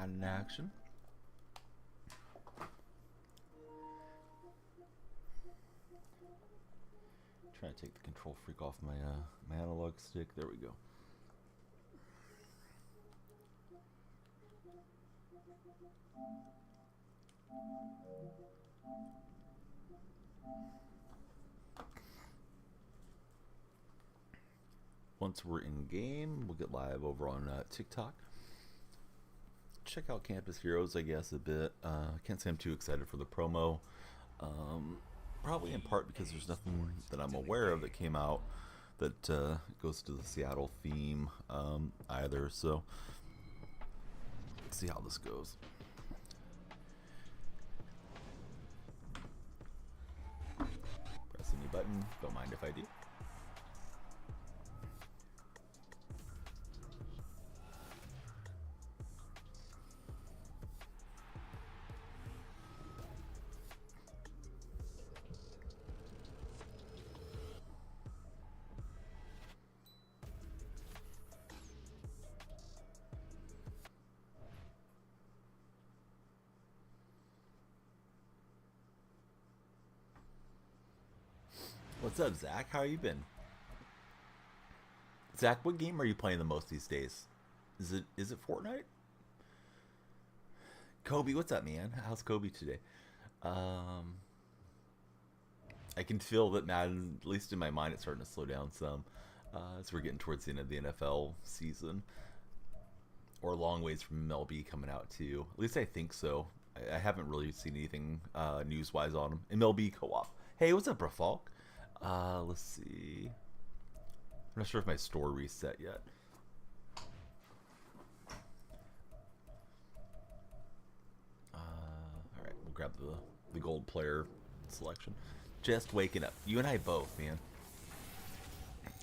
Madden action. Trying to take the control freak off my my analog stick. There we go. Once we're in game, we'll get live over on TikTok. Check out Campus Heroes, I guess, a bit. Can't say I'm too excited for the promo. Probably in part because there's nothing that I'm aware of that came out that goes to the Seattle theme either. So, let's see how this goes. Press any button. Don't mind if I do. What's up, Zach? How you been? Zach, what game are you playing the most these days? Is it Fortnite? Kobe, what's up, man? How's Kobe today? Um, I can feel that Madden, at least in my mind, it's starting to slow down some as we're getting towards the end of the NFL season. Or a long ways from MLB coming out, too. At least I think so. I haven't really seen anything news-wise on them. MLB co-op. Hey, what's up, Brafalk? Let's see. I'm not sure if my store reset yet. All right, we'll grab the gold player selection. Just waking up. You and I both, man.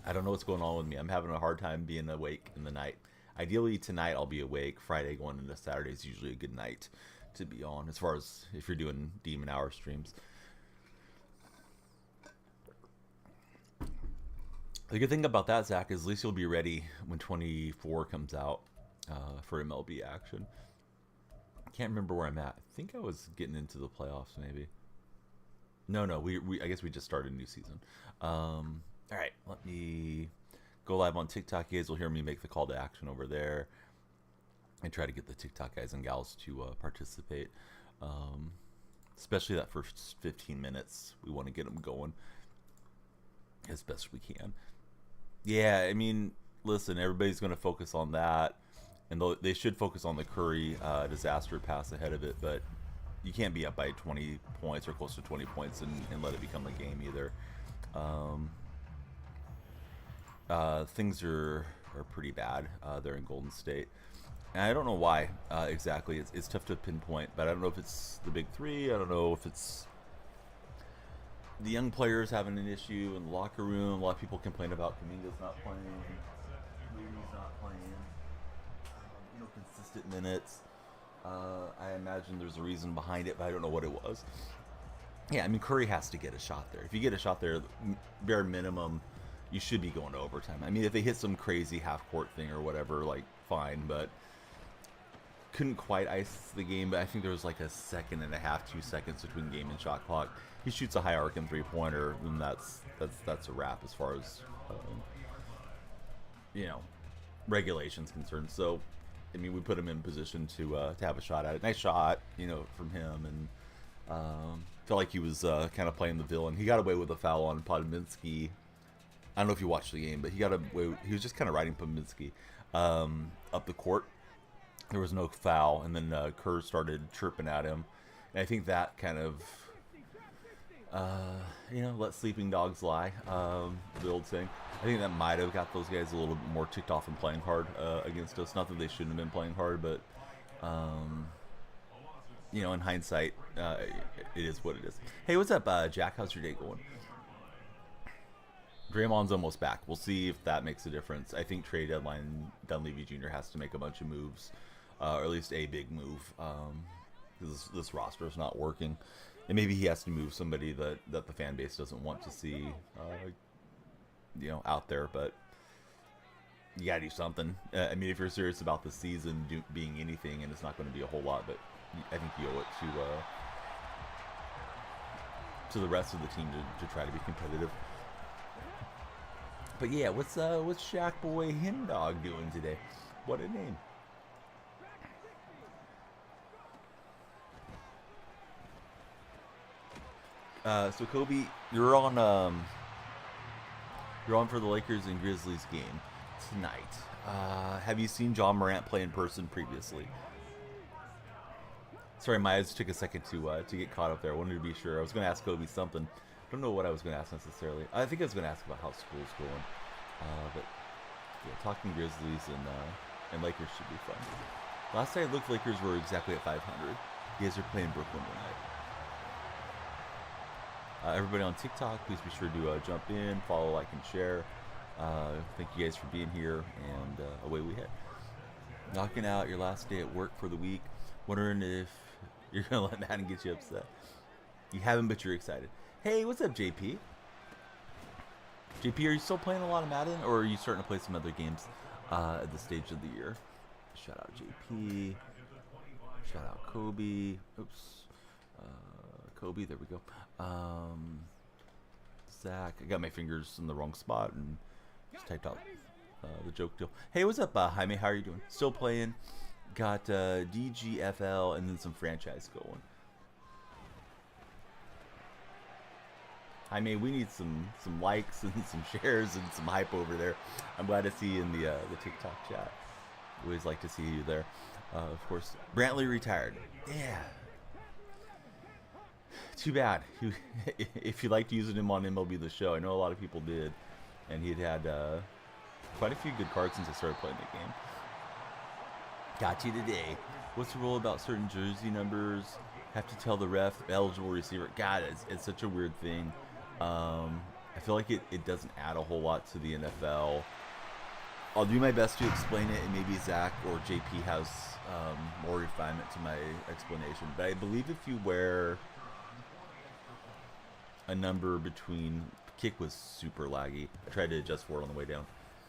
I don't know what's going on with me. I'm having a hard time being awake in the night. Ideally, tonight I'll be awake. Friday going into Saturday is usually a good night to be on, as far as if you're doing Demon Hour streams. The good thing about that, Zach, is at least you'll be ready when 24 comes out for MLB action. I can't remember where I'm at. I think I was getting into the playoffs, maybe. No, I guess we just started a new season. All right, let me go live on TikTok. You guys will hear me make the call to action over there and try to get the TikTok guys and gals to participate. Especially that first 15 minutes. We want to get them going as best we can. Yeah, I mean, listen, everybody's going to focus on that, and they should focus on the Curry disaster pass ahead of it, but you can't be up by 20 points or close to 20 points and let it become a game either. Things are pretty bad there in Golden State. And I don't know why exactly. It's tough to pinpoint, but I don't know if it's the big three. I don't know if it's the young players having an issue in the locker room. A lot of people complain about Kuminga's not playing, Mooney's not playing, consistent minutes. I imagine there's a reason behind it, but I don't know what it was. Yeah, I mean, Curry has to get a shot there. If you get a shot there, bare minimum, you should be going to overtime. I mean, if they hit some crazy half-court thing or whatever, like, fine, but couldn't quite ice the game. But I think there was like a second and a half, 2 seconds between game and shot clock. He shoots a high arcing three-pointer, and that's a wrap as far as regulations concerned. So, I mean, we put him in position to have a shot at it. Nice shot, from him, and felt like he was kind of playing the villain. He got away with a foul on Podminski. I don't know if you watched the game, but he got away. He was just kind of riding Podminski up the court. There was no foul, and then Kerr started chirping at him, and I think that kind of let sleeping dogs lie, the old saying. I think that might have got those guys a little bit more ticked off and playing hard against us. Not that they shouldn't have been playing hard, but in hindsight, it is what it is. Hey, what's up, Jack? How's your day going? Draymond's almost back. We'll see if that makes a difference. I think trade deadline, Dunleavy Jr. has to make a bunch of moves, or at least a big move, because this roster is not working. And maybe he has to move somebody that the fan base doesn't want to see, out there. But you gotta do something. I mean, if you're serious about the season being anything, and it's not going to be a whole lot, but I think you owe it to the rest of the team to try to be competitive. But yeah, what's Shaq Boy Hen Dog doing today? What a name. So Kobe, you're on for the Lakers and Grizzlies game tonight. Have you seen John Morant play in person previously? Sorry, my eyes took a second to get caught up there. I wanted to be sure. I was going to ask Kobe something. I don't know what I was going to ask necessarily. I think I was going to ask about how school's going. But yeah, talking Grizzlies and Lakers should be fun. Last night, looked Lakers were exactly at 500. You guys are playing Brooklyn tonight. Everybody on TikTok, please be sure to jump in, follow, like, and share. Thank you guys for being here, and away we head. Knocking out your last day at work for the week. Wondering if you're going to let Madden get you upset. You haven't, but you're excited. Hey, what's up, JP? JP, are you still playing a lot of Madden, or are you starting to play some other games at this stage of the year? Shout out JP. Shout out Kobe. Oops. Kobe, there we go. Zach, I got my fingers in the wrong spot and just typed out the joke deal. Hey, what's up, Jaime? How are you doing? Still playing. Got DGFL and then some franchise going. Jaime, we need some likes and some shares and some hype over there. I'm glad to see you in the TikTok chat. Always like to see you there. Of course, Brantley retired. Yeah. Too bad. If you liked using him on MLB The Show, I know a lot of people did, and he'd had quite a few good cards since I started playing the game. Got you today. What's the rule about certain jersey numbers? Have to tell the ref, eligible receiver. God, it's such a weird thing. I feel like it doesn't add a whole lot to the NFL. I'll do my best to explain it, and maybe Zach or JP has more refinement to my explanation. But I believe if you wear a number between, kick was super laggy. I tried to adjust for it on the way down.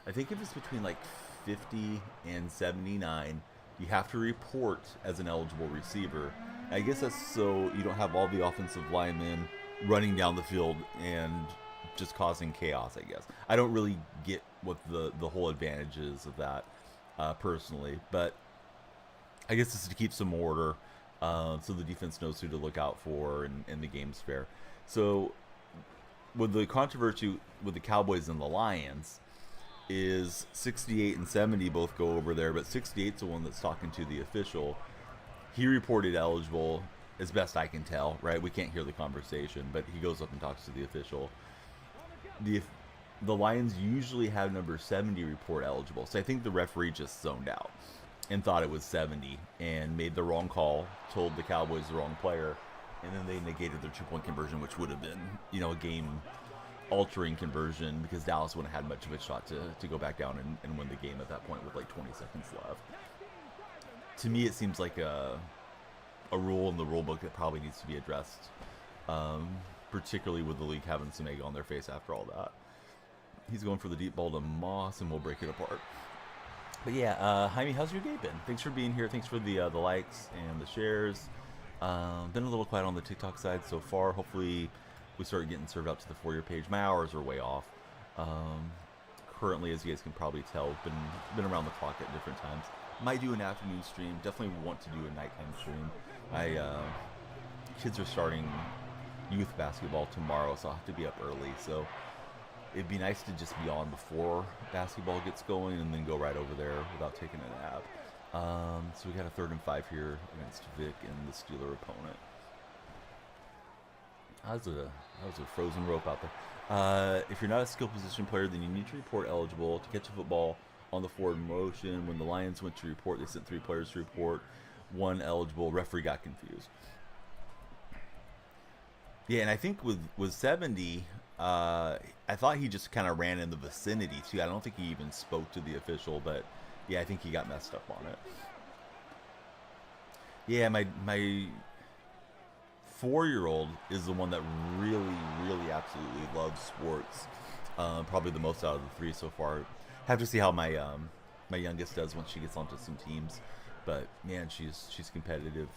I think if it's between like 50 and 79, you have to report as an eligible receiver. I guess that's so you don't have all the offensive linemen running down the field and just causing chaos, I guess. I don't really get what the whole advantages of that personally, but I guess it's to keep some order so the defense knows who to look out for and the game's fair. So with the controversy with the Cowboys and the Lions is 68 and 70 both go over there, but 68's the one that's talking to the official. He reported eligible, as best I can tell, right? We can't hear the conversation, but he goes up and talks to the official. The Lions usually have number 70 report eligible, so I think the referee just zoned out and thought it was 70 and made the wrong call, told the Cowboys the wrong player, and then they negated their 2-point conversion, which would have been, a game-altering conversion because Dallas wouldn't have had much of a shot to go back down and win the game at that point with like 20 seconds left. To me, it seems like a rule in the rule book that probably needs to be addressed, particularly with the league having some egg on their face after all that. He's going for the deep ball to Moss, and we'll break it apart. But yeah, Jaime, how's your day been? Thanks for being here. Thanks for the likes and the shares. Been a little quiet on the TikTok side so far. Hopefully we start getting served up to the For You page. My hours are way off. Currently, as you guys can probably tell, been around the clock at different times. Might do an afternoon stream. Definitely want to do a nighttime stream. Kids are starting youth basketball tomorrow, so I'll have to be up early. So it'd be nice to just be on before basketball gets going and then go right over there without taking a nap. So we got a 3rd and 5 here against Vic and the Steeler opponent. That was a frozen rope out there. If you're not a skill position player, then you need to report eligible to catch a football on the forward motion. When the Lions went to report, they sent 3 players to report. 1 eligible. Referee got confused. Yeah, and I think with 70, I thought he just kind of ran in the vicinity too. I don't think he even spoke to the official, but yeah, I think he got messed up on it. Yeah, my 4-year-old is the one that really, really absolutely loves sports. Probably the most out of the 3 so far. Have to see how my youngest does once she gets onto some teams. But man, she's competitive.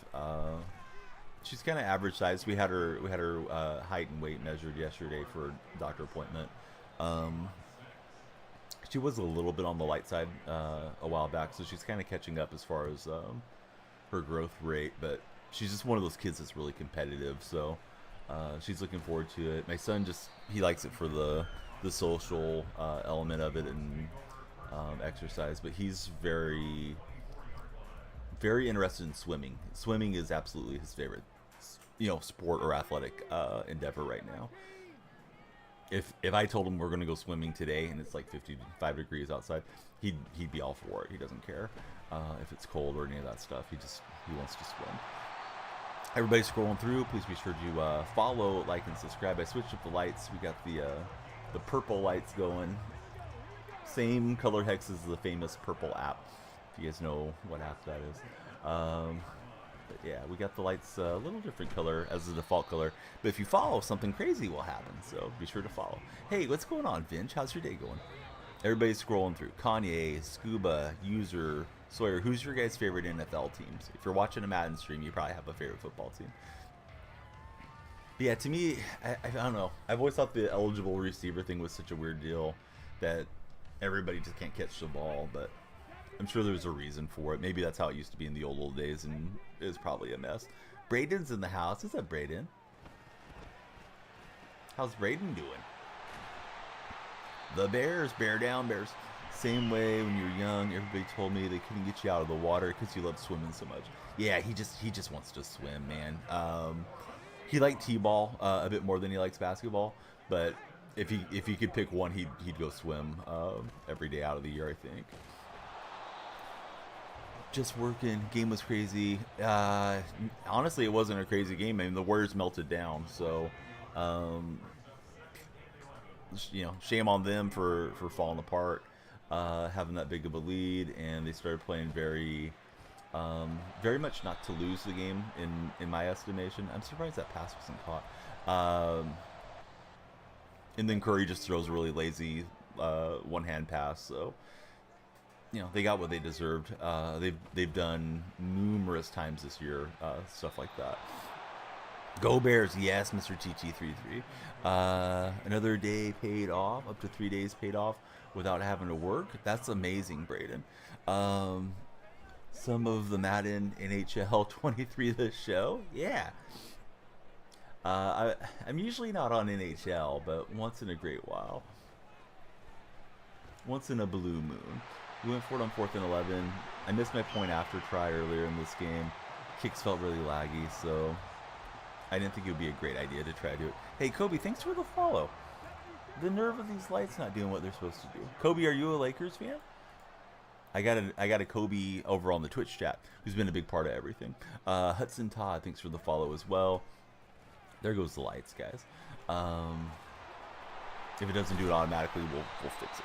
She's kind of average size. We had her height and weight measured yesterday for a doctor appointment. Um, she was a little bit on the light side a while back, so she's kind of catching up as far as her growth rate. But she's just one of those kids that's really competitive. So she's looking forward to it. My son just he likes it for the social element of it and exercise, but he's very interested in swimming. Swimming is absolutely his favorite, sport or athletic endeavor right now. If I told him we're gonna go swimming today and it's like 55 degrees outside, he'd be all for it. He doesn't care if it's cold or any of that stuff. He wants to swim. Everybody scrolling through, please be sure to follow, like, and subscribe. I switched up the lights. We got the purple lights going. Same color hex as the famous purple app. If you guys know what app that is. But yeah, we got the lights a little different color as the default color. But if you follow, something crazy will happen. So be sure to follow. Hey, what's going on, Vince? How's your day going? Everybody's scrolling through. Kanye, Scuba, User, Sawyer. Who's your guys' favorite NFL teams? If you're watching a Madden stream, you probably have a favorite football team. But yeah, to me, I don't know. I've always thought the eligible receiver thing was such a weird deal that everybody just can't catch the ball. But I'm sure there's a reason for it. Maybe that's how it used to be in the old days, and it was probably a mess. Braden's in the house. What's up, Braden? How's Braden doing? The Bears, bear down, Bears. Same way when you were young, everybody told me they couldn't get you out of the water because you love swimming so much. Yeah, he just wants to swim, man. He liked t-ball a bit more than he likes basketball, but if he could pick one, he'd go swim every day out of the year, I think. Just working. Game was crazy. Honestly, it wasn't a crazy game. I mean, the Warriors melted down, so shame on them for falling apart, having that big of a lead, and they started playing very much not to lose the game in my estimation. I'm surprised that pass wasn't caught. And then Curry just throws a really lazy one-hand pass, so they got what they deserved. They've done numerous times this year stuff like that. Go Bears, yes, Mr. TT33. Another day paid off, up to 3 days paid off without having to work. That's amazing, Braden. Some of the Madden NHL 23 the show, yeah. I'm usually not on NHL, but once in a great while. Once in a blue moon. We went for it on 4th and 11. I missed my point after try earlier in this game. Kicks felt really laggy, so I didn't think it would be a great idea to try to do it. Hey, Kobe, thanks for the follow. The nerve of these lights not doing what they're supposed to do. Kobe, are you a Lakers fan? I got a Kobe over on the Twitch chat who's been a big part of everything. Hudson Todd, thanks for the follow as well. There goes the lights, guys. If it doesn't do it automatically, we'll fix it.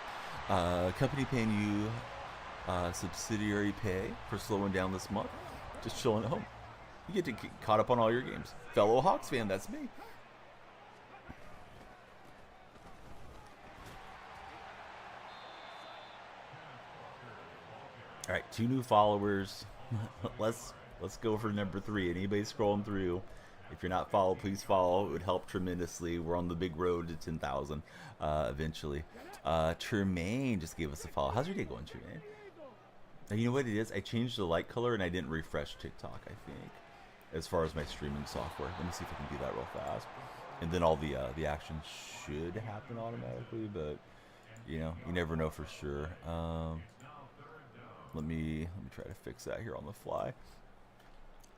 Company paying you subsidiary pay for slowing down this month. Just chilling at home. You get to get caught up on all your games. Fellow Hawks fan, that's me. All right, 2 new followers. let's go for number 3. Anybody scrolling through, if you're not followed, please follow. It would help tremendously. We're on the big road to 10,000 eventually. Tremaine just gave us a follow. How's your day going, Tremaine? And you know what it is? I changed the light color and I didn't refresh TikTok, I think, as far as my streaming software. Let me see if I can do that real fast. And then all the action should happen automatically, but you never know for sure. Let me try to fix that here on the fly.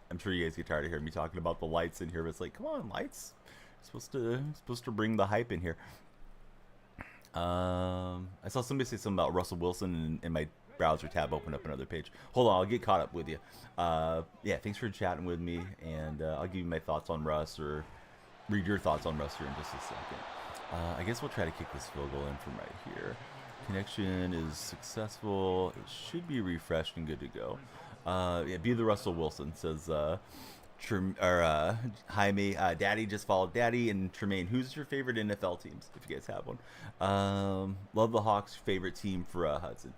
I'm sure you guys get tired of hearing me talking about the lights in here, but it's like, come on, lights. Supposed to bring the hype in here. I saw somebody say something about Russell Wilson, and my browser tab opened up another page. Hold on, I'll get caught up with you. Yeah, thanks for chatting with me, and I'll give you my thoughts on Russ, or read your thoughts on Russ here in just a second. I guess we'll try to kick this field goal in from right here. Connection is successful. It should be refreshed and good to go. Yeah, be the Russell Wilson, says Jaime, Daddy just followed Daddy, and Tremaine. Who's your favorite NFL teams, if you guys have one? Love the Hawks. Favorite team for Hudson.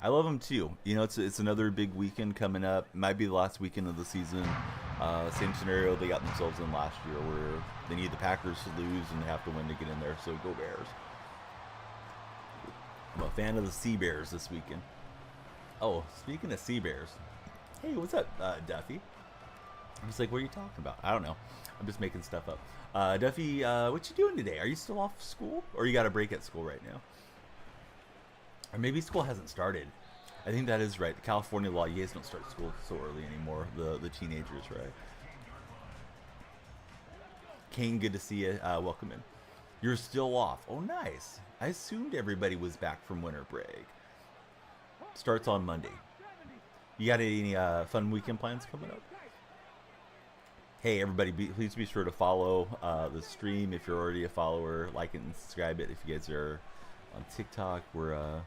I love them too. You know, it's another big weekend coming up. Might be the last weekend of the season. Same scenario they got themselves in last year, where they need the Packers to lose and they have to win to get in there. So go Bears. I'm a fan of the Sea Bears this weekend. Oh, speaking of Sea Bears, hey, what's up, Duffy? I'm just like, what are you talking about? I don't know. I'm just making stuff up. Duffy, what you doing today? Are you still off school, or you got a break at school right now? Or maybe school hasn't started. I think that is right. The California law, you guys don't start school so early anymore. The teenagers, right? Kane, good to see you. Welcome in. You're still off. Oh, nice. I assumed everybody was back from winter break. Starts on Monday. You got any fun weekend plans coming up? Hey, everybody, please be sure to follow the stream if you're already a follower. Like it and subscribe it if you guys are on TikTok. We're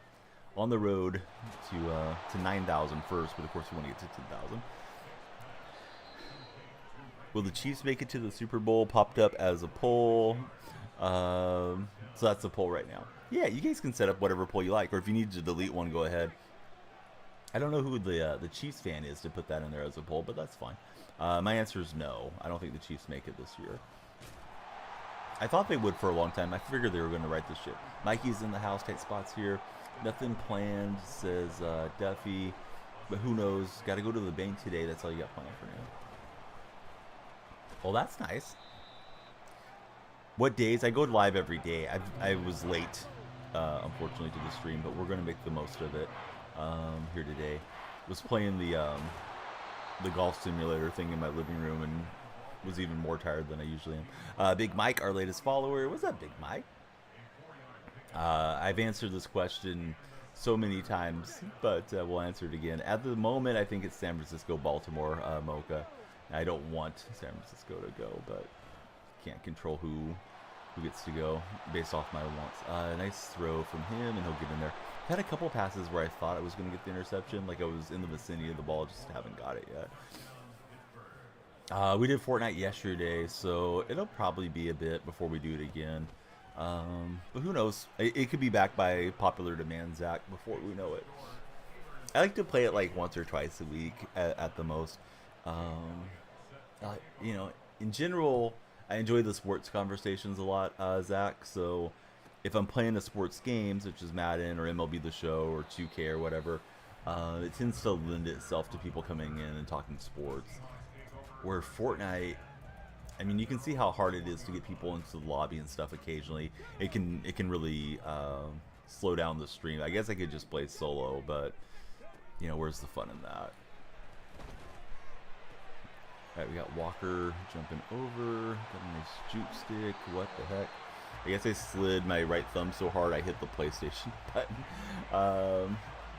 on the road to 9,000 first, but of course we want to get to 10,000. Will the Chiefs make it to the Super Bowl? Popped up as a poll. So that's the poll right now. Yeah, you guys can set up whatever poll you like, or if you need to delete one, go ahead. I don't know who the Chiefs fan is to put that in there as a poll, but that's fine. My answer is no. I don't think the Chiefs make it this year. I thought they would for a long time. I figured they were going to right this ship. Mikey's in the house. Tight spots here. Nothing planned, says Duffy. But who knows? Got to go to the bank today. That's all you got planned for now. Well, that's nice. What days? I go live every day. I was late, unfortunately, to the stream, but we're going to make the most of it here today. Was playing the golf simulator thing in my living room and was even more tired than I usually am. Big Mike, our latest follower. What's up, Big Mike? I've answered this question so many times, but we'll answer it again. At the moment, I think it's San Francisco, Baltimore, Mocha. I don't want San Francisco to go, but can't control who gets to go based off my wants. Nice throw from him, and he'll get in there. I've had a couple passes where I thought I was going to get the interception, like I was in the vicinity of the ball, just haven't got it yet. We did Fortnite yesterday, so it'll probably be a bit before we do it again. But who knows? It could be back by popular demand, Zach, before we know it. I like to play it like once or twice a week at the most. You know, in general, I enjoy the sports conversations a lot, Zach. So if I'm playing the sports games, such as Madden or MLB The Show or 2K or whatever, it tends to lend itself to people coming in and talking sports. Where Fortnite, I mean, you can see how hard it is to get people into the lobby and stuff occasionally. It can really slow down the stream. I guess I could just play solo, but, you know, where's the fun in that? Alright, we got Walker jumping over. Got a nice juke stick. What the heck? I guess I slid my right thumb so hard I hit the PlayStation button.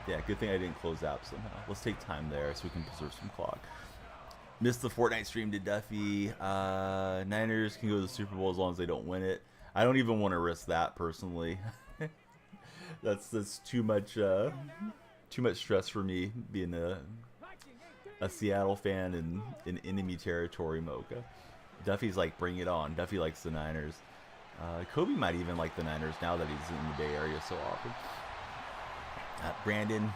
Yeah, good thing I didn't close app somehow. Let's take time there so we can preserve some clock. Missed the Fortnite stream to Duffy. Niners can go to the Super Bowl as long as they don't win it. I don't even want to risk that personally. that's too much stress for me being a Seattle fan in enemy territory, Mocha. Duffy's like, bring it on. Duffy likes the Niners. Kobe might even like the Niners now that he's in the Bay Area so often. Brandon,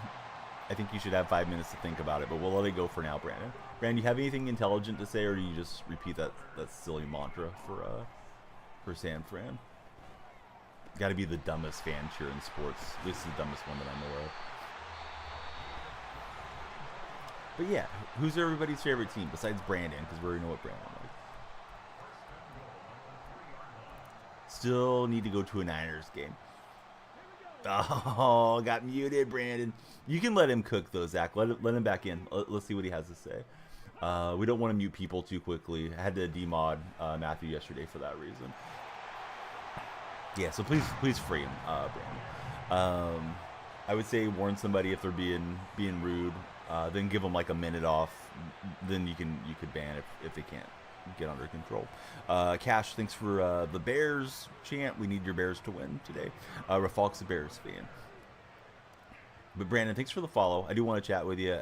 I think you should have 5 minutes to think about it, but we'll let it go for now, Brandon. Brandon, you have anything intelligent to say, or do you just repeat that silly mantra for San Fran? Got to be the dumbest fan cheer in sports. This is the dumbest one that I'm aware of. But yeah, who's everybody's favorite team besides Brandon? Because we already know what Brandon likes. Still need to go to a Niners game. Oh, got muted, Brandon. You can let him cook though, Zach. Let him back in. Let's see what he has to say. We don't want to mute people too quickly. I had to demod Matthew yesterday for that reason. Yeah, so please free him, Brandon. I would say warn somebody if they're being rude. Then give them like a minute off. Then you could ban if they can't get under control. Cash, thanks for the Bears chant. We need your Bears to win today. Rafalk's a Bears fan. But Brandon, thanks for the follow. I do want to chat with you.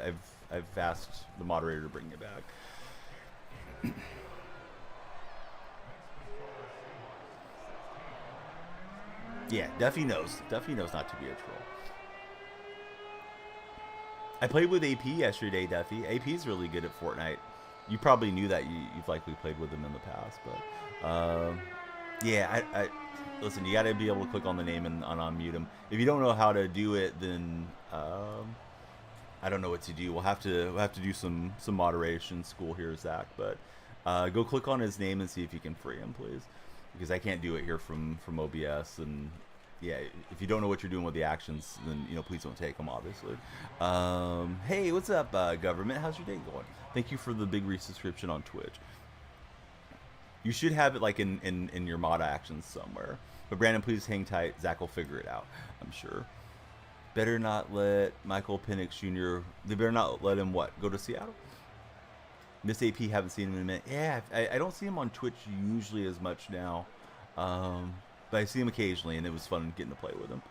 I've asked the moderator to bring it back. Yeah, Duffy knows. Duffy knows not to be a troll. I played with AP yesterday, Duffy. AP's really good at Fortnite. You probably knew that. You've likely played with him in the past, but yeah, I listen. You got to be able to click on the name and unmute him. If you don't know how to do it, then I don't know what to do. We'll have to do some moderation school here, Zach. But go click on his name and see if you can free him, please, because I can't do it here from OBS. And yeah, if you don't know what you're doing with the actions, then please don't take them, obviously. Hey, what's up, government? How's your day going? Thank you for the big resubscription on Twitch. You should have it like in your mod actions somewhere. But Brandon, please hang tight. Zach will figure it out, I'm sure. Better not let Michael Penix Jr. They better not let him what? Go to Seattle? Miss AP, haven't seen him in a minute. Yeah, I don't see him on Twitch usually as much now. But I see him occasionally, and it was fun getting to play with him.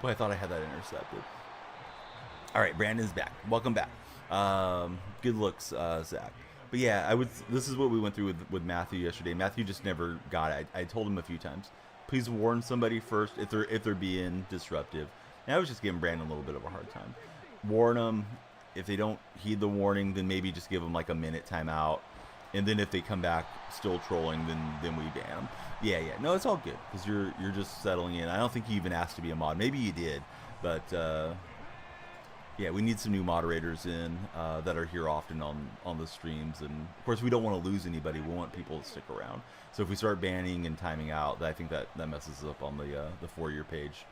Boy, I thought I had that intercepted. All right, Brandon's back. Welcome back. Good looks, Zach. But yeah, this is what we went through with Matthew yesterday. Matthew just never got it. I told him a few times, please warn somebody first if they're being disruptive. And I was just giving Brandon a little bit of a hard time. Warn them. If they don't heed the warning, then maybe just give them like a minute timeout. And then if they come back still trolling, then we ban them. Yeah. No, it's all good because you're just settling in. I don't think you even asked to be a mod. Maybe you did, but yeah, we need some new moderators in that are here often on the streams. And of course, we don't want to lose anybody. We want people to stick around. So if we start banning and timing out, I think that messes us up on the for-year page,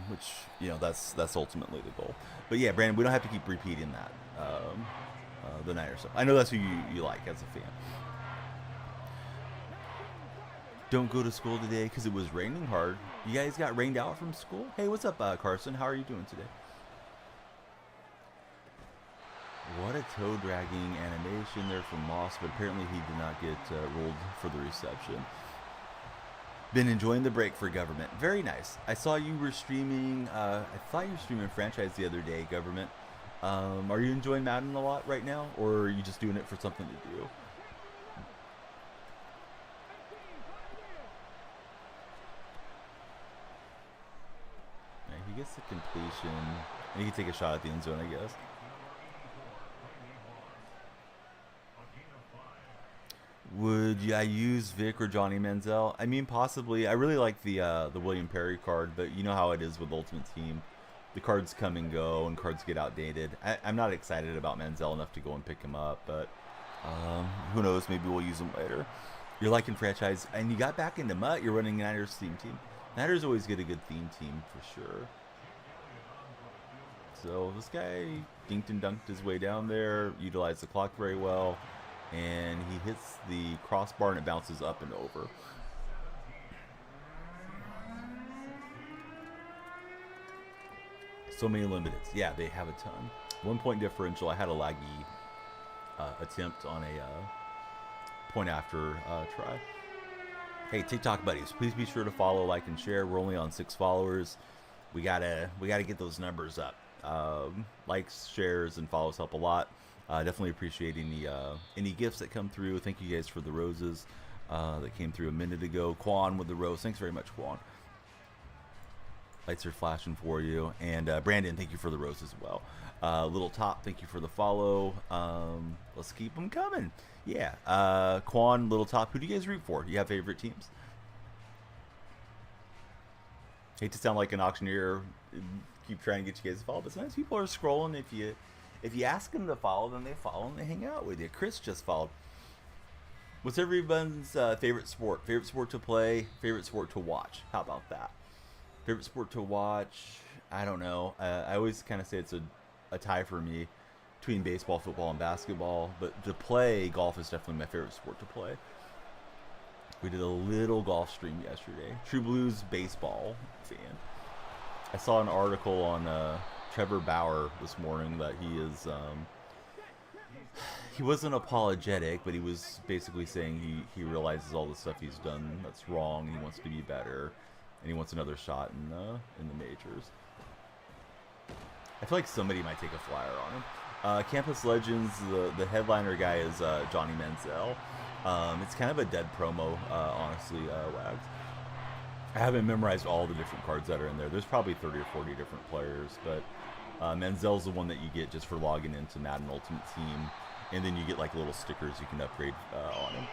which that's ultimately the goal. But yeah, Brandon, we don't have to keep repeating that. The Niners stuff. I know that's who you like as a fan. Don't go to school today because it was raining hard. You guys got rained out from school? Hey, what's up, Carson? How are you doing today? What a toe dragging animation there from Moss, but apparently he did not get rolled for the reception. Been enjoying the break for government. Very nice. I saw you were streaming. I thought you were streaming franchise the other day, government. Are you enjoying Madden a lot right now, or are you just doing it for something to do? Yeah, he gets the completion, and he can take a shot at the end zone, I guess. Would I use Vic or Johnny Manziel? I mean, possibly. I really like the William Perry card, but you know how it is with Ultimate Team. The cards come and go, and cards get outdated. I'm not excited about Manziel enough to go and pick him up, but who knows? Maybe we'll use him later. You're liking franchise, and you got back into Mutt. You're running Niners theme team. Niners always get a good theme team for sure. So this guy dinked and dunked his way down there, utilized the clock very well, and he hits the crossbar and it bounces up and over. So many limiteds. Yeah, they have a ton. 1 point differential. I had a laggy attempt on a point after try. Hey, TikTok buddies, please be sure to follow, like, and share. We're only on 6 followers. We gotta get those numbers up. Likes, shares, and follows help a lot. Definitely appreciate any gifts that come through. Thank you guys for the roses that came through a minute ago. Quan with the rose. Thanks very much, Quan. Lights are flashing for you. And Brandon, thank you for the rose as well. Little Top, thank you for the follow. Let's keep them coming. Yeah. Quan, Little Top, who do you guys root for? You have favorite teams? Hate to sound like an auctioneer, keep trying to get you guys to follow, but sometimes people are scrolling. If you ask them to follow, then they follow and they hang out with you. Chris just followed. What's everyone's favorite sport? Favorite sport to play? Favorite sport to watch? How about that? Favorite sport to watch? I don't know. I always kind of say it's a tie for me between baseball, football, and basketball. But to play, golf is definitely my favorite sport to play. We did a little golf stream yesterday. True Blues baseball fan. I saw an article on Trevor Bauer this morning that he wasn't apologetic, but he was basically saying he realizes all the stuff he's done that's wrong, and he wants to be better, and he wants another shot in the majors. I feel like somebody might take a flyer on him. Campus Legends, the headliner guy is Johnny Manziel. It's kind of a dead promo, honestly, Wags. I haven't memorized all the different cards that are in there. There's probably 30 or 40 different players, but Manziel's the one that you get just for logging into Madden Ultimate Team, and then you get like little stickers you can upgrade on him.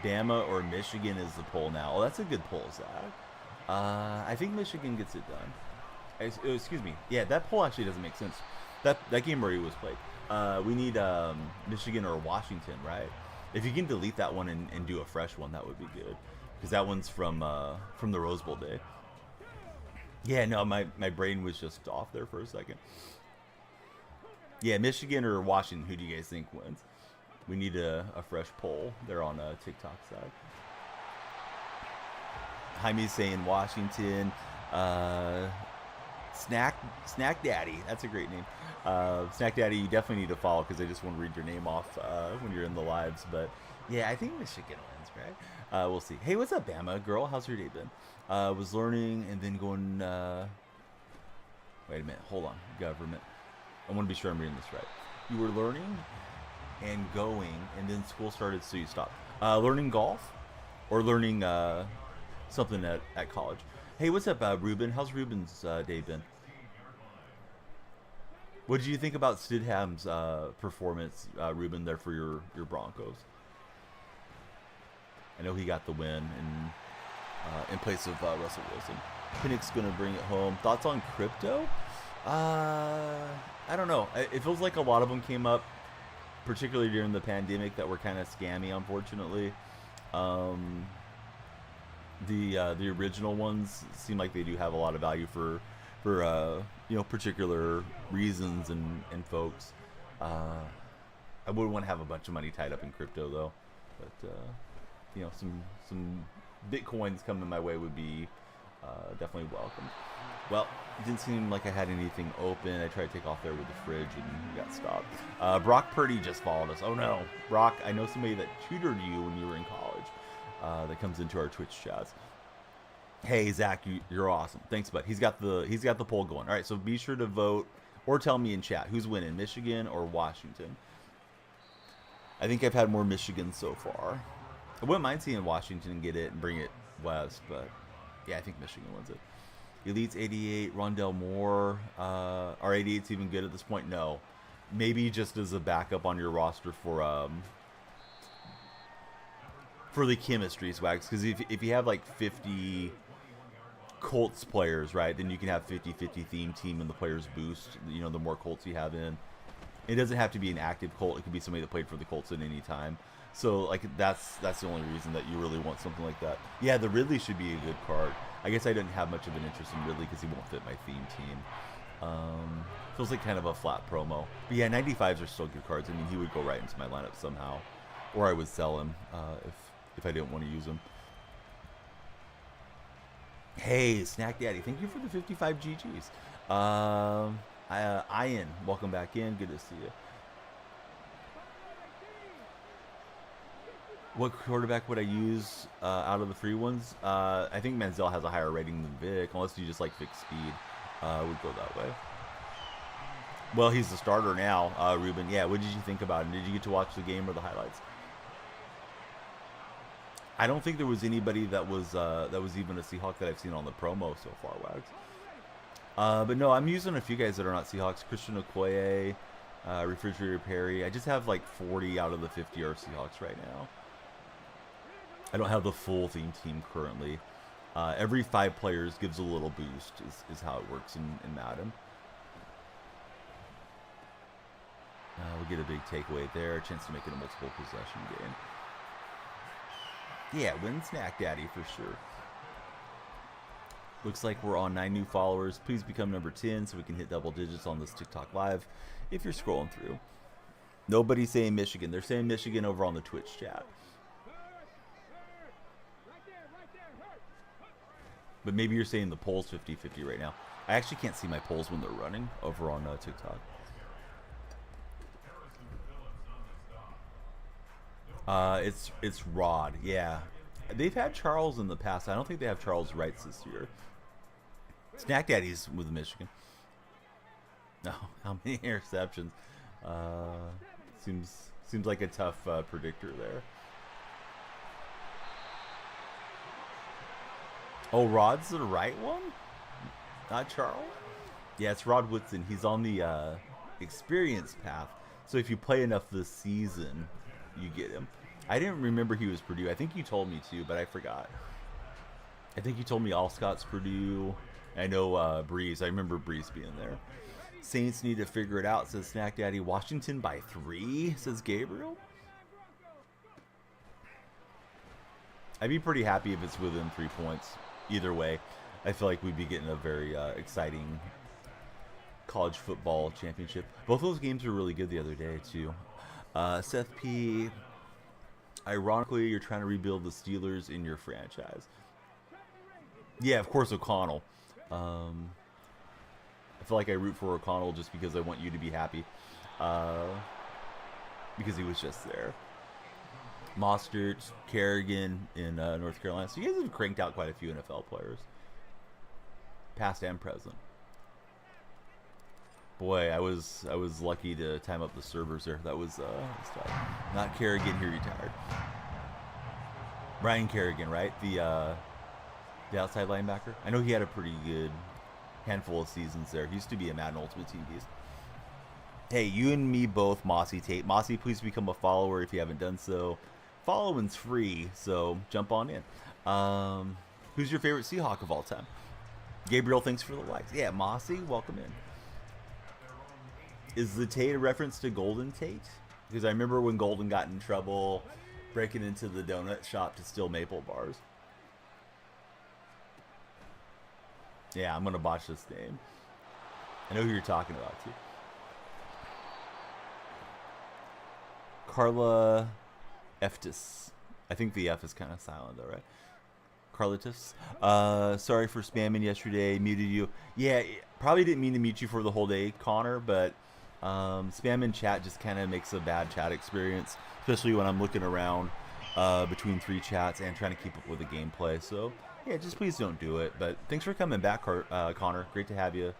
Bama or Michigan is the poll now. Oh, that's a good poll, Zach. I think Michigan gets it done. Excuse me. Yeah, that poll actually doesn't make sense. That game already was played. We need Michigan or Washington, right? If you can delete that one and do a fresh one, that would be good. Because that one's from the Rose Bowl day. Yeah, no, my brain was just off there for a second. Yeah, Michigan or Washington, who do you guys think wins? We need a fresh poll there on a TikTok side. Jaime's saying Washington. Snack Daddy, that's a great name. Snack Daddy, you definitely need to follow because I just want to read your name off when you're in the lives. But yeah, I think Michigan wins, right? We'll see. Hey, what's up, Bama girl? How's your day been? Was learning and then going. Wait a minute, hold on, government. I want to be sure I'm reading this right. You were learning and going, and then school started, so you stopped. Learning golf, or learning something at college. Hey, what's up, Ruben? How's Ruben's day been? What did you think about Stidham's performance, Ruben, there for your Broncos? I know he got the win in place of Russell Wilson. Pinnock's going to bring it home. Thoughts on crypto? I don't know. It feels like a lot of them came up, particularly during the pandemic, that were kind of scammy, unfortunately. The original ones seem like they do have a lot of value for particular reasons and folks. I wouldn't want to have a bunch of money tied up in crypto though, but some bitcoins coming my way would be definitely welcome. Well, it didn't seem like I had anything open. I tried to take off there with the fridge and got stopped. Brock Purdy just followed us. Oh no, Brock! I know somebody that tutored you when you were in college. That comes into our Twitch chats. Hey Zach, you're awesome. Thanks, bud. He's got the poll going. All right, so be sure to vote or tell me in chat who's winning, Michigan or Washington. I think I've had more Michigan so far. I wouldn't mind seeing Washington get it and bring it west, but yeah, I think Michigan wins it. Elites 88, Rondell Moore. Are 88s even good at this point? No. Maybe just as a backup on your roster for the chemistry swags, because if you have like 50 Colts players, right, then you can have 50-50 theme team and the players boost, the more Colts you have in. It doesn't have to be an active Colt. It could be somebody that played for the Colts at any time. So like that's the only reason that you really want something like that. Yeah, the Ridley should be a good card. I guess I didn't have much of an interest in Ridley because he won't fit my theme team. Feels like kind of a flat promo. But yeah, 95s are still good cards. I mean, he would go right into my lineup somehow, or I would sell him if I didn't want to use him. Hey, Snack Daddy, thank you for the 55 GGs. Ian, welcome back in. Good to see you. What quarterback would I use out of the free ones? I think Manziel has a higher rating than Vic, unless you just like Vic's speed. Would go that way. Well, he's the starter now, Ruben. Yeah, what did you think about him? Did you get to watch the game or the highlights? I don't think there was anybody that was even a Seahawk that I've seen on the promo so far, Wags. But no, I'm using a few guys that are not Seahawks. Christian Okoye, Refrigerator Perry. I just have like 40 out of the 50 are Seahawks right now. I don't have the full theme team currently. Every 5 players gives a little boost is how it works in Madden. We'll get a big takeaway there. A chance to make it a multiple possession game. Yeah, win Snack Daddy for sure. Looks like we're on 9 new followers. Please become number 10 so we can hit double digits on this TikTok live if you're scrolling through. Nobody's saying Michigan. They're saying Michigan over on the Twitch chat. But maybe you're saying the poll's 50-50 right now. I actually can't see my polls when they're running over on TikTok. It's Rod, yeah. They've had Charles in the past. I don't think they have Charles Wrights this year. Snack Daddy's with Michigan. No, how many interceptions? Uh, seems like a tough predictor there. Oh, Rod's the right one, not Charles. Yeah, it's Rod Woodson. He's on the experience path. So if you play enough this season, you get him. I didn't remember he was Purdue. I think you told me too, but I forgot. I think you told me Allscott's Purdue. I know Breeze. I remember Breeze being there. Saints need to figure it out, says Snack Daddy. Washington by 3, says Gabriel. I'd be pretty happy if it's within 3 points. Either way, I feel like we'd be getting a very exciting college football championship. Both those games were really good the other day, too. Seth P. Ironically, you're trying to rebuild the Steelers in your franchise. Yeah, of course, O'Connell. I feel like I root for O'Connell just because I want you to be happy. Because he was just there. Mostert, Kerrigan in North Carolina. So you guys have cranked out quite a few NFL players. Past and present. Boy, I was lucky to time up the servers there. That was not Kerrigan, he retired. Ryan Kerrigan, right? The outside linebacker. I know he had a pretty good handful of seasons there. He used to be a Madden Ultimate Team beast. Hey, you and me both, Mossy Tate. Mossy, please become a follower if you haven't done so. Following's free, so jump on in. Who's your favorite Seahawk of all time? Gabriel, thanks for the likes. Yeah, Mossy, welcome in. Is the Tate a reference to Golden Tate? Because I remember when Golden got in trouble breaking into the donut shop to steal maple bars. Yeah, I'm going to botch this name. I know who you're talking about, too. Carla Eftis. I think the F is kind of silent, though, right? Carlitus. Sorry for spamming yesterday. Muted you. Yeah, probably didn't mean to mute you for the whole day, Connor, but spam in chat just kind of makes a bad chat experience, especially when I'm looking around between 3 chats and trying to keep up with the gameplay. So, yeah, just please don't do it. But thanks for coming back, Connor. Great to have you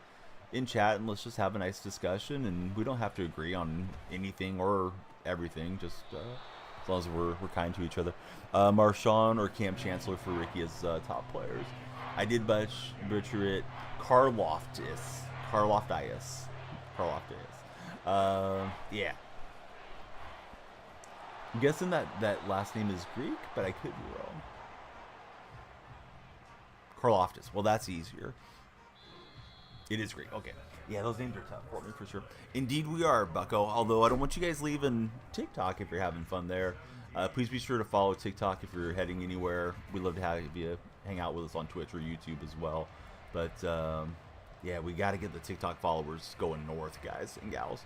in chat, and let's just have a nice discussion. And we don't have to agree on anything or everything, just as long as we're kind to each other. Marshawn or Cam Chancellor for Ricky as top players. I did butcher it. Karloftis. Yeah. I'm guessing that last name is Greek, but I could be wrong. Karloftis. Well, that's easier. It is Greek. Okay. Yeah, those names are tough for me for sure. Indeed we are, Bucko. Although I don't want you guys leaving TikTok if you're having fun there. Please be sure to follow TikTok if you're heading anywhere. We'd love to have you hang out with us on Twitch or YouTube as well. But, yeah, we got to get the TikTok followers going north, guys and gals.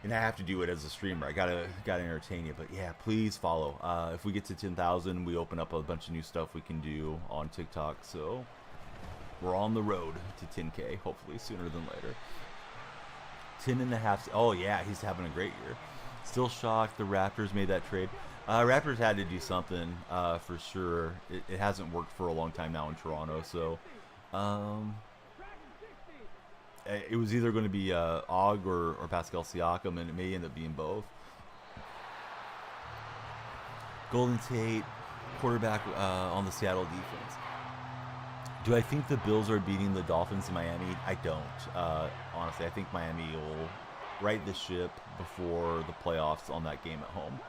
And I have to do it as a streamer. I gotta entertain you. But, yeah, please follow. If we get to 10,000, we open up a bunch of new stuff we can do on TikTok. So we're on the road to 10K, hopefully sooner than later. 10.5. Oh, yeah, he's having a great year. Still shocked the Raptors made that trade. Raptors had to do something for sure. It hasn't worked for a long time now in Toronto. So it was either going to be Og or Pascal Siakam, and it may end up being both. Golden Tate, quarterback on the Seattle defense. Do I think the Bills are beating the Dolphins in Miami? I don't. Honestly, I think Miami will right the ship before the playoffs on that game at home.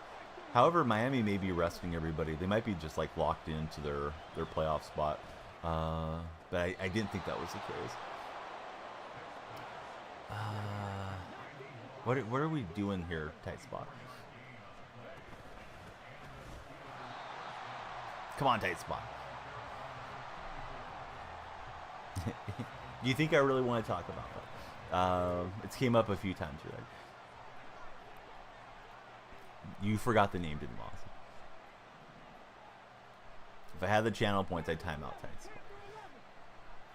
However, Miami may be resting everybody. They might be just like locked into their playoff spot. But I didn't think that was the case. What are we doing here, tight spot? Come on, tight spot. Do you think I really want to talk about that? It's came up a few times already. You forgot the name, didn't Moss? If I had the channel points, I'd time out tight spot.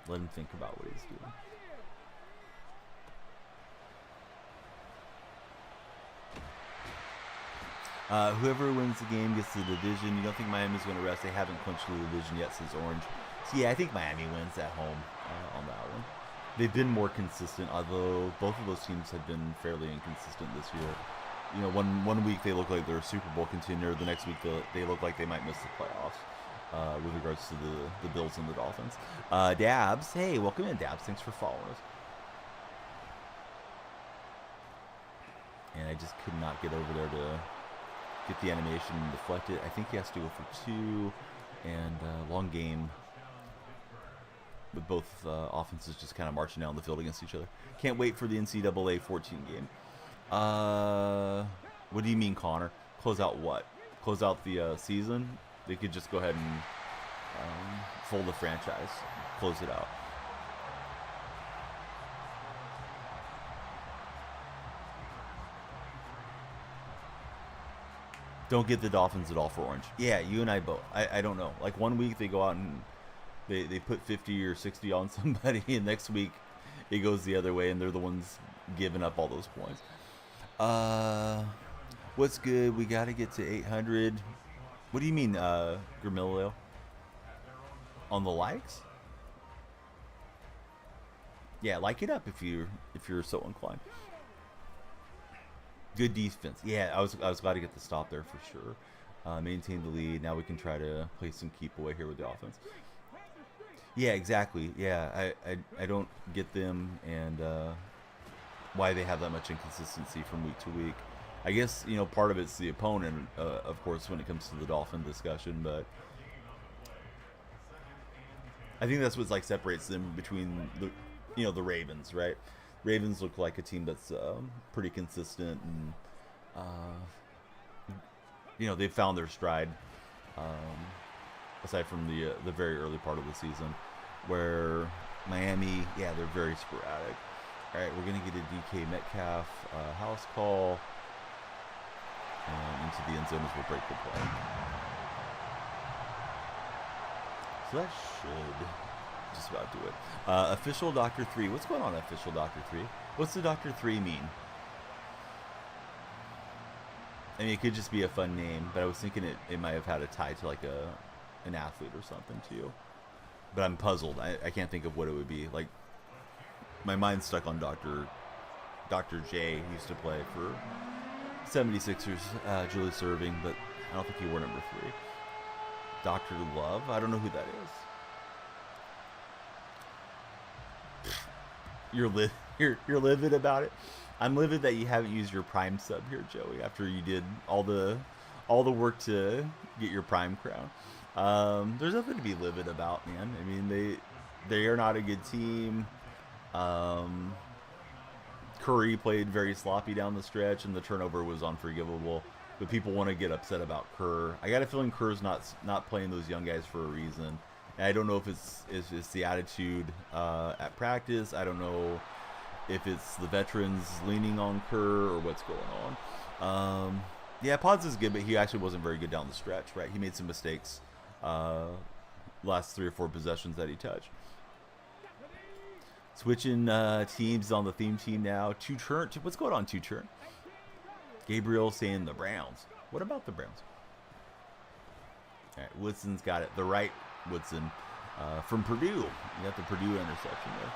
Let him think about what he's doing. Whoever wins the game gets the division. You don't think Miami's going to rest? They haven't clinched the division yet since Orange. So yeah, I think Miami wins at home on that one. they've been more consistent, although both of those teams have been fairly inconsistent this year. You know, one week they look like they're a Super Bowl contender. The next week they look like they might miss the playoffs. With regards to the Bills and the Dolphins. Dabs, hey, welcome in, Dabs. Thanks for following us. And I just could not get over there to get the animation deflected. I think he has to go for 2, and long game with both offenses just kind of marching down the field against each other. Can't wait for the NCAA 14 game. What do you mean, Connor? Close out what? Close out the season? They could just go ahead and fold the franchise, close it out. Don't get the Dolphins at all for orange. Yeah, you and I both. I don't know. Like one week they go out and they put 50 or 60 on somebody, and next week it goes the other way, and they're the ones giving up all those points. What's good? We got to get to 800. What do you mean, Gramilio? On the likes? Yeah, like it up if you're so inclined. Good defense. Yeah, I was glad to get the stop there for sure. Maintain the lead. Now we can try to play some keep away here with the offense. Yeah, exactly. Yeah, I don't get them and why they have that much inconsistency from week to week. I guess, you know, part of it's the opponent, of course, when it comes to the Dolphin discussion, but I think that's what like separates them between the Ravens, right? Ravens look like a team that's pretty consistent, and they've found their stride. Aside from the very early part of the season, where Miami, yeah, they're very sporadic. All right, we're gonna get a DK Metcalf house call. Into the end zone as we'll break the play. So that should just about do it. Official Dr. 3. What's going on, Official Dr. 3? What's the Dr. 3 mean? I mean, it could just be a fun name, but I was thinking it might have had a tie to like an athlete or something too. But I'm puzzled. I can't think of what it would be. Like, my mind's stuck on Dr. J. He used to play for 76ers, Julius Erving, but I don't think he wore number 3. Dr. Love? I don't know who that is. You're livid about it? I'm livid that you haven't used your Prime sub here, Joey, after you did all the work to get your Prime crown. There's nothing to be livid about, man. I mean, they are not a good team. Curry played very sloppy down the stretch, and the turnover was unforgivable. But people want to get upset about Kerr. I got a feeling Kerr's not playing those young guys for a reason. And I don't know if it's the attitude at practice. I don't know if it's the veterans leaning on Kerr or what's going on. Yeah, Pods is good, but he actually wasn't very good down the stretch, right? He made some mistakes last 3 or 4 possessions that he touched. Switching teams on the theme team now. What's going on, Two-Turn? Gabriel saying the Browns. What about the Browns? All right, Woodson's got it. The right Woodson from Purdue. You got the Purdue interception there.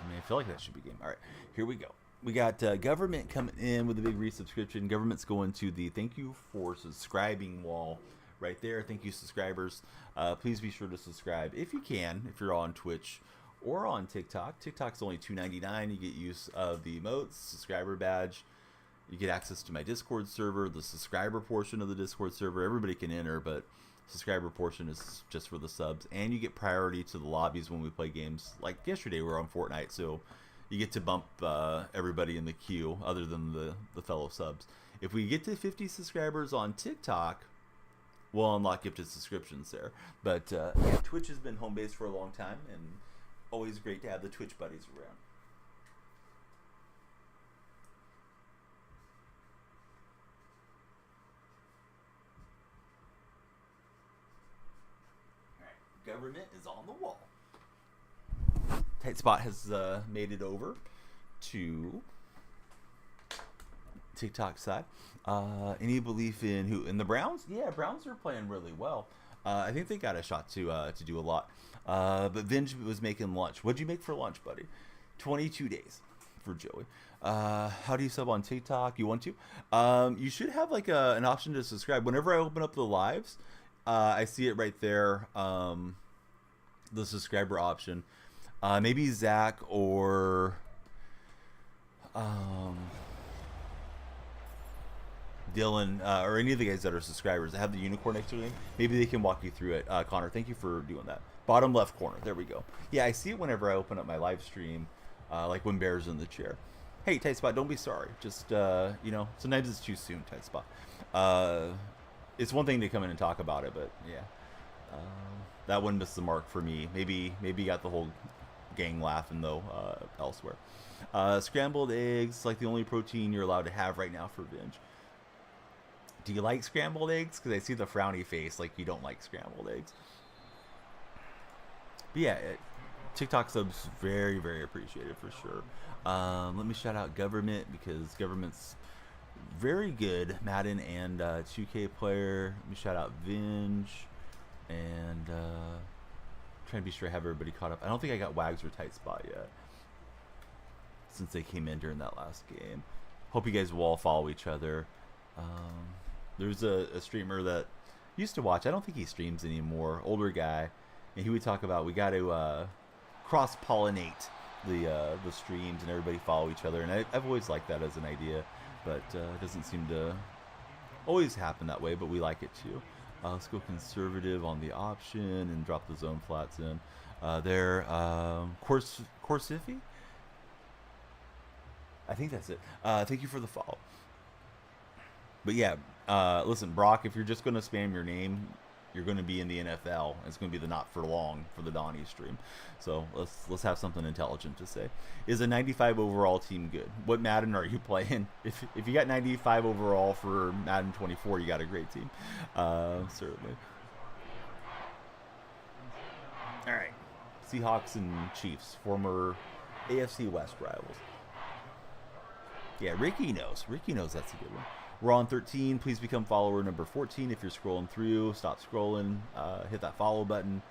I mean, I feel like that should be game. All right, here we go. We got government coming in with a big resubscription. Government's going to the thank you for subscribing wall right there. Thank you, subscribers. Please be sure to subscribe if you can, if you're on Twitch or on TikTok. TikTok's only $2.99. You get use of the emotes, subscriber badge. You get access to my Discord server, the subscriber portion of the Discord server. Everybody can enter, but subscriber portion is just for the subs. And you get priority to the lobbies when we play games. Like yesterday, we were on Fortnite, so you get to bump everybody in the queue other than the fellow subs. If we get to 50 subscribers on TikTok, we'll unlock gifted subscriptions there. But yeah, Twitch has been home base for a long time, and always great to have the Twitch buddies around. All right, government is on the wall. Tight Spot has made it over to TikTok side. Any belief in who? In the Browns? Yeah, Browns are playing really well. I think they got a shot to do a lot. But Vinge was making lunch. What'd you make for lunch, buddy? 22 days for Joey. How do you sub on TikTok? You want to? You should have like an option to subscribe. Whenever I open up the lives, I see it right there. The subscriber option. Maybe Zach or Dylan or any of the guys that are subscribers that have the unicorn next to them. Maybe they can walk you through it. Connor, thank you for doing that. Bottom left corner. There we go. Yeah, I see it whenever I open up my live stream, like when Bear's in the chair. Hey, Tight Spot, don't be sorry. Just, you know, sometimes it's too soon, Tight Spot. It's one thing to come in and talk about it, but yeah. That one missed the mark for me. Maybe got the whole gang laughing, though, elsewhere. Scrambled eggs, like the only protein you're allowed to have right now for Vinge. Do you like scrambled eggs? Because I see the frowny face, like you don't like scrambled eggs. But yeah, TikTok subs very, very appreciated for sure. Let me shout out Government because Government's very good Madden and 2K player. Let me shout out Vinge and trying to be sure I have everybody caught up. I don't think I got Wags or Tight Spot yet since they came in during that last game. Hope you guys will all follow each other. There's a streamer that used to watch. I don't think he streams anymore. Older guy, and he would talk about we got to cross-pollinate the streams and everybody follow each other. And I've always liked that as an idea, but it doesn't seem to always happen that way. But we like it too. Let's go conservative on the option and drop the zone flats in. There, Corsifi. I think that's it. Thank you for the follow. But yeah, listen, Brock, if you're just going to spam your name, you're going to be in the NFL. It's going to be the not for long for the Donnie stream. So let's have something intelligent to say. Is a 95 overall team good? What Madden are you playing? If you got 95 overall for Madden 24, you got a great team. Certainly. All right. Seahawks and Chiefs, former AFC West rivals. Yeah, Ricky knows. Ricky knows that's a good one. We're on 13. Please become follower number 14 if you're scrolling through. Stop scrolling. Hit that follow button.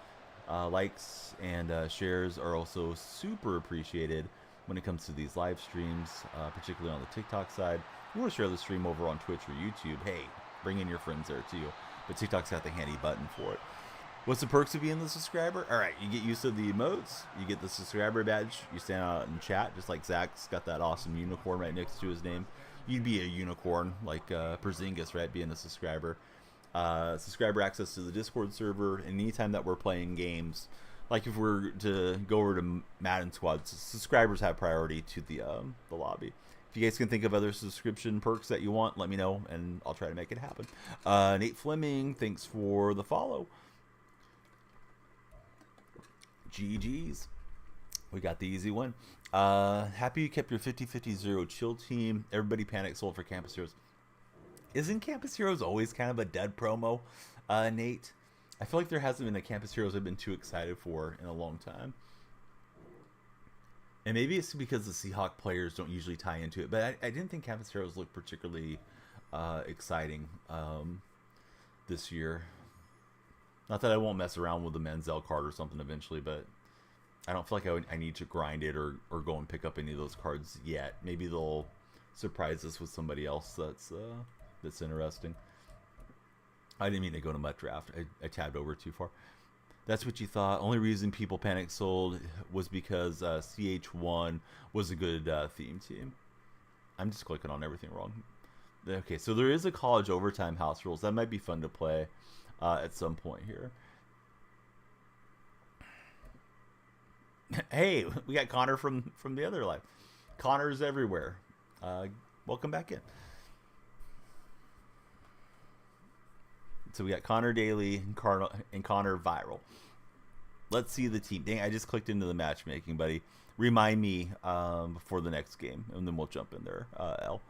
Likes and shares are also super appreciated when it comes to these live streams, particularly on the TikTok side. If you want to share the stream over on Twitch or YouTube, hey, bring in your friends there too. But TikTok's got the handy button for it. What's the perks of being the subscriber? All right, you get used to the emotes. You get the subscriber badge. You stand out and chat, just like Zach's got that awesome unicorn right next to his name. You'd be a unicorn, like Porzingis, right, being a subscriber. Subscriber access to the Discord server, and anytime that we're playing games, like if we're to go over to Madden Squads, subscribers have priority to the lobby. If you guys can think of other subscription perks that you want, let me know, and I'll try to make it happen. Nate Fleming, thanks for the follow. GG's. We got the easy one. Happy you kept your 50-50-0 chill team. Everybody panic sold for Campus Heroes. Isn't Campus Heroes always kind of a dead promo, Nate? I feel like there hasn't been a Campus Heroes I've been too excited for in a long time. And maybe it's because the Seahawk players don't usually tie into it, but I didn't think Campus Heroes looked particularly exciting this year. Not that I won't mess around with the Manziel card or something eventually, but I don't feel like I need to grind it or go and pick up any of those cards yet. Maybe they'll surprise us with somebody else that's interesting. I didn't mean to go to Mutt Draft. I tabbed over too far. That's what you thought. Only reason people panic sold was because CH1 was a good theme team. I'm just clicking on everything wrong. Okay, so there is a college overtime house rules. That might be fun to play at some point here. Hey, we got Connor from the other live. Connor's everywhere. Welcome back in. So we got Connor Daly and Connor Viral. Let's see the team. Dang, I just clicked into the matchmaking, buddy. Remind me before the next game, and then we'll jump in there, L.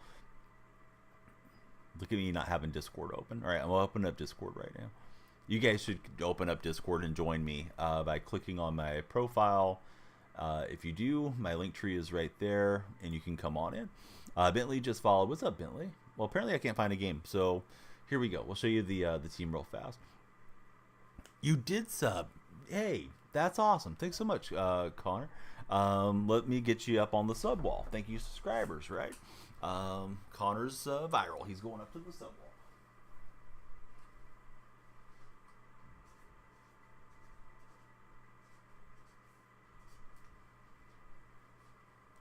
Look at me not having Discord open. All right, I'm going to open up Discord right now. You guys should open up Discord and join me by clicking on my profile. If you do, my link tree is right there, and you can come on in. Bentley just followed. What's up, Bentley? Well, apparently I can't find a game, so here we go. We'll show you the team real fast. You did sub. Hey, that's awesome. Thanks so much, Connor. Let me get you up on the sub wall. Thank you, subscribers, right? Connor's viral. He's going up to the sub wall.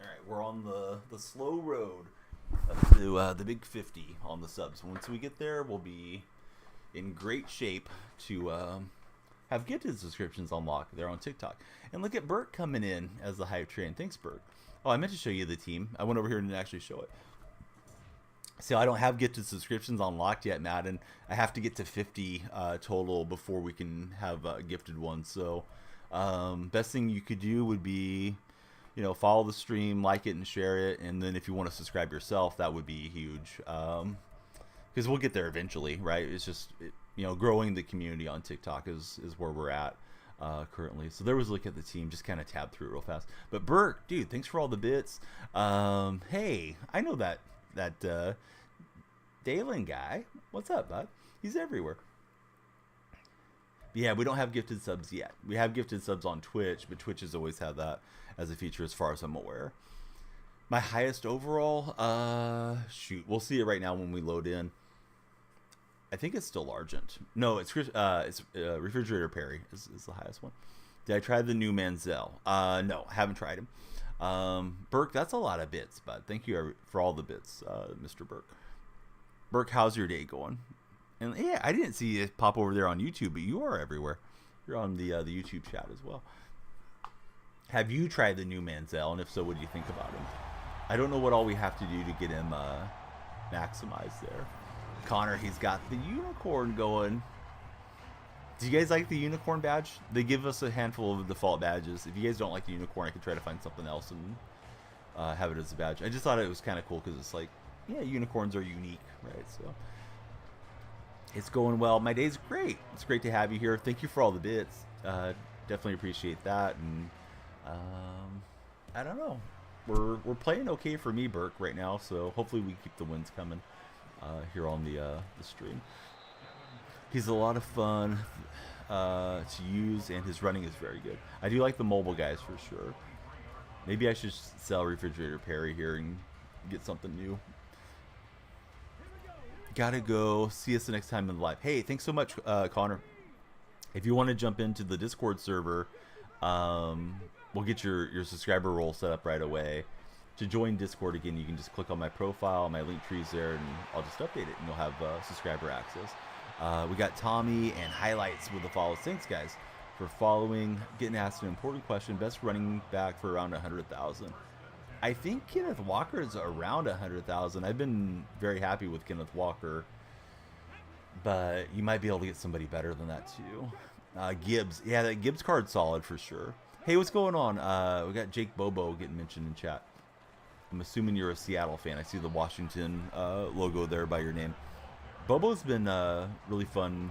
All right, we're on the slow road up to the big 50 on the subs. Once we get there, we'll be in great shape to have gifted subscriptions unlocked there on TikTok. And look at Bert coming in as the hype train. Thanks, Bert. Oh, I meant to show you the team. I went over here and didn't actually show it. See, I don't have gifted subscriptions unlocked yet, Madden. I have to get to 50 total before we can have gifted ones. So, best thing you could do would be, follow the stream, like it, and share it. And then if you want to subscribe yourself, that would be huge. Because we'll get there eventually, right? It's just, growing the community on TikTok is where we're at currently. So there was a look at the team, just kind of tab through it real fast. But Bert, dude, thanks for all the bits. Hey, I know that Dalen guy. What's up, bud? He's everywhere. But yeah, we don't have gifted subs yet. We have gifted subs on Twitch, but Twitch has always had that as a feature as far as I'm aware. My highest overall, shoot, we'll see it right now when we load in. I think it's still Argent. No, it's Refrigerator Perry is the highest one. Did I try the new Manziel? No, haven't tried him. Burke, that's a lot of bits, bud. Thank you for all the bits, Mr. Burke. Burke, how's your day going? And yeah, I didn't see you pop over there on YouTube, but you are everywhere. You're on the YouTube chat as well. Have you tried the new Manziel? And if so, what do you think about him? I don't know what all we have to do to get him maximized there. Connor, he's got the unicorn going. Do you guys like the unicorn badge? They give us a handful of default badges. If you guys don't like the unicorn, I can try to find something else and have it as a badge. I just thought it was kind of cool because it's like, yeah, unicorns are unique, right? So it's going well. My day's great. It's great to have you here. Thank you for all the bits. Definitely appreciate that. And I don't know. We're playing okay for me, Burke, right now. So hopefully we keep the wins coming here on the stream. He's a lot of fun to use, and his running is very good. I do like the mobile guys for sure. Maybe I should sell Refrigerator Perry here and get something new. Gotta go. See us the next time in the live. Hey, thanks so much, Connor. If you want to jump into the Discord server, we'll get your subscriber role set up right away. To join Discord again, you can just click on my profile, my link tree's there, and I'll just update it, and you'll have subscriber access. We got Tommy and highlights with the follows. Thanks, guys, for following. Getting asked an important question. Best running back for around 100,000. I think Kenneth Walker is around 100,000. I've been very happy with Kenneth Walker, but you might be able to get somebody better than that too. Gibbs, yeah, that Gibbs card's solid for sure. Hey, what's going on? We got Jake Bobo getting mentioned in chat. I'm assuming you're a Seattle fan. I see the Washington logo there by your name. Bobo's been really fun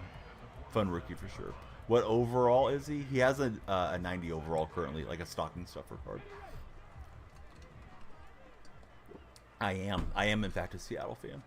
rookie for sure. What overall is he? He has a 90 overall currently, like a stocking stuffer card. I am in fact a Seattle fan.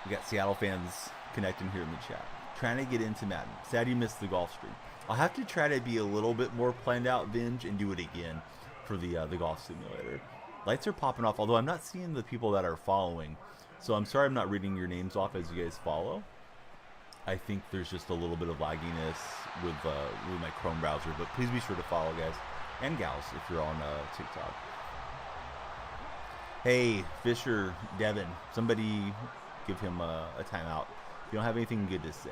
We got Seattle fans connecting here in the chat. Trying to get into Madden. Sad you missed the golf stream. I'll have to try to be a little bit more planned out, Vinge, and do it again for the golf simulator. Lights are popping off, although I'm not seeing the people that are following. So I'm sorry I'm not reading your names off as you guys follow. I think there's just a little bit of lagginess with my Chrome browser, but please be sure to follow, guys and gals, if you're on TikTok. Hey, Fisher, Devin, somebody give him a timeout. If you don't have anything good to say,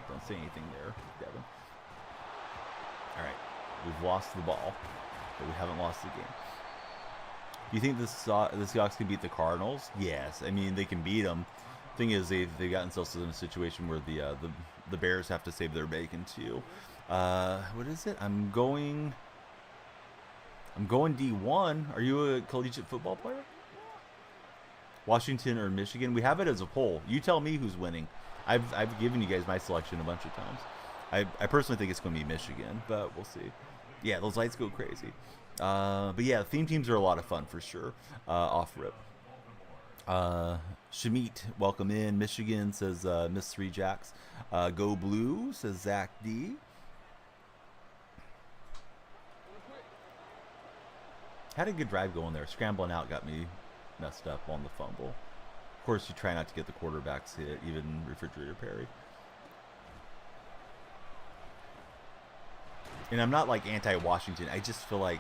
don't say anything there, Devin. All right, we've lost the ball, but we haven't lost the game. Do you think the Seahawks can beat the Cardinals? Yes, I mean they can beat them. Thing is, they've gotten themselves in a situation where the Bears have to save their bacon too. What is it? I'm going D1. Are you a collegiate football player? Washington or Michigan? We have it as a poll. You tell me who's winning. I've given you guys my selection a bunch of times. I personally think it's going to be Michigan, but we'll see. Yeah, those lights go crazy. But yeah, theme teams are a lot of fun for sure. Off rip. Shamit, welcome in. Michigan says Miss Three Jacks. Go Blue says Zach D. Had a good drive going there. Scrambling out got me messed up on the fumble. Of course, you try not to get the quarterbacks hit, even Refrigerator Perry. And I'm not like anti-Washington. I just feel like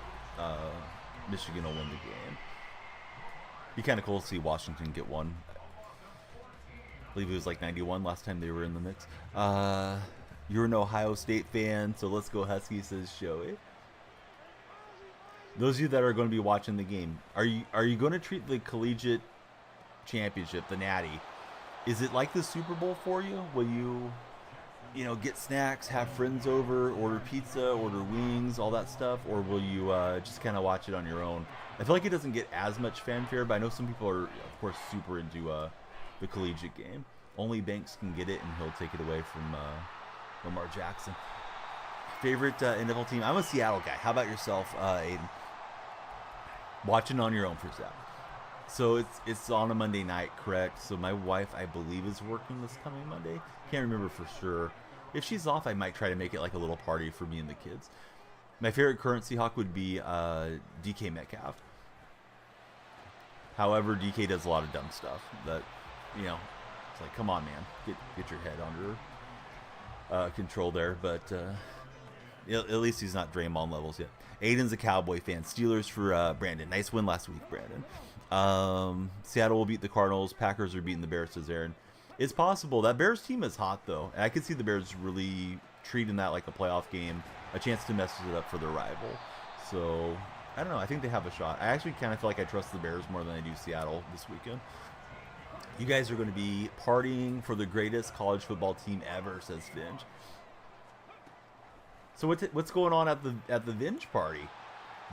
Michigan will win the game. Be kind of cool to see Washington get one. I believe it was like 91 last time they were in the mix. You're an Ohio State fan, so let's go Huskies, says Joey. Those of you that are going to be watching the game, are you going to treat the collegiate championship, the Natty, is it like the Super Bowl for you? Will you get snacks, have friends over, order pizza, order wings, all that stuff, or will you just kind of watch it on your own? I feel like it doesn't get as much fanfare, but I know some people are, of course, super into the collegiate game. Only Banks can get it, and he'll take it away from Lamar Jackson. Favorite NFL team? I'm a Seattle guy. How about yourself, Aiden? Watching on your own for Seattle. So it's on a Monday night, correct? So my wife, I believe, is working this coming Monday. Can't remember for sure. If she's off, I might try to make it like a little party for me and the kids. My favorite current Seahawk would be DK Metcalf. However, DK does a lot of dumb stuff that, it's like, come on, man, get your head under control there. But at least he's not Draymond levels yet. Aiden's a Cowboy fan. Steelers for Brandon. Nice win last week, Brandon. Seattle will beat the Cardinals. Packers are beating the Bears, says Aaron. It's possible. That Bears team is hot, though. And I could see the Bears really treating that like a playoff game, a chance to mess it up for their rival. So, I don't know. I think they have a shot. I actually kind of feel like I trust the Bears more than I do Seattle this weekend. You guys are going to be partying for the greatest college football team ever, says Finch. So what's going on at the Vinge party?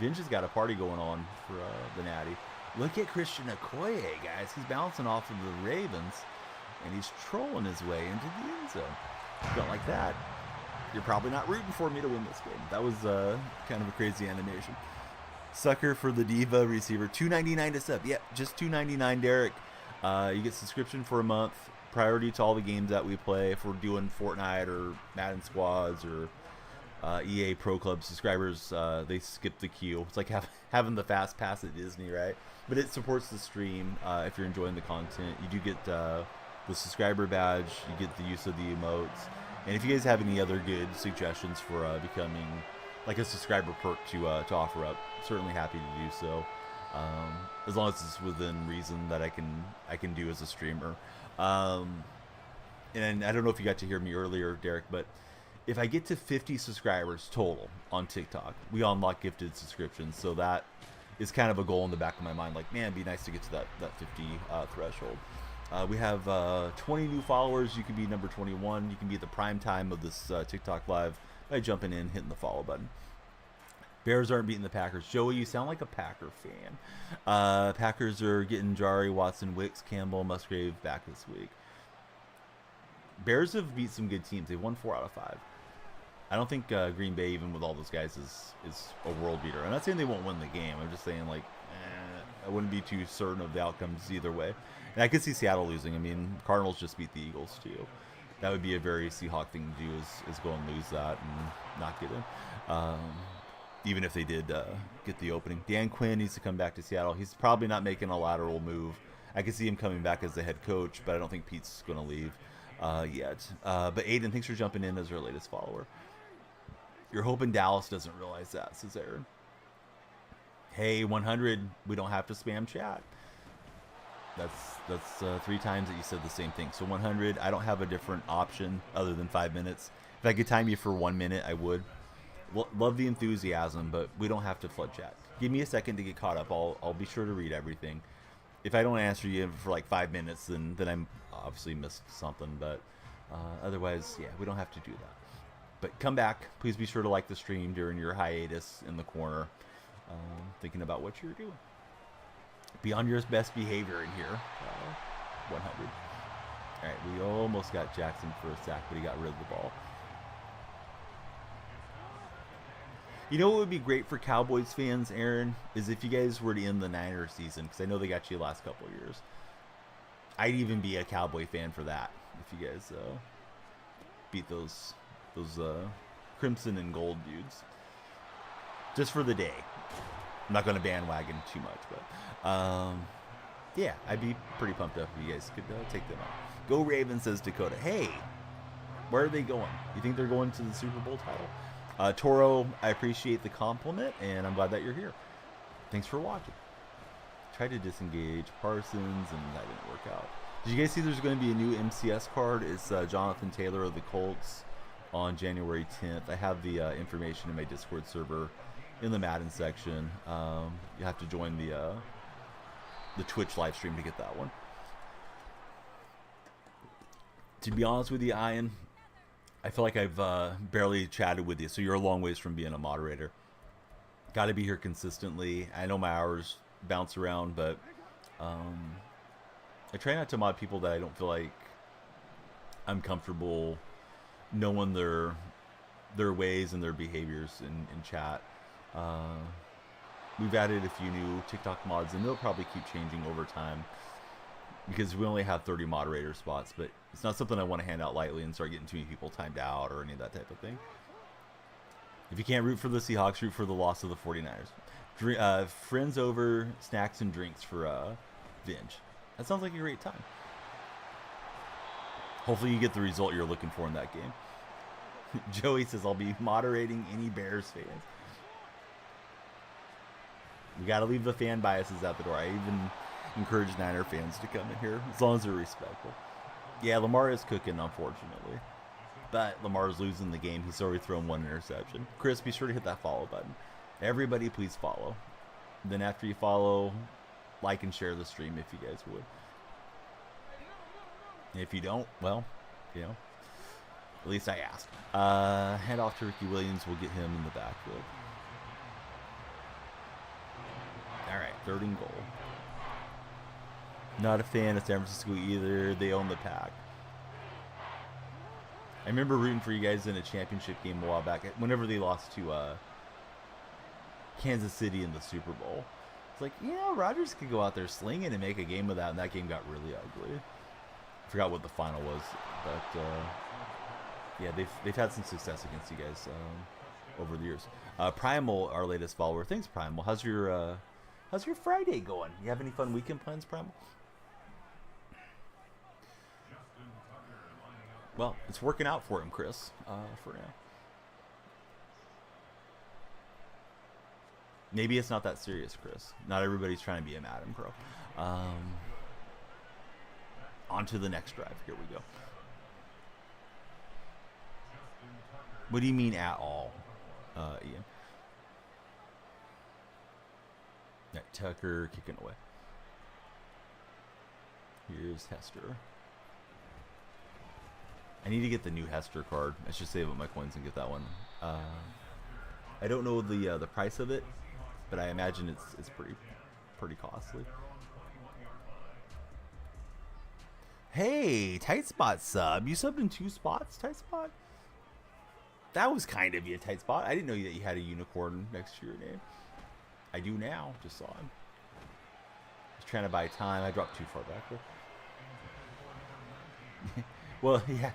Vinge has got a party going on for the Natty. Look at Christian Okoye, guys. He's bouncing off of the Ravens, and he's trolling his way into the end zone. If you don't like that, you're probably not rooting for me to win this game. That was kind of a crazy animation. Sucker for the Diva receiver. $2.99 to sub. Yep, just $2.99, Derek. You get subscription for a month. Priority to all the games that we play. If we're doing Fortnite or Madden Squads or EA Pro Club subscribers, they skip the queue. It's like having the fast pass at Disney, right? But it supports the stream. If you're enjoying the content, you do get the subscriber badge. You get the use of the emotes. And if you guys have any other good suggestions for becoming like a subscriber perk to offer up, certainly happy to do so. As long as it's within reason that I can do as a streamer. And I don't know if you got to hear me earlier, Derek, but if I get to 50 subscribers total on TikTok, we unlock gifted subscriptions. So that is kind of a goal in the back of my mind. Like, man, it'd be nice to get to that 50 threshold. We have 20 new followers. You can be number 21. You can be at the prime time of this TikTok live by jumping in, hitting the follow button. Bears aren't beating the Packers. Joey, you sound like a Packer fan. Packers are getting Jari, Watson, Wicks, Campbell, Musgrave back this week. Bears have beat some good teams. They've won 4 out of 5. I don't think Green Bay, even with all those guys, is a world beater. I'm not saying they won't win the game. I'm just saying, like, I wouldn't be too certain of the outcomes either way. And I could see Seattle losing. I mean, Cardinals just beat the Eagles, too. That would be a very Seahawk thing to do, is go and lose that and not get in. Even if they did get the opening. Dan Quinn needs to come back to Seattle. He's probably not making a lateral move. I could see him coming back as the head coach, but I don't think Pete's going to leave yet. But Aiden, thanks for jumping in as our latest follower. You're hoping Dallas doesn't realize that, says Aaron. Hey, 100, we don't have to spam chat. That's 3 times that you said the same thing. So 100, I don't have a different option other than 5 minutes. If I could time you for 1 minute, I would. Love the enthusiasm, but we don't have to flood chat. Give me a second to get caught up. I'll be sure to read everything. If I don't answer you for like 5 minutes, then I'm obviously missed something. But otherwise, yeah, we don't have to do that. But come back. Please be sure to like the stream during your hiatus in the corner, thinking about what you're doing. Be on your best behavior in here. 100. All right, we almost got Jackson for a sack, but he got rid of the ball. You know what would be great for Cowboys fans, Aaron, is if you guys were to end the Niners season, because I know they got you the last couple of years. I'd even be a Cowboy fan for that if you guys beat those crimson and gold dudes just for the day. I'm not going to bandwagon too much, but yeah, I'd be pretty pumped up if you guys could take them on. Go Ravens, says Dakota. Hey, where are they going? You think they're going to the Super Bowl title? Toro, I appreciate the compliment, and I'm glad that you're here. Thanks for watching. Tried to disengage Parsons, and that didn't work out. Did you guys see there's going to be a new MCS card? It's Jonathan Taylor of the Colts on January 10th. I have the information in my Discord server in the Madden section. You have to join the Twitch live stream to get that one. To be honest with you, Ian, I feel like I've barely chatted with you, so you're a long ways from being a moderator. Got to be here consistently. I know my hours bounce around, but I try not to mod people that I don't feel like I'm comfortable knowing their ways and their behaviors in chat. We've added a few new TikTok mods, and they'll probably keep changing over time because we only have 30 moderator spots, but it's not something I want to hand out lightly and start getting too many people timed out or any of that type of thing. If you can't root for the Seahawks, root for the loss of the 49ers. Friends over, snacks and drinks for Vinge. That sounds like a great time. Hopefully you get the result you're looking for in that game. Joey says, I'll be moderating any Bears fans. We got to leave the fan biases out the door. I even encourage Niner fans to come in here, as long as they're respectful. Yeah, Lamar is cooking, unfortunately. But Lamar's losing the game. He's already thrown one interception. Chris, be sure to hit that follow button. Everybody, please follow. Then after you follow, like and share the stream if you guys would. If you don't, well, you know, at least I asked. Hand off to Ricky Williams. We'll get him in the backfield. All right, 3rd and goal. Not a fan of San Francisco either. They own the pack. I remember rooting for you guys in a championship game a while back. Whenever they lost to Kansas City in the Super Bowl. It's like, yeah, Rodgers could go out there slinging and make a game of that, and that game got really ugly. I forgot what the final was, but yeah, they've had some success against you guys over the years. Primal, our latest follower. Thanks, Primal. How's your Friday going? You have any fun weekend plans, Primal? Well, it's working out for him, Chris, for now. Maybe it's not that serious, Chris. Not everybody's trying to be a Madden pro. On to the next drive. Here we go. What do you mean at all, Ian? Right, Tucker kicking away. Here's Hester. I need to get the new Hester card. I should save up my coins and get that one. I don't know the price of it, but I imagine it's pretty costly. Hey, Tight Spot sub. You subbed in 2 spots, Tight Spot? That was kind of you, Tight Spot. I didn't know that you had a unicorn next to your name. I do now. Just saw him. Just trying to buy time. I dropped too far back there. Well, yeah.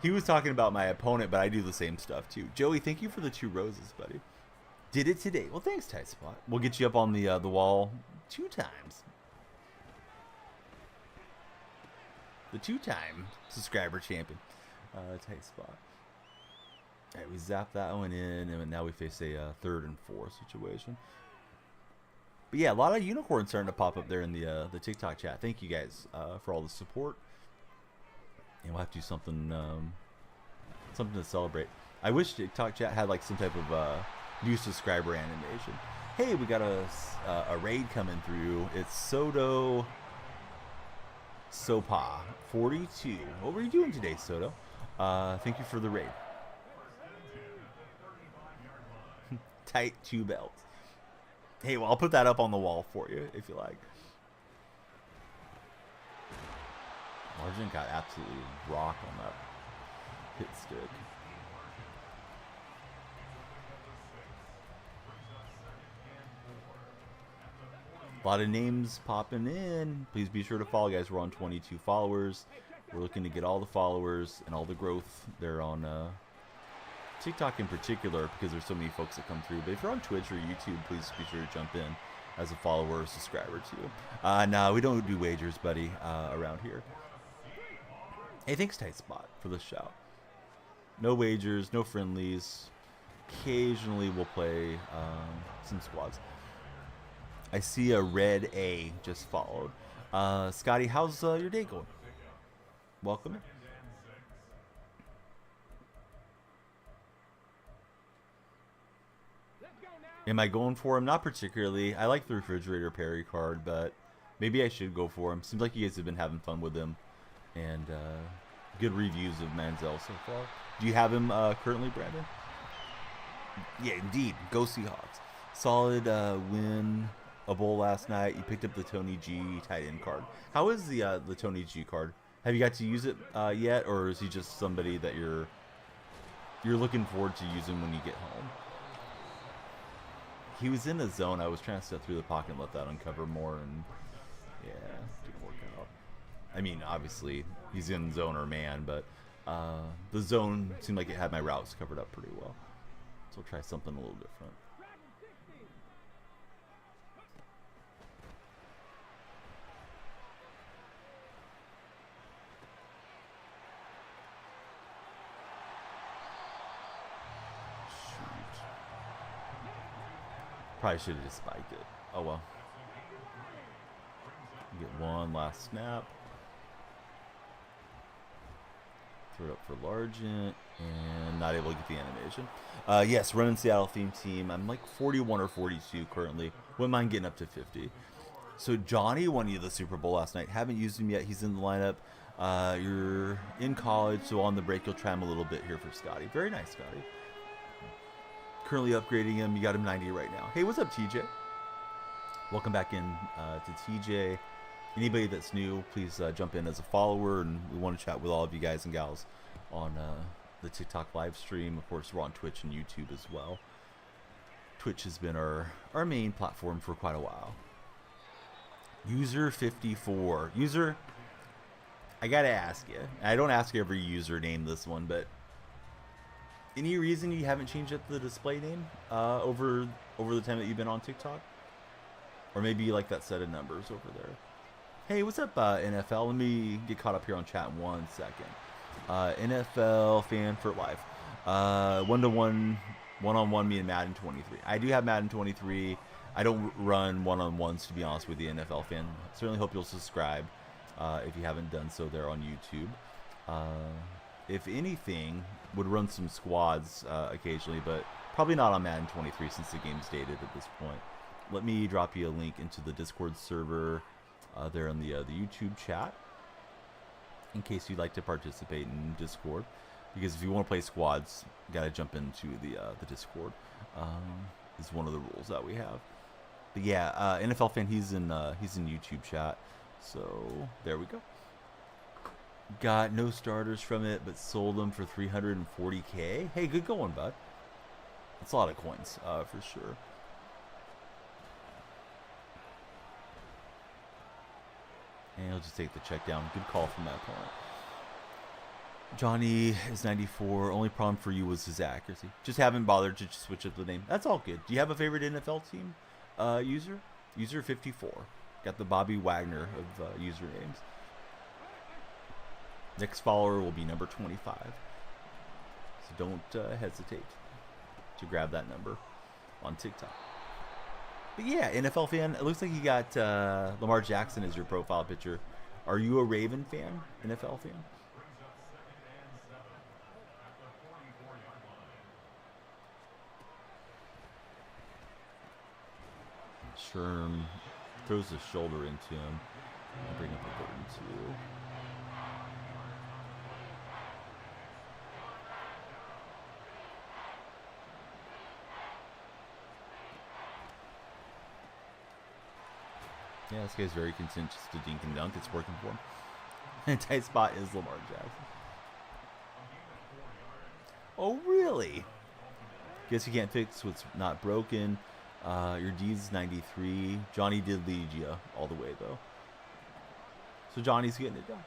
He was talking about my opponent, but I do the same stuff too. Joey, thank you for the 2 roses, buddy. Did it today. Well, thanks, Tight Spot. We'll get you up on the wall 2 times. The 2-time subscriber champion. Tight Spot. All right, we zap that one in, and now we face a 3rd and 4 situation. But yeah, a lot of unicorns starting to pop up there in the TikTok chat. Thank you guys for all the support. And we'll have to do something to celebrate. I wish TikTok chat had like some type of new subscriber animation. Hey, we got a raid coming through. It's Soto Sopa 42. What were you doing today, Soto? Thank you for the raid. Tight 2 belts. Hey, well, I'll put that up on the wall for you if you like. Margin got absolutely rocked on that hit stick. A lot of names popping in. Please be sure to follow, guys. We're on 22 followers. We're looking to get all the followers and all the growth there on TikTok in particular, because there's so many folks that come through. But if you're on Twitch or YouTube, please be sure to jump in as a follower or subscriber too. No, we don't do wagers, buddy, around here. Hey, thanks, Tight Spot, for the shout. No wagers, no friendlies. Occasionally we'll play some squads. I see a red A just followed. Scotty, how's your day going? Welcome. Am I going for him? Not particularly. I like the refrigerator Perry card, but maybe I should go for him. Seems like you guys have been having fun with him, and good reviews of Manziel so far. Do you have him currently, Brandon? Yeah, indeed. Go Seahawks. Solid win. A bowl last night. You picked up the Tony G tight end card. How is the Tony G card? Have you got to use it yet, or is he just somebody that you're looking forward to using when you get home? He was in a zone. I was trying to step through the pocket and let that uncover more, and yeah, didn't work out. I mean, obviously he's in zone or man, but the zone seemed like it had my routes covered up pretty well. So we'll try something a little different. Probably should have just spiked it. Oh well. Get one last snap. Throw it up for Largent, and not able to get the animation. Yes, running Seattle theme team. I'm like 41 or 42 currently. Wouldn't mind getting up to 50. So Johnny won you the Super Bowl last night. Haven't used him yet. He's in the lineup. You're in college, so on the break you'll try him a little bit here for Scotty. Very nice, Scotty. Currently upgrading him. You got him 90 right now. Hey, what's up, TJ? Welcome back in to TJ. Anybody that's new, please jump in as a follower, and we want to chat with all of you guys and gals on the TikTok live stream. Of course, we're on Twitch and YouTube as well. Twitch has been our main platform for quite a while. User 54. User, I gotta ask you. I don't ask every username this one, but any reason you haven't changed up the display name over the time that you've been on TikTok? Or maybe you like that set of numbers over there. Hey, what's up, NFL? Let me get caught up here on chat in 1 second. NFL fan for life. 1-to-1, one-on-one me and Madden 23. I do have Madden 23. I don't run one-on-ones, to be honest with you, NFL fan. Certainly hope you'll subscribe if you haven't done so there on YouTube. If anything, would run some squads occasionally, but probably not on Madden 23 since the game's dated at this point. Let me drop you a link into the Discord server there in the YouTube chat in case you'd like to participate in Discord, because if you want to play squads, you got to jump into the Discord. Is one of the rules that we have. But yeah, NFL fan, he's in YouTube chat, so there we go. Got no starters from it, but sold them for 340K. Hey, good going, bud. That's a lot of coins, for sure. And he'll just take the check down. Good call from that opponent. Johnny is 94. Only problem for you was his accuracy. Just haven't bothered to switch up the name. That's all good. Do you have a favorite NFL team user? User 54. Got the Bobby Wagner of usernames. Next follower will be number 25. So don't hesitate to grab that number on TikTok. But yeah, NFL fan. It looks like you got Lamar Jackson as your profile picture. Are you a Raven fan? NFL fan? Sherm throws his shoulder into him. I'll bring up a 32. Yeah, this guy's very content just to dink and dunk. It's working for him. And tight spot is Lamar Jackson. Oh, really? Guess you can't fix what's not broken. Your D's 93. Johnny did lead you all the way, though. So Johnny's getting it done.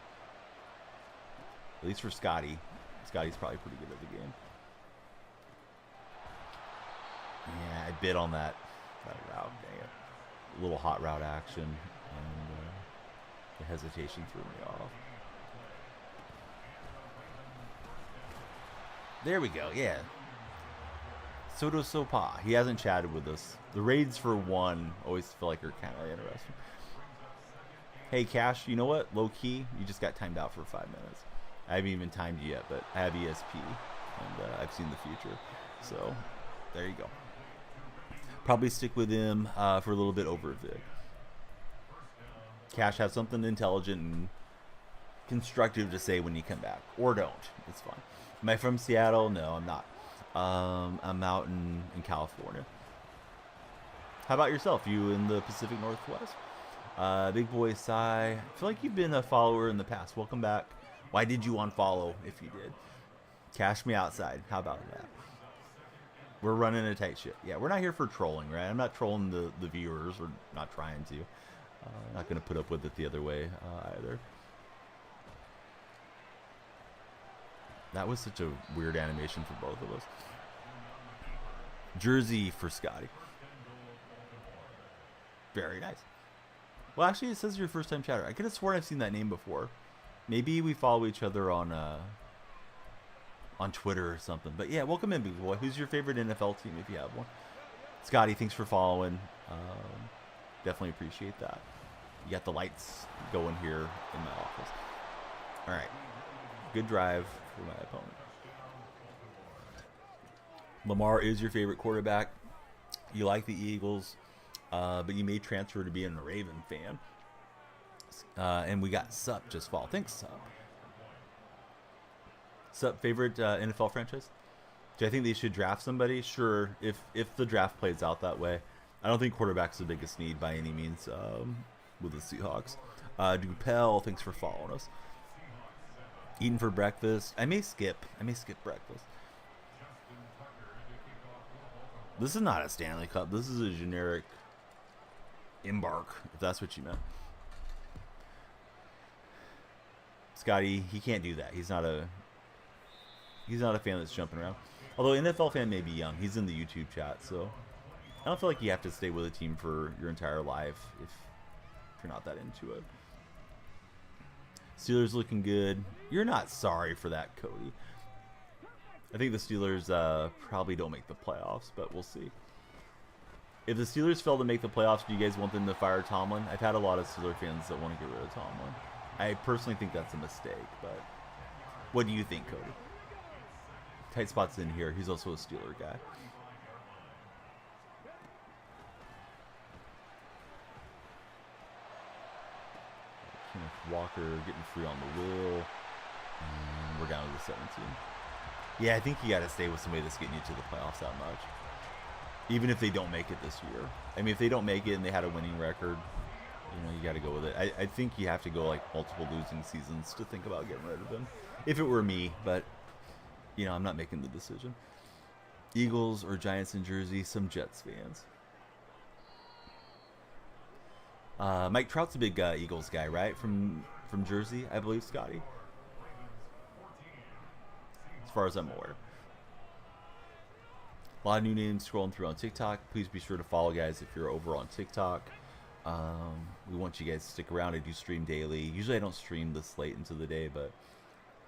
At least for Scotty. Scotty's probably pretty good at the game. Yeah, I bid on that route. Dang it. A little hot route action. And the hesitation threw me off. There we go. Yeah. Soto Sopa. He hasn't chatted with us. The raids for one always feel like are kind of interesting. Hey, Cash, you know what? Low key, you just got timed out for 5 minutes. I haven't even timed you yet, but I have ESP, and I've seen the future. So, there you go. Probably stick with him for a little bit over Vic. Cash, have something intelligent and constructive to say when you come back. Or don't. It's fine. Am I from Seattle? No, I'm not. I'm out in California. How about yourself? You in the Pacific Northwest? Big Boy Sai. I feel like you've been a follower in the past. Welcome back. Why did you unfollow if you did? Cash me outside. How about that? We're running a tight ship. Yeah, we're not here for trolling, right? I'm not trolling the viewers. We're not trying to. Not going to put up with it the other way either. That was such a weird animation for both of us. Jersey for Scotty. Very nice. Well, actually, it says your first time chatter. I could have sworn I've seen that name before. Maybe we follow each other on Twitter or something. But yeah, welcome in, big boy. Who's your favorite NFL team if you have one? Scotty, thanks for following. Definitely appreciate that. You got the lights going here in my office. All right. Good drive for my opponent. Lamar is your favorite quarterback. You like the Eagles, but you may transfer to being a Raven fan. And we got Sup just fall. Thanks, Sup. Sup, favorite NFL franchise? Do I think they should draft somebody? Sure, if the draft plays out that way. I don't think quarterback's the biggest need by any means with the Seahawks. Dupel, thanks for following us. Eating for breakfast. I may skip breakfast. This is not a Stanley Cup. This is a generic Embark, if that's what you meant. Scotty, he can't do that. He's not a fan that's jumping around. Although NFL fan may be young. He's in the YouTube chat, so I don't feel like you have to stay with a team for your entire life if you're not that into it. Steelers looking good. You're not sorry for that, Cody. I think the Steelers probably don't make the playoffs, but we'll see. If the Steelers fail to make the playoffs, do you guys want them to fire Tomlin? I've had a lot of Steelers fans that want to get rid of Tomlin. I personally think that's a mistake, but what do you think, Cody? Tight spots in here. He's also a Steeler guy. Kenneth Walker getting free on the wheel. And we're down to the 17. Yeah, I think you got to stay with somebody that's getting you to the playoffs that much. Even if they don't make it this year. I mean, if they don't make it and they had a winning record, you got to go with it. I think you have to go like multiple losing seasons to think about getting rid of him. If it were me, but, I'm not making the decision. Eagles or Giants in Jersey, some Jets fans. Mike Trout's a big Eagles guy, right? From Jersey, I believe, Scotty. As far as I'm aware. A lot of new names scrolling through on TikTok. Please be sure to follow, guys, if you're over on TikTok. We want you guys to stick around. I do stream daily. Usually I don't stream this late into the day, but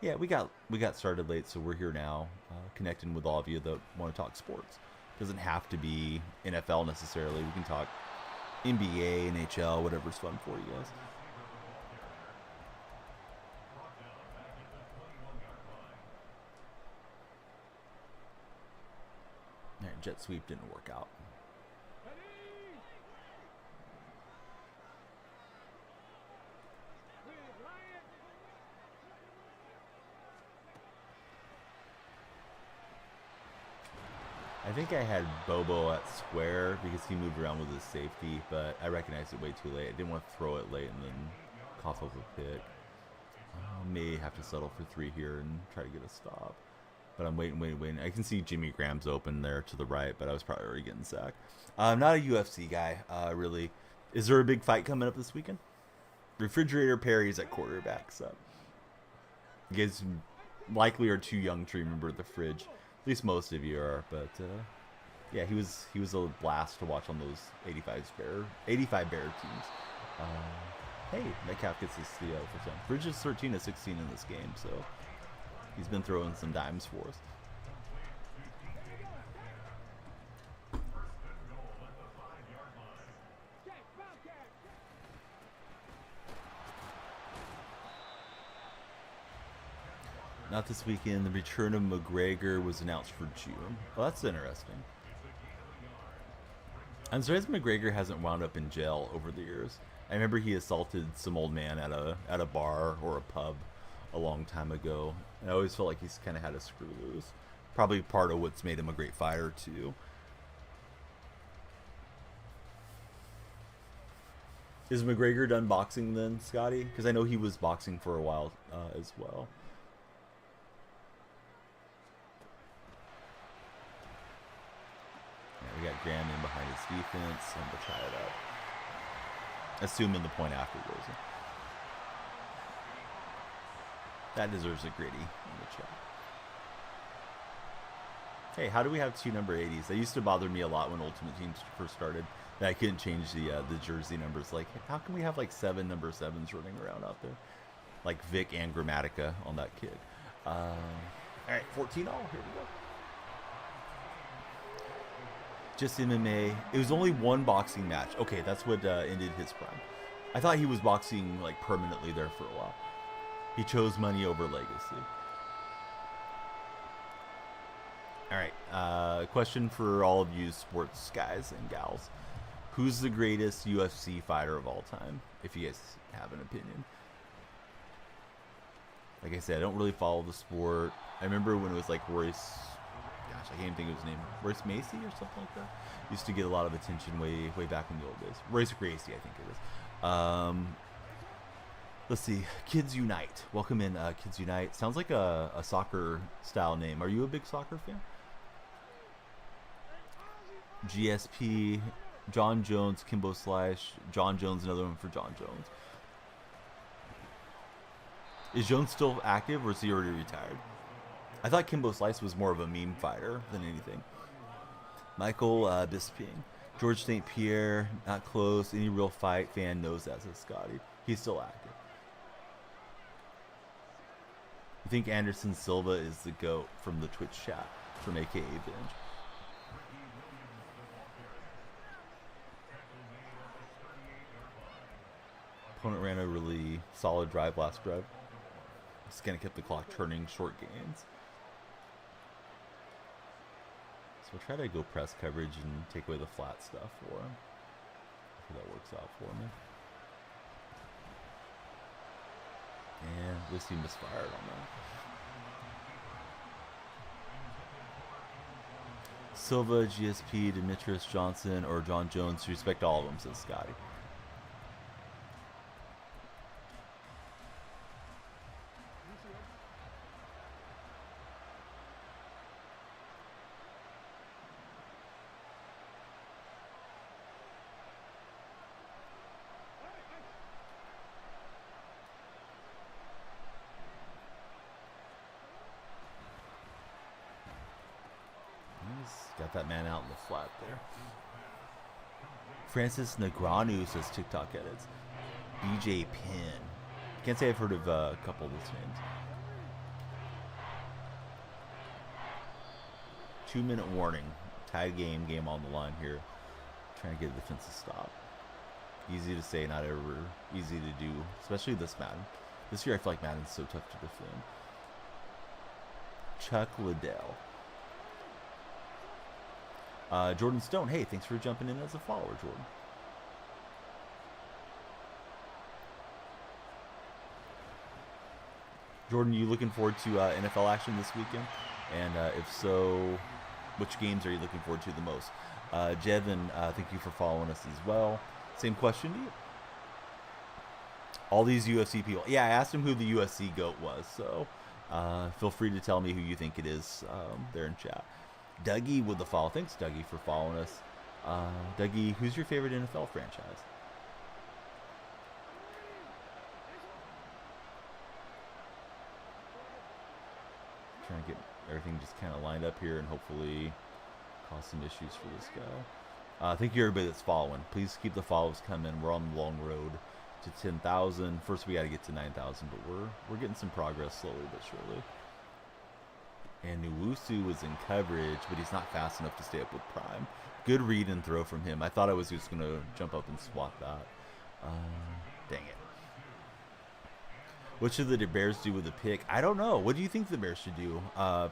yeah, we got started late, so we're here now, connecting with all of you that want to talk sports. Doesn't have to be NFL necessarily. We can talk NBA, NHL, whatever's fun for you guys. All right, jet sweep didn't work out. I think I had Bobo at square because he moved around with his safety, but I recognized it way too late. I didn't want to throw it late and then cough up a pick. May have to settle for 3 here and try to get a stop. But I'm waiting. I can see Jimmy Graham's open there to the right, but I was probably already getting sacked. I'm not a UFC guy, really. Is there a big fight coming up this weekend? Refrigerator Perry's at quarterback, so you guys likely are too young to remember the fridge. At least most of you are, but yeah, he was a blast to watch on those 85 Bear teams. Hey, Metcalf gets his CO for some. Fridge is 13-16 in this game, so he's been throwing some dimes for us. Not this weekend. The return of McGregor was announced for June. Well, that's interesting. I'm surprised McGregor hasn't wound up in jail over the years. I remember he assaulted some old man at a bar or a pub a long time ago. And I always felt like he's kind of had a screw loose. Probably part of what's made him a great fighter too. Is McGregor done boxing then, Scotty? Because I know he was boxing for a while as well. We got Graham in behind his defense, and we'll try it out. Assuming the point after goes in. That deserves a gritty in the chat. Hey, how do we have two number 80s? That used to bother me a lot when Ultimate Team first started. That I couldn't change the jersey numbers. Like, how can we have like 7 number 7s running around out there? Like Vic and Grammatica on that kid. All right, 14-all. Here we go. Just MMA. It was only one boxing match. Okay, that's what ended his prime. I thought he was boxing like permanently there for a while. He chose money over legacy. All right, question for all of you sports guys and gals. Who's the greatest UFC fighter of all time, if you guys have an opinion? Like I said, I don't really follow the sport. I remember when it was like Royce... Gosh, I can't even think of his name. Royce Macy or something like that. Used to get a lot of attention way back in the old days. Royce Gracie, I think it is. Let's see. Kids Unite. Welcome in, Kids Unite. Sounds like a soccer style name. Are you a big soccer fan? GSP, John Jones, Kimbo Slash, John Jones, another one for John Jones. Is Jones still active or is he already retired? I thought Kimbo Slice was more of a meme fighter than anything. Michael Bisping. George St. Pierre, not close. Any real fight fan knows that's a Scotty. He's still active. You think Anderson Silva is the GOAT from the Twitch chat from AKA Binge? Opponent ran a really solid drive last drive. Just kind of kept the clock turning, short gains. So we'll try to go press coverage and take away the flat stuff for him. Hopefully that works out for me. And at least he misfired on that. Silva, GSP, Demetrius Johnson, or John Jones. Respect all of them, says Scotty. Got that man out in the flat there. Francis Negreanu says TikTok edits. BJ Penn. Can't say I've heard of a couple of those names. 2-minute warning. Tied game on the line here. Trying to get a defensive stop. Easy to say, not ever easy to do. Especially this Madden. This year I feel like Madden's so tough to defend. Chuck Liddell. Jordan Stone, hey, thanks for jumping in as a follower, Jordan. Jordan, you looking forward to NFL action this weekend? And if so, which games are you looking forward to the most? Jevin, thank you for following us as well. Same question to you. All these UFC people. Yeah, I asked him who the UFC GOAT was, so Feel free to tell me who you think it is there in chat. Dougie with the follow. Thanks, Dougie, for following us. Dougie, who's your favorite NFL franchise? Trying to get everything just kind of lined up here and hopefully cause some issues for this guy. Thank you everybody that's following. Please keep the follows coming. We're on the long road to 10,000. First we got to get to 9,000, but we're getting some progress slowly but surely. And Nuwusu was in coverage, but he's not fast enough to stay up with Prime. Good read and throw from him. I thought I was just going to jump up and swat that. Dang it. What should the Bears do with the pick? I don't know. What do you think the Bears should do?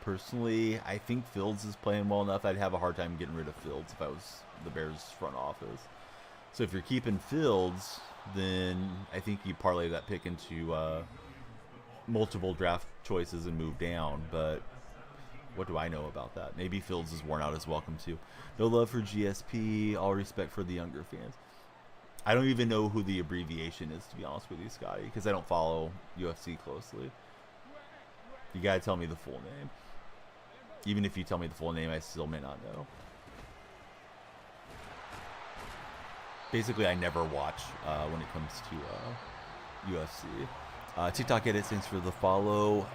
Personally, I think Fields is playing well enough. I'd have a hard time getting rid of Fields if I was the Bears front office. So if you're keeping Fields, then I think you parlay that pick into multiple draft choices and move down. But what do I know about that? Maybe Fields is worn out as welcome too. No love for GSP. All respect for the younger fans. I don't even know who the abbreviation is, to be honest with you, Scotty, because I don't follow UFC closely. You gotta tell me the full name. Even if you tell me the full name, I still may not know. Basically, I never watch when it comes to UFC. TikTok edits, thanks for the follow.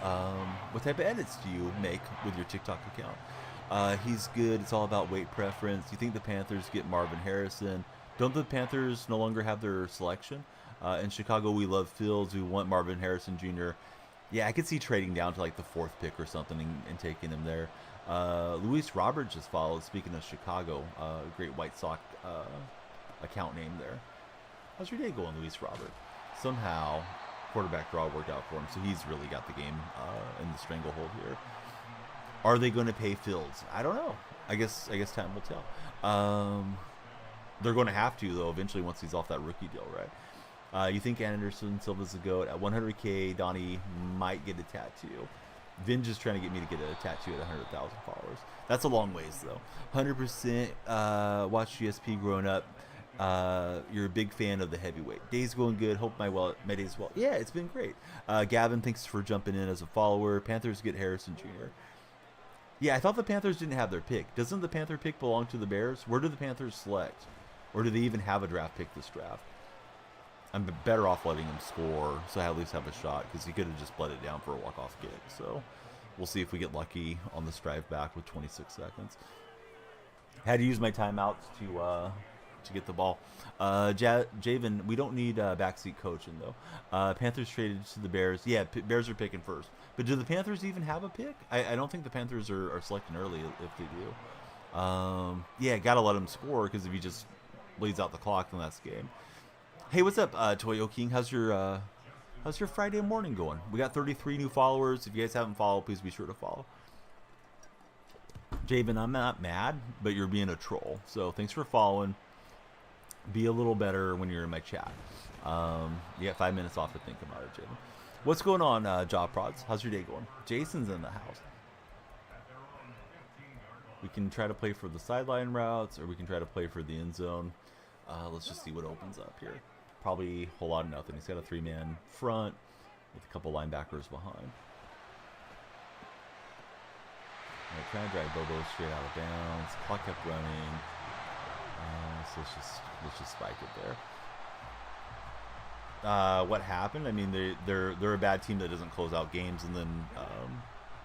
What type of edits do you make with your TikTok account? He's good. It's all about weight preference. You think the Panthers get Marvin Harrison? Don't the Panthers no longer have their selection? In Chicago, we love Fields. We want Marvin Harrison Jr. Yeah, I could see trading down to like the 4th pick or something and taking him there. Luis Robert just followed. Speaking of Chicago, great White Sox account name there. How's your day going, Luis Robert? Somehow, quarterback draw worked out for him, so he's really got the game in the stranglehold here. Are they going to pay Fields? I don't know. I guess time will tell. They're going to have to, though, eventually once he's off that rookie deal, right? You think Anderson Silva's a GOAT? At 100K, Donnie might get a tattoo. Vin just trying to get me to get a tattoo at 100,000 followers. That's a long ways, though. 100% watch GSP growing up. You're a big fan of the heavyweight. Day's going good. Hope my day's well. Yeah, it's been great. Gavin, thanks for jumping in as a follower. Panthers get Harrison Jr. Yeah, I thought the Panthers didn't have their pick. Doesn't the Panther pick belong to the Bears? Where do the Panthers select? Or do they even have a draft pick this draft? I'm better off letting him score so I at least have a shot, because he could have just bled it down for a walk-off kick. So we'll see if we get lucky on this drive back with 26 seconds. Had to use my timeouts to get the ball. Javen, we don't need backseat coaching, though. Panthers traded to the Bears. Yeah, Bears are picking first. But do the Panthers even have a pick? I don't think the Panthers are selecting early if they do. Yeah, got to let him score, because if he just bleeds out the clock, then that's game. Hey, what's up, Toyo King? How's your Friday morning going? We got 33 new followers. If you guys haven't followed, please be sure to follow. Javen, I'm not mad, but you're being a troll. So thanks for following. Be a little better when you're in my chat. You got 5 minutes off to think about it, Javen. What's going on, Job Prods? How's your day going? Jason's in the house. We can try to play for the sideline routes, or we can try to play for the end zone. Let's just see what opens up here. Probably a whole lot of nothing. He's got a 3-man front with a couple linebackers behind. Trying to drive Bobo straight out of bounds. Clock kept running. So let's just spike it there. What happened? I mean, they're a bad team that doesn't close out games, and then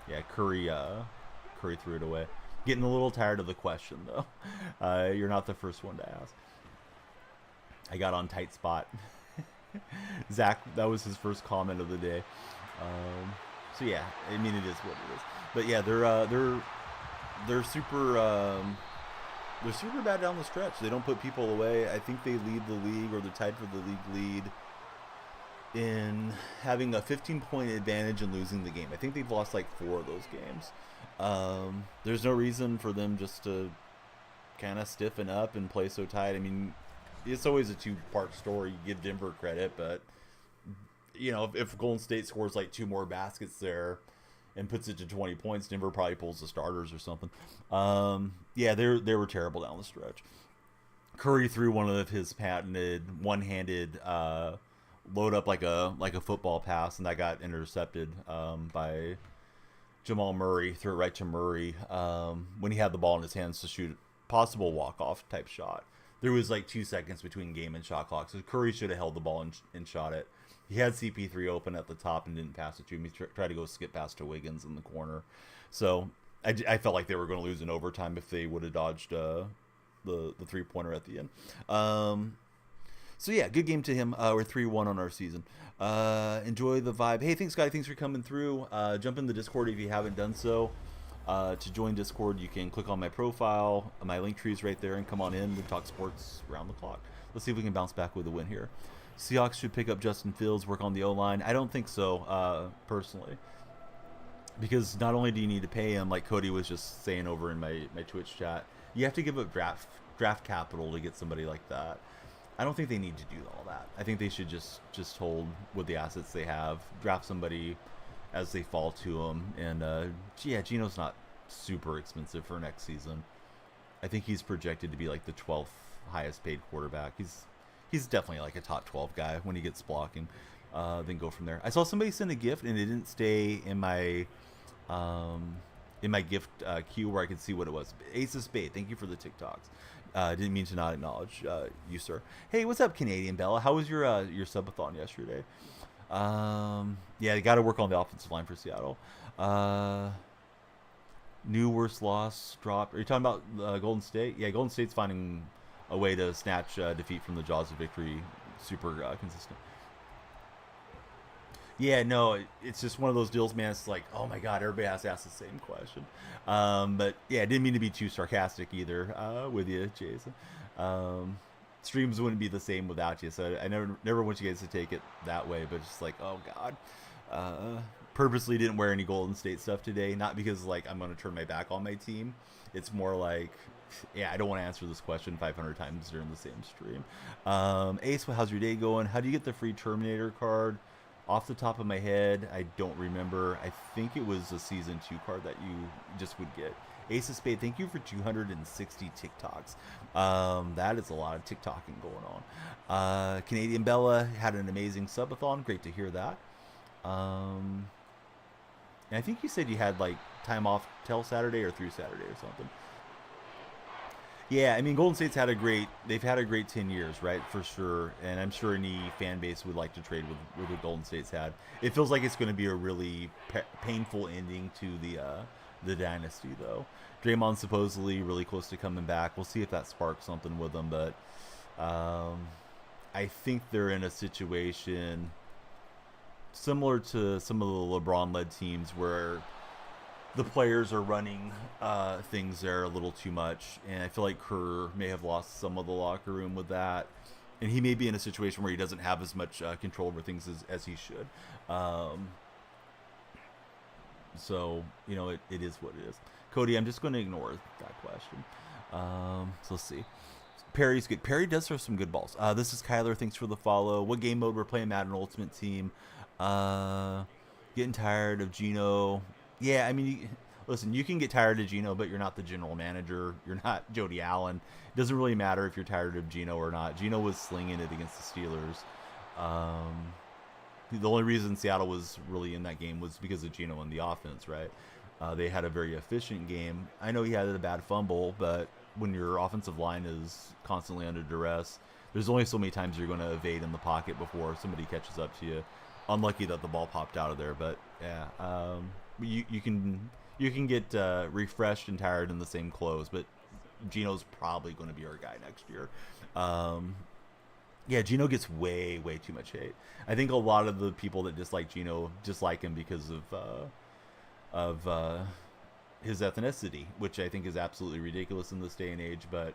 yeah, Curry threw it away. Getting a little tired of the question, though. You're not the first one to ask. I got on tight spot. Zach, that was his first comment of the day. So yeah, I mean, it is what it is. But yeah, they're super bad down the stretch. They don't put people away. I think they lead the league, or they're tied for the league lead in having a 15-point advantage and losing the game. I think they've lost like 4 of those games. There's no reason for them just to kind of stiffen up and play so tight. I mean, it's always a 2-part story. You give Denver credit, but you know, if Golden State scores like 2 more baskets there and puts it to 20 points, Denver probably pulls the starters or something. Yeah, they were terrible down the stretch. Curry threw one of his patented one-handed load up like a football pass, and that got intercepted by Jamal Murray. Threw it right to Murray when he had the ball in his hands to shoot possible walk-off type shot. There was like 2 seconds between game and shot clock, so Curry should have held the ball and shot it. He had CP3 open at the top and didn't pass it to him. He tried to go skip past to Wiggins in the corner. So I felt like they were going to lose in overtime if they would have dodged the three-pointer at the end. So yeah, good game to him. We're 3-1 on our season. Enjoy the vibe. Hey, thanks, guys. Thanks for coming through. Jump in the Discord if you haven't done so. To join Discord, you can click on my profile. My link tree is right there, and come on in. We talk sports around the clock. Let's see if we can bounce back with a win here. Seahawks should pick up Justin Fields, work on the O-line. I don't think so, personally. Because not only do you need to pay him, like Cody was just saying over in my Twitch chat, you have to give up draft capital to get somebody like that. I don't think they need to do all that. I think they should just hold with the assets they have, draft somebody as they fall to them. And yeah, Geno's not super expensive for next season. I think he's projected to be like the 12th highest paid quarterback. He's definitely like a top 12 guy when he gets blocking. Then go from there. I saw somebody send a gift and it didn't stay in my gift queue where I could see what it was. Ace of Spade, thank you for the TikToks. Didn't mean to not acknowledge you, sir. Hey, what's up, Canadian Bella? How was your subathon yesterday? Yeah, they got to work on the offensive line for Seattle. New worst loss drop. Are you talking about Golden State? Yeah, Golden State's finding a way to snatch defeat from the jaws of victory. Super consistent. Yeah, no, it's just one of those deals, man. It's like, oh my God, everybody has to ask the same question. But yeah, I didn't mean to be too sarcastic either with you, Jason. Streams wouldn't be the same without you, so I never want you guys to take it that way. But just like, oh God, purposely didn't wear any Golden State stuff today, not because like I'm going to turn my back on my team. It's more like, yeah, I don't want to answer this question 500 times during the same stream. Ace, how's your day going? How do you get the free Terminator card? Off the top of my head, I don't remember. I think it was a Season 2 card that you just would get. Ace of Spade, thank you for 260 TikToks. That is a lot of TikToking going on. Canadian Bella had an amazing subathon. Great to hear that. And I think you said you had like time off till Saturday or through Saturday or something. Yeah, I mean, Golden State's they've had a great 10 years, right, for sure. And I'm sure any fan base would like to trade with what Golden State's had. It feels like it's going to be a really painful ending to the dynasty, though. Draymond's supposedly really close to coming back. We'll see if that sparks something with them. But I think they're in a situation similar to some of the LeBron-led teams where the players are running things there a little too much, and I feel like Kerr may have lost some of the locker room with that, and he may be in a situation where he doesn't have as much control over things as he should. So, you know, it is what it is. Cody, I'm just going to ignore that question. So let's see. Perry's good. Perry does throw some good balls. This is Kyler. Thanks for the follow. What game mode we're playing? Madden Ultimate Team. Getting tired of Geno. Yeah, I mean, listen, you can get tired of Geno, but you're not the general manager. You're not Jody Allen. It doesn't really matter if you're tired of Geno or not. Geno was slinging it against the Steelers. The only reason Seattle was really in that game was because of Geno and the offense, right? They had a very efficient game. I know he had a bad fumble, but when your offensive line is constantly under duress, there's only so many times you're going to evade in the pocket before somebody catches up to you. Unlucky that the ball popped out of there, but yeah. You can get refreshed and tired in the same clothes, but Geno's probably going to be our guy next year. Yeah, Geno gets way too much hate. I think a lot of the people that dislike Geno dislike him because of his ethnicity, which I think is absolutely ridiculous in this day and age. But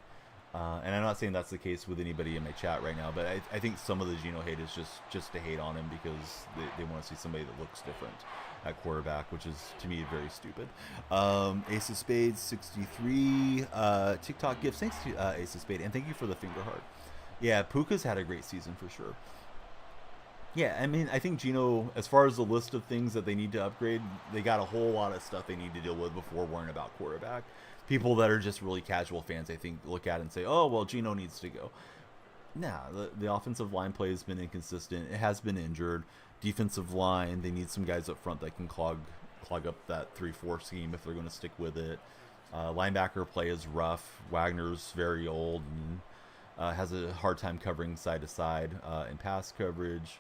and I'm not saying that's the case with anybody in my chat right now, but I think some of the Geno hate is just to hate on him because they want to see somebody that looks different at quarterback, which is to me very stupid. Ace of Spades 63 TikTok gifts. Thanks to Ace of Spade, and thank you for the finger heart. Yeah, Puka's had a great season for sure. Yeah, I mean, I think Geno, as far as the list of things that they need to upgrade, they got a whole lot of stuff they need to deal with before worrying about quarterback. People that are just really casual fans, I think, look at it and say, oh, well, Geno needs to go. Nah, the offensive line play has been inconsistent. It has been injured. Defensive line, they need some guys up front that can clog up that 3-4 scheme if they're going to stick with it. Linebacker play is rough. Wagner's very old and has a hard time covering side to side in pass coverage.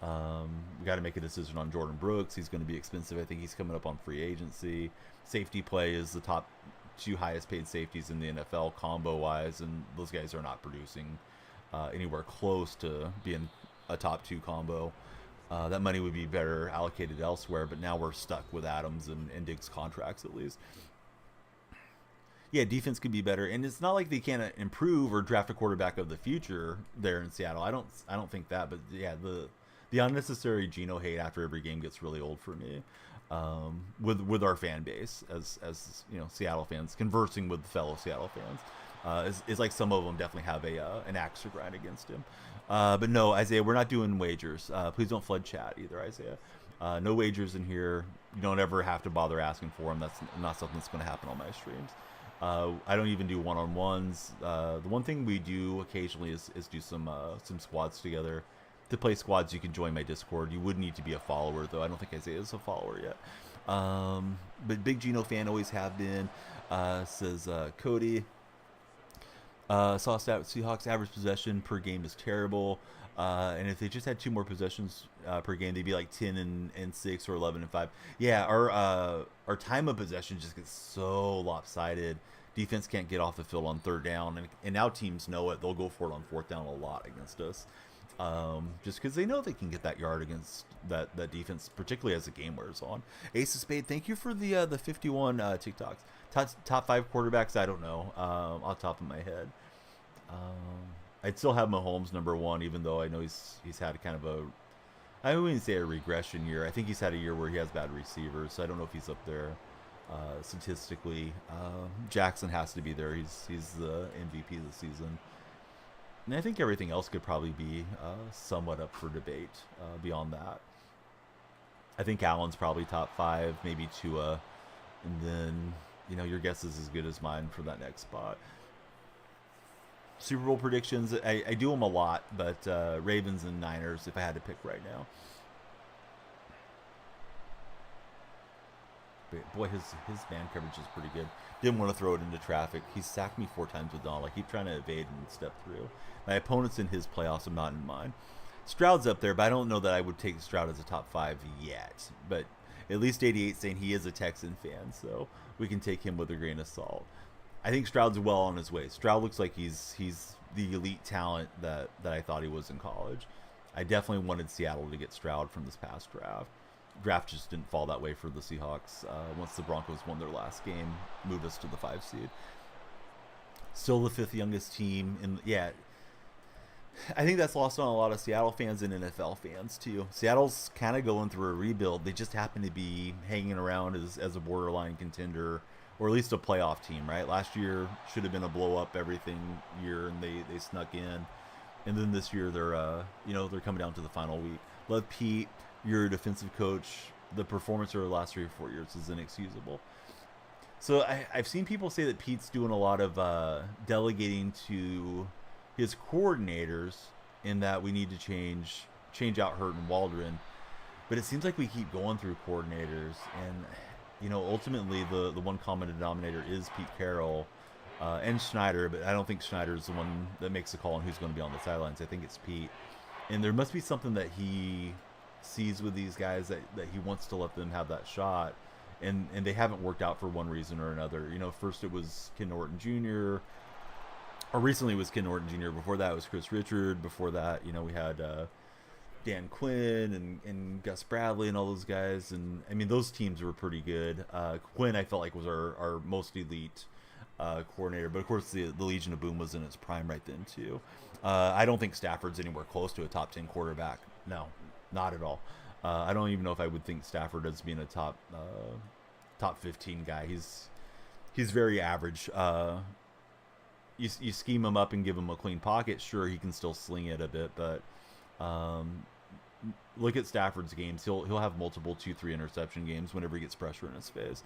We got to make a decision on Jordan Brooks. He's going to be expensive. I think he's coming up on free agency. Safety play is the top two highest paid safeties in the NFL combo wise, and those guys are not producing anywhere close to being a top two combo. That money would be better allocated elsewhere, but now we're stuck with Adams and Diggs contracts at least. Yeah, defense could be better, and it's not like they can't improve or draft a quarterback of the future there in Seattle. I don't think that, but yeah, the unnecessary Geno hate after every game gets really old for me. With our fan base as you know, Seattle fans conversing with fellow Seattle fans, is like some of them definitely have an axe to grind against him. But no, Isaiah, we're not doing wagers. Please don't flood chat either, Isaiah. No wagers in here. You don't ever have to bother asking for them. That's not something that's going to happen on my streams. I don't even do one-on-ones. The one thing we do occasionally is do some squads together. To play squads, you can join my Discord. You would need to be a follower, though. I don't think Isaiah is a follower yet. But big Geno fan, always have been. Says Cody. Saw stat Seahawks average possession per game is terrible. And if they just had 2 more possessions per game, they'd be like 10 and 6 or 11 and 5. Yeah, our time of possession just gets so lopsided. Defense can't get off the field on 3rd down, and now teams know it. They'll go for it on 4th down a lot against us, just because they know they can get that yard against that defense, particularly as the game wears on. Ace of Spade, thank you for the 51 TikToks. Top 5 quarterbacks, I don't know, off the top of my head. I'd still have Mahomes number 1, even though I know he's had kind of I wouldn't say a regression year. I think he's had a year where he has bad receivers, so I don't know if he's up there statistically. Jackson has to be there. He's the MVP of the season. And I think everything else could probably be somewhat up for debate beyond that. I think Allen's probably top 5, maybe Tua, and then, you know, your guess is as good as mine for that next spot. Super Bowl predictions, I do them a lot, but Ravens and Niners if I had to pick right now. But boy, his man coverage is pretty good. Didn't want to throw it into traffic. He sacked me 4 times with Donald. I keep trying to evade and step through. My opponent's in his playoffs. I'm not in mine. Stroud's up there, but I don't know that I would take Stroud as a top 5 yet. But at least 88 saying he is a Texan fan, so we can take him with a grain of salt. I think Stroud's well on his way. Stroud looks like he's the elite talent that I thought he was in college. I definitely wanted Seattle to get Stroud from this past draft just didn't fall that way for the Seahawks. Once the Broncos won their last game, moved us to the 5 seed. Still the 5th youngest team, and yeah, I think that's lost on a lot of Seattle fans and NFL fans too. Seattle's kind of going through a rebuild. They just happen to be hanging around as a borderline contender, or at least a playoff team, right? Last year should have been a blow up everything year, and they snuck in. And then this year they're coming down to the final week. Love Pete. You're a defensive coach. The performance over the last 3 or 4 years is inexcusable. So I've seen people say that Pete's doing a lot of delegating to his coordinators, in that we need to change out Hurt and Waldron. But it seems like we keep going through coordinators, and you know, ultimately the one common denominator is Pete Carroll and Schneider, but I don't think Schneider is the one that makes the call on who's going to be on the sidelines. I think it's Pete. And there must be something that he sees with these guys that he wants to let them have that shot, and they haven't worked out for one reason or another. You know, first it was Ken Norton Jr., or recently it was Ken Norton Jr., before that it was Chris Richard, before that, you know, we had Dan Quinn and Gus Bradley and all those guys, and I mean, those teams were pretty good. Quinn, I felt like, was our most elite coordinator, but of course the Legion of Boom was in its prime right then too. I don't think Stafford's anywhere close to a top 10 quarterback. No, not at all. I don't even know if I would think Stafford as being a top 15 guy. He's very average. You scheme him up and give him a clean pocket, sure, he can still sling it a bit, but look at Stafford's games. He'll have multiple 2-3 interception games whenever he gets pressure in his face.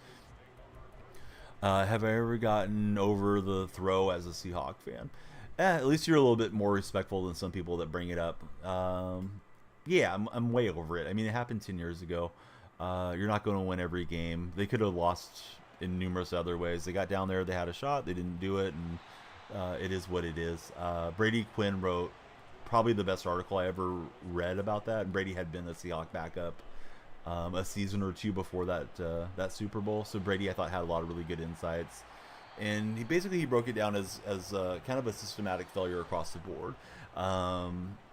Have I ever gotten over the throw as a Seahawk fan? At least you're a little bit more respectful than some people that bring it up. Yeah, I'm way over it. I mean, it happened 10 years ago. You're not going to win every game. They could have lost in numerous other ways. They got down there, they had a shot, they didn't do it, and it is what it is. Brady Quinn wrote probably the best article I ever read about that. And Brady had been a Seahawk backup a season or two before that Super Bowl. So Brady, I thought, had a lot of really good insights, and he broke it down as kind of a systematic failure across the board.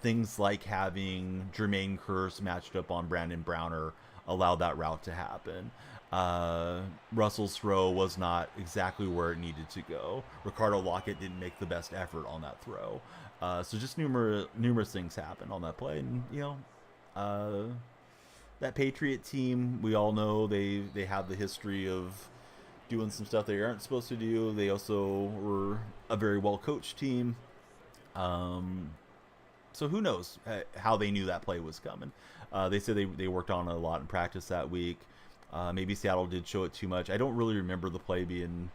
Things like having Jermaine Kearse matched up on Brandon Browner allowed that route to happen. Russell's throw was not exactly where it needed to go. Ricardo Lockett didn't make the best effort on that throw. So just numerous things happened on that play, and that Patriot team, we all know they have the history of doing some stuff they aren't supposed to do. They also were a very well coached team. So who knows how they knew that play was coming. They said they worked on it a lot in practice that week. Maybe Seattle did show it too much. I don't really remember the play being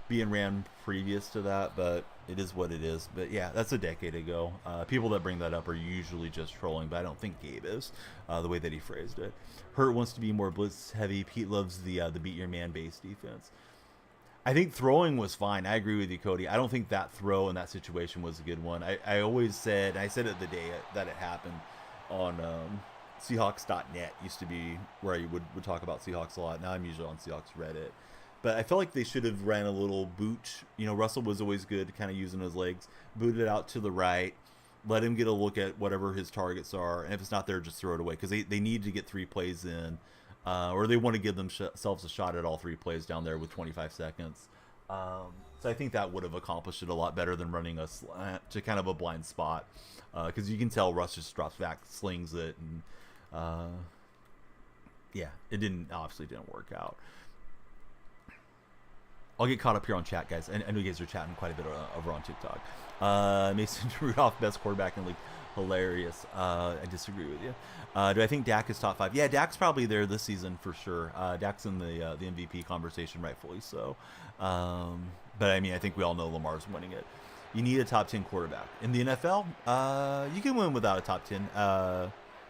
ran previous to that, but it is what it is. But yeah, that's a decade ago. People that bring that up are usually just trolling, but I don't think Gabe is, the way that he phrased it. Hurt wants to be more blitz heavy. Pete loves the beat your man base defense. I think throwing was fine. I agree with you, Cody. I don't think that throw in that situation was a good one. I always said, I said it the day that it happened on Seahawks.net, used to be where I would talk about Seahawks a lot. Now I'm usually on Seahawks Reddit. But I felt like they should have ran a little boot. Russell was always good kind of using his legs. Booted it out to the right. Let him get a look at whatever his targets are. And if it's not there, just throw it away. Because they need to get 3 plays in. Or they want to give themselves a shot at all 3 plays down there with 25 seconds. So I think that would have accomplished it a lot better than running a slant to kind of a blind spot. Because you can tell Russ just drops back, slings it. And yeah, it obviously didn't work out. I'll get caught up here on chat, guys. I know you guys are chatting quite a bit over on TikTok. Mason Rudolph, best quarterback in the league. Hilarious. I disagree with you. Do I think Dak is top 5? Yeah, Dak's probably there this season for sure. Dak's in the MVP conversation, rightfully so. But I mean, I think we all know Lamar's winning it. You need a top 10 quarterback. In the NFL, you can win without a top 10.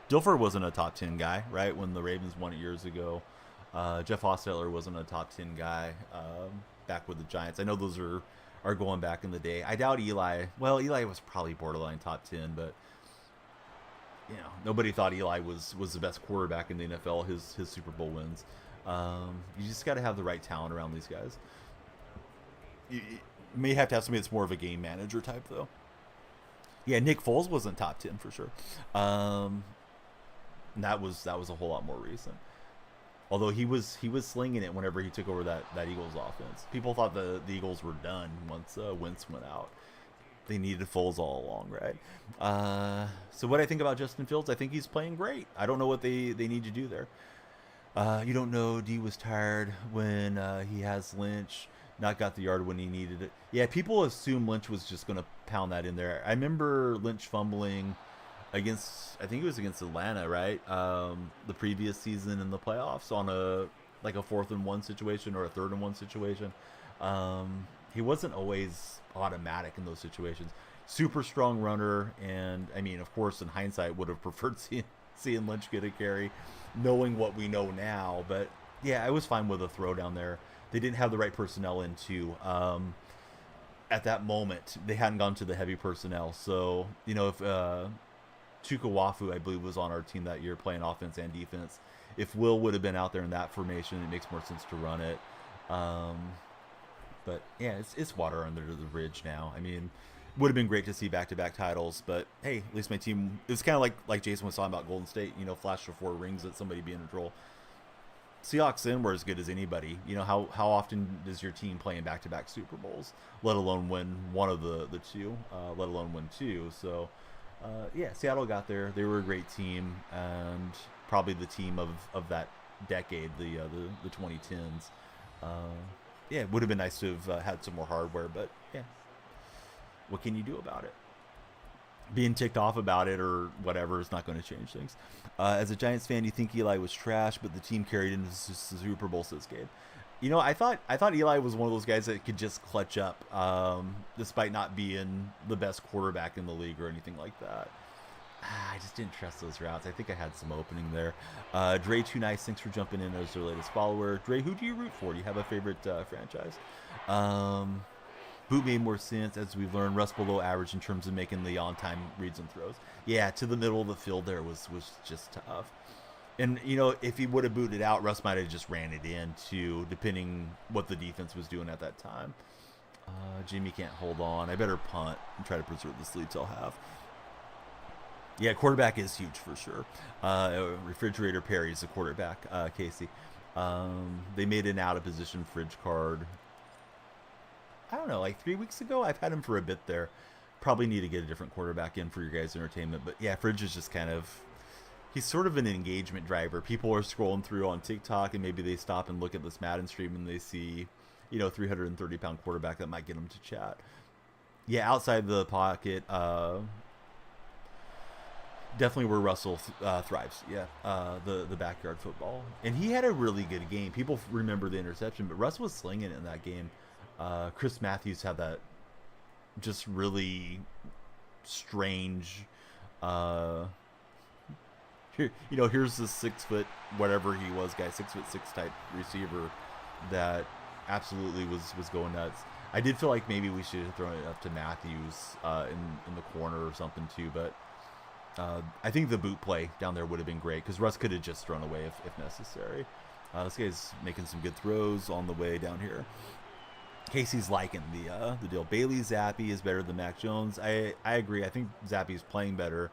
Dilfer wasn't a top 10 guy, right, when the Ravens won it years ago. Jeff Hostetler wasn't a top 10 guy back with the Giants. I know those are going back in the day. I doubt Eli. Well, Eli was probably borderline top 10, but nobody thought Eli was the best quarterback in the NFL. His Super Bowl wins. You just got to have the right talent around these guys. You may have to have somebody that's more of a game manager type, though. Yeah, Nick Foles wasn't top 10 for sure. And that was a whole lot more recent. Although he was slinging it whenever he took over that Eagles offense. People thought the Eagles were done once Wentz went out. They needed Foles all along, right? So what I think about Justin Fields, I think he's playing great. I don't know what they need to do there. You don't know D was tired when he has Lynch, not got the yard when he needed it. Yeah, people assume Lynch was just going to pound that in there. I remember Lynch fumbling against, I think it was against Atlanta, right? The previous season in the playoffs on a 4th and 1 situation or a 3rd and 1 situation. He wasn't always automatic in those situations. Super strong runner, and I mean, of course, in hindsight, would have preferred seeing Lynch get a carry, knowing what we know now. But yeah, I was fine with a throw down there. They didn't have the right personnel in too. At that moment, they hadn't gone to the heavy personnel. So if Chuka Wafu, I believe, was on our team that year playing offense and defense. If Will would have been out there in that formation, it makes more sense to run it. But yeah, it's water under the bridge now. I mean, would have been great to see back-to-back titles, but hey, at least my team. It's kind of like Jason was talking about Golden State. Flash of 4 rings at somebody being in control. Seahawks then were as good as anybody. How often does your team play in back-to-back Super Bowls, let alone win one of the two, let alone win 2? So. Yeah, Seattle got there. They were a great team, and probably the team of that decade, the 2010s. Yeah, it would have been nice to have had some more hardware, but yeah, what can you do about it? Being ticked off about it or whatever is not going to change things. As a Giants fan, you think Eli was trash, but the team carried into the Super Bowl, says Gabe. I thought Eli was one of those guys that could just clutch up, despite not being the best quarterback in the league or anything like that. I just didn't trust those routes. I think I had some opening there. Dre Too Nice, thanks for jumping in as our latest follower. Dre, who do you root for? Do you have a favorite franchise? Boot made more sense as we've learned. Russ below average in terms of making the on-time reads and throws. Yeah, to the middle of the field there was just tough. And, if he would have booted out, Russ might have just ran it in, too, depending what the defense was doing at that time. Jimmy can't hold on. I better punt and try to preserve the leads I'll have. Yeah, quarterback is huge for sure. Refrigerator Perry's a quarterback, Casey. They made an out-of-position fridge card. I don't know, like 3 weeks ago? I've had him for a bit there. Probably need to get a different quarterback in for your guys' entertainment. But yeah, Fridge is just kind of... He's sort of an engagement driver. People are scrolling through on TikTok, and maybe they stop and look at this Madden stream, and they see, 330-pound quarterback that might get them to chat. Yeah, outside the pocket, definitely where Russell thrives. Yeah, the backyard football. And he had a really good game. People remember the interception, but Russ was slinging it in that game. Chris Matthews had that just really strange... here's the 6 foot whatever he was guy, 6'6" type receiver that absolutely was going nuts. I did feel like maybe we should have thrown it up to Matthews in the corner or something too, but I think the boot play down there would have been great because Russ could have just thrown away if necessary. This guy's making some good throws on the way down here. Casey's liking the deal. Bailey Zappi is better than Mac Jones. I agree. I think Zappi's playing better.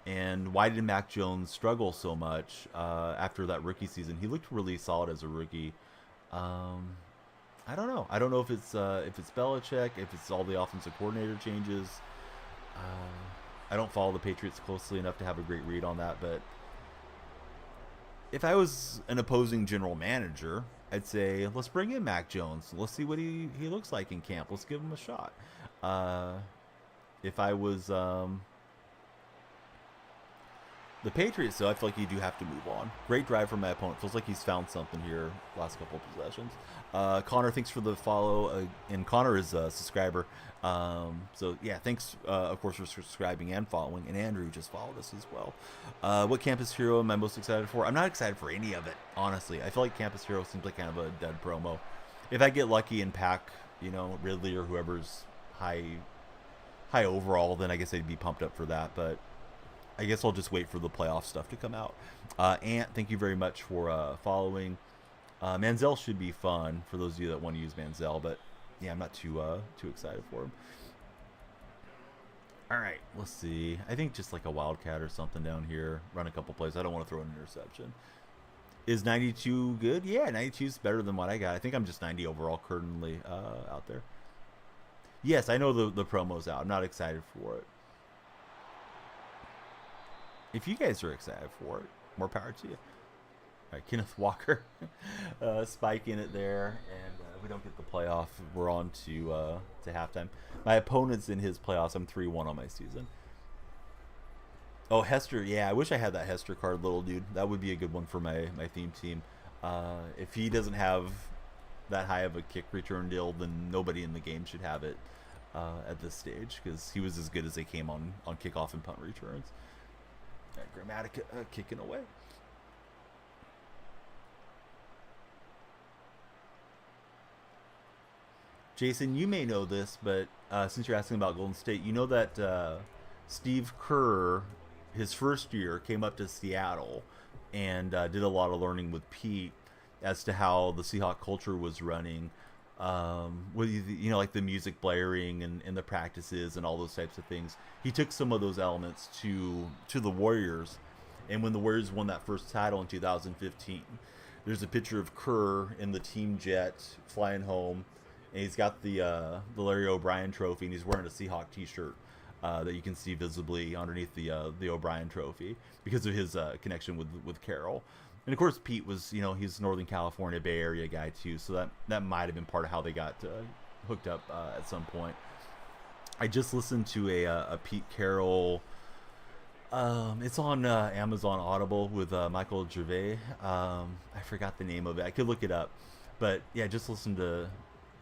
And why did Mac Jones struggle so much after that rookie season? He looked really solid as a rookie. I don't know. I don't know if it's Belichick, if it's all the offensive coordinator changes. I don't follow the Patriots closely enough to have a great read on that. But if I was an opposing general manager, I'd say, let's bring in Mac Jones. Let's see what he looks like in camp. Let's give him a shot. If I was... the Patriots, though, I feel like you do have to move on. Great drive from my opponent. Feels like he's found something here last couple of possessions. Connor, thanks for the follow. And Connor is a subscriber. So, yeah, thanks, of course, for subscribing and following. And Andrew just followed us as well. What Campus Hero am I most excited for? I'm not excited for any of it, honestly. I feel like Campus Hero seems like kind of a dead promo. If I get lucky and pack, Ridley or whoever's high overall, then I guess I'd be pumped up for that. But I guess I'll just wait for the playoff stuff to come out. Ant, thank you very much for following. Manziel should be fun for those of you that want to use Manziel, but yeah, I'm not too excited for him. All right, let's see. I think just like a wildcat or something down here. Run a couple plays. I don't want to throw an interception. Is 92 good? Yeah, 92 is better than what I got. I think I'm just 90 overall currently out there. Yes, I know the promo's out. I'm not excited for it. If you guys are excited for it, more power to you. All right, Kenneth Walker, spike in it there, and if we don't get the playoff, we're on to halftime. My opponent's in his playoffs. I'm 3-1 on my season. Oh, Hester, yeah, I wish I had that Hester card, little dude. That would be a good one for my theme team. If he doesn't have that high of a kick return deal, then nobody in the game should have it at this stage because he was as good as they came on kickoff and punt returns. Grammatica kicking away. Jason, you may know this, but since you're asking about Golden State, you know that Steve Kerr, his first year, came up to Seattle and did a lot of learning with Pete as to how the Seahawk culture was running. With like the music blaring and the practices and all those types of things. He took some of those elements to the Warriors, and when the Warriors won that first title in 2015, there's a picture of Kerr in the team jet flying home, and he's got the Larry O'Brien trophy, and he's wearing a Seahawk t-shirt that you can see visibly underneath the O'Brien trophy because of his connection with Carroll. And of course, Pete was, he's a Northern California Bay Area guy too, so that might have been part of how they got hooked up at some point. I just listened to a Pete Carroll. It's on Amazon Audible with Michael Gervais. I forgot the name of it. I could look it up. But yeah, just listen to.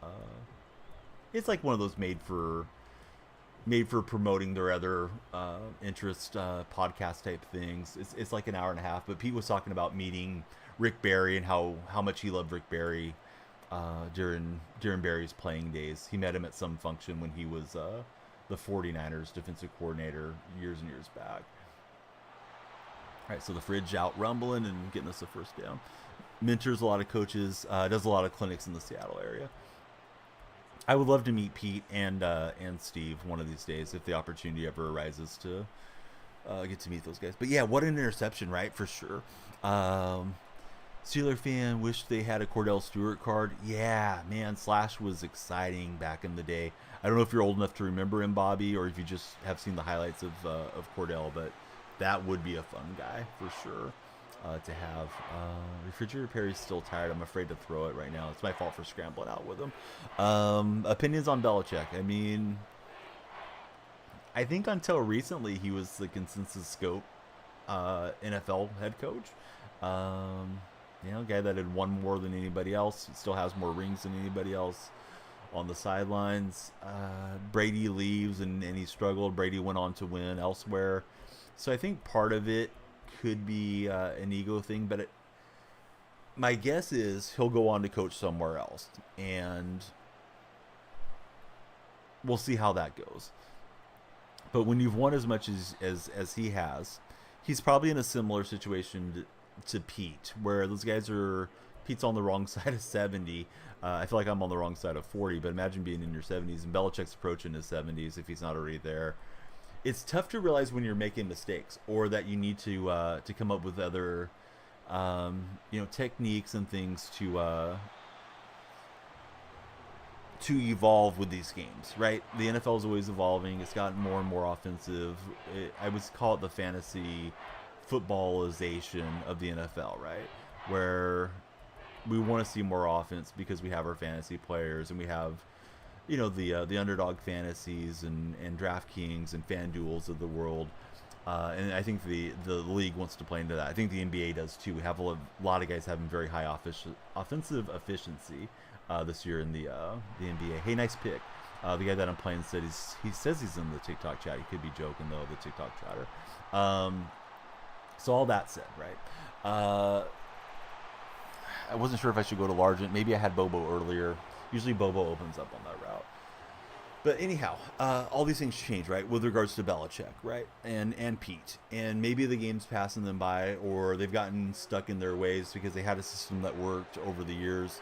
Uh, it's like one of those made for promoting their other interest podcast type things. It's like an hour and a half. But Pete was talking about meeting Rick Barry and how much he loved Rick Barry during Barry's playing days. He met him at some function when he was the 49ers defensive coordinator years and years back. All right, so the fridge out rumbling and getting us the first down. Mentors a lot of coaches, does a lot of clinics in the Seattle area. I would love to meet Pete and Steve one of these days if the opportunity ever arises to get to meet those guys. But yeah, what an interception, right? For sure. Steeler fan, wish they had a Cordell Stewart card. Yeah, man, Slash was exciting back in the day. I don't know if you're old enough to remember him, Bobby, or if you just have seen the highlights of Cordell, but that would be a fun guy for sure to have. Refrigerator Perry's still tired. I'm afraid to throw it right now. It's my fault for scrambling out with him. Opinions on Belichick. I mean, I think until recently he was the consensus scope NFL head coach. Guy that had won more than anybody else. Still has more rings than anybody else on the sidelines. Brady leaves and he struggled. Brady went on to win elsewhere. So I think part of it could be an ego thing, but my guess is he'll go on to coach somewhere else, and we'll see how that goes. But when you've won as much as he has, he's probably in a similar situation to Pete, where those guys are. Pete's on the wrong side of 70. I feel like I'm on the wrong side of 40, but imagine being in your 70s, and Belichick's approaching his 70s if he's not already there. It's tough to realize when you're making mistakes, or that you need to come up with other, techniques and things to evolve with these games. Right? The NFL is always evolving. It's gotten more and more offensive. I would call it the fantasy footballization of the NFL. Right? Where we want to see more offense because we have our fantasy players and we have. The underdog fantasies and DraftKings and FanDuels of the world, and I think the league wants to play into that. I think the NBA does too. We have a lot of guys having very high offensive efficiency this year in the NBA. Hey, nice pick. The guy that I'm playing said he says he's in the TikTok chat. He could be joking though, the TikTok chatter. So all that said, right? I wasn't sure if I should go to Largent. Maybe I had Bobo earlier. Usually Bobo opens up on that route. But anyhow, all these things change, right, with regards to Belichick, right, and Pete. And maybe the game's passing them by, or they've gotten stuck in their ways because they had a system that worked over the years.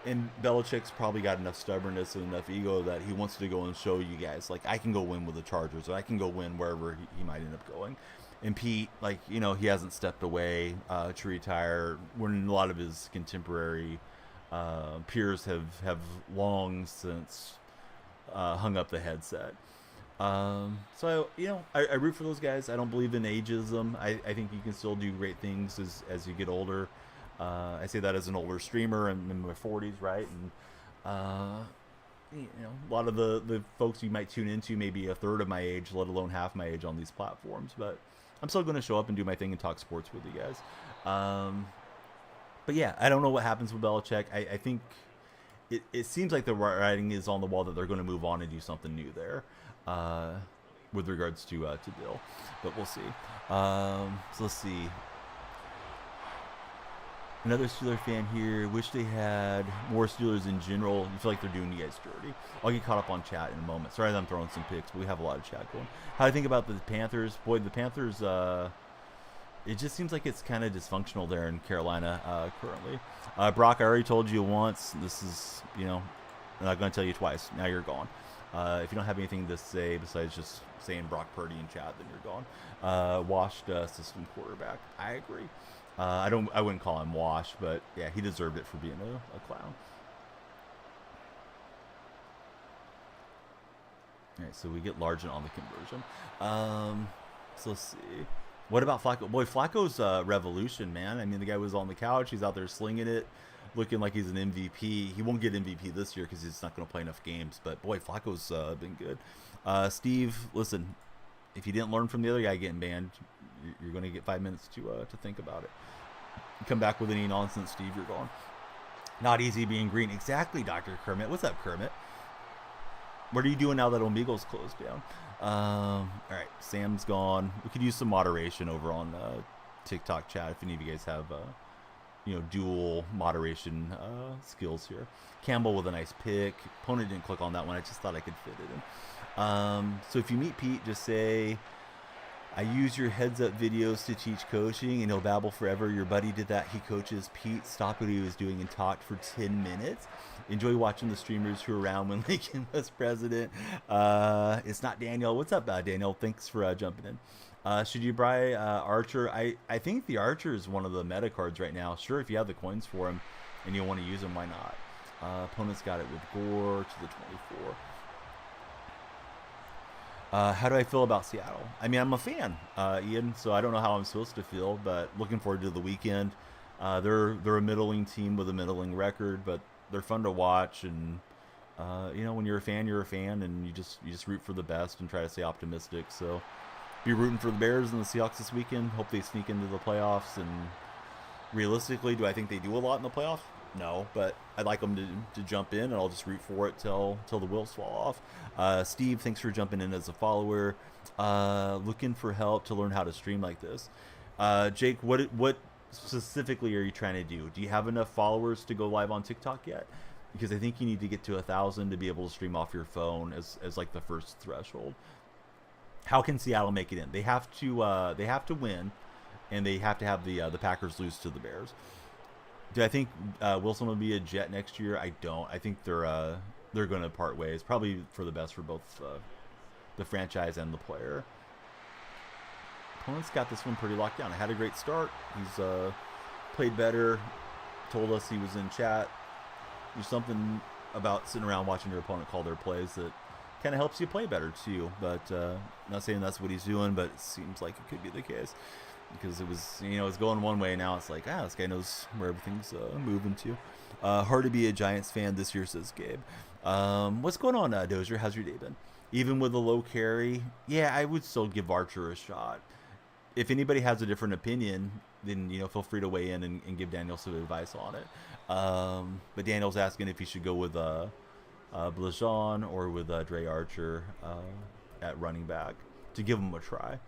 And Belichick's probably got enough stubbornness and enough ego that he wants to go and show you guys, like, I can go win with the Chargers, or I can go win wherever he might end up going. And Pete, he hasn't stepped away to retire when a lot of his contemporary peers have long since hung up the headset. So I root for those guys. I don't believe in ageism. I think you can still do great things as you get older. I say that as an older streamer. I'm in my 40s, right? And a lot of the folks you might tune into maybe a third of my age, let alone half my age on these platforms. But I'm still going to show up and do my thing and talk sports with you guys. But yeah, I don't know what happens with Belichick. I think it seems like the writing is on the wall that they're going to move on and do something new there with regards to Bill. But we'll see. So let's see. Another Steeler fan here. Wish they had more Steelers in general. You feel like they're doing you guys dirty. I'll get caught up on chat in a moment. Sorry that I'm throwing some picks, but we have a lot of chat going. How do you think about the Panthers? Boy, the Panthers... it just seems like it's kind of dysfunctional there in Carolina currently. Brock, I already told you once. This is, I'm not going to tell you twice. Now you're gone. If you don't have anything to say besides just saying Brock Purdy in chat, then you're gone. Washed system quarterback. I agree. I wouldn't call him washed, but yeah, he deserved it for being a clown. All right, so we get Largent on the conversion. So let's see. What about Flacco? Boy, Flacco's revolution, man. I mean, the guy was on the couch. He's out there slinging it, looking like he's an MVP. He won't get MVP this year because he's not going to play enough games. But, boy, Flacco's been good. Steve, listen, if you didn't learn from the other guy getting banned, you're going to get 5 minutes to think about it. You come back with any nonsense, Steve, you're gone. Not easy being green. Exactly, Dr. Kermit. What's up, Kermit? What are you doing now that Omego's closed down? All right, Sam's gone. We could use some moderation over on TikTok chat if any of you guys have, dual moderation skills here. Campbell with a nice pick. Opponent didn't click on that one. I just thought I could fit it in. So if you meet Pete, just say, I use your heads up videos to teach coaching, and he'll babble forever. Your buddy did that. He coaches. Pete stopped what he was doing and talked for 10 minutes. Enjoy watching the streamers who were around when Lincoln was president. It's not Daniel. What's up, Daniel? Thanks for jumping in. Should you buy Archer? I think the Archer is one of the meta cards right now. Sure, if you have the coins for him and you want to use him, why not? Opponent's got it with Gore to the 24. How do I feel about Seattle? I mean, I'm a fan, Ian, so I don't know how I'm supposed to feel, but looking forward to the weekend. They're a middling team with a middling record, but they're fun to watch, and when you're a fan, and you just root for the best and try to stay optimistic. So, be rooting for the Bears and the Seahawks this weekend. Hope they sneak into the playoffs. And realistically, do I think they do a lot in the playoffs? No, but I'd like them to jump in, and I'll just root for it till the wheels fall off. Steve, thanks for jumping in as a follower. Looking for help to learn how to stream like this. Jake, what specifically are you trying to do? Do you have enough followers to go live on TikTok yet? Because I think you need to get to 1,000 to be able to stream off your phone as like the first threshold. How can Seattle make it in? They have to win, and they have to have the Packers lose to the Bears. Do I think Wilson will be a Jet next year? I don't. I think they're going to part ways. Probably for the best for both the franchise and the player. Opponent's got this one pretty locked down. I had a great start. He's played better. Told us he was in chat. There's something about sitting around watching your opponent call their plays that kind of helps you play better too. But not saying that's what he's doing, but it seems like it could be the case. Because it was, it's going one way. Now it's like, this guy knows where everything's moving to. Hard to be a Giants fan this year, says Gabe. What's going on, Dozier? How's your day been? Even with a low carry, yeah, I would still give Archer a shot. If anybody has a different opinion, then feel free to weigh in and give Daniel some advice on it. But Daniel's asking if he should go with Blajon or with Dre Archer at running back to give him a try.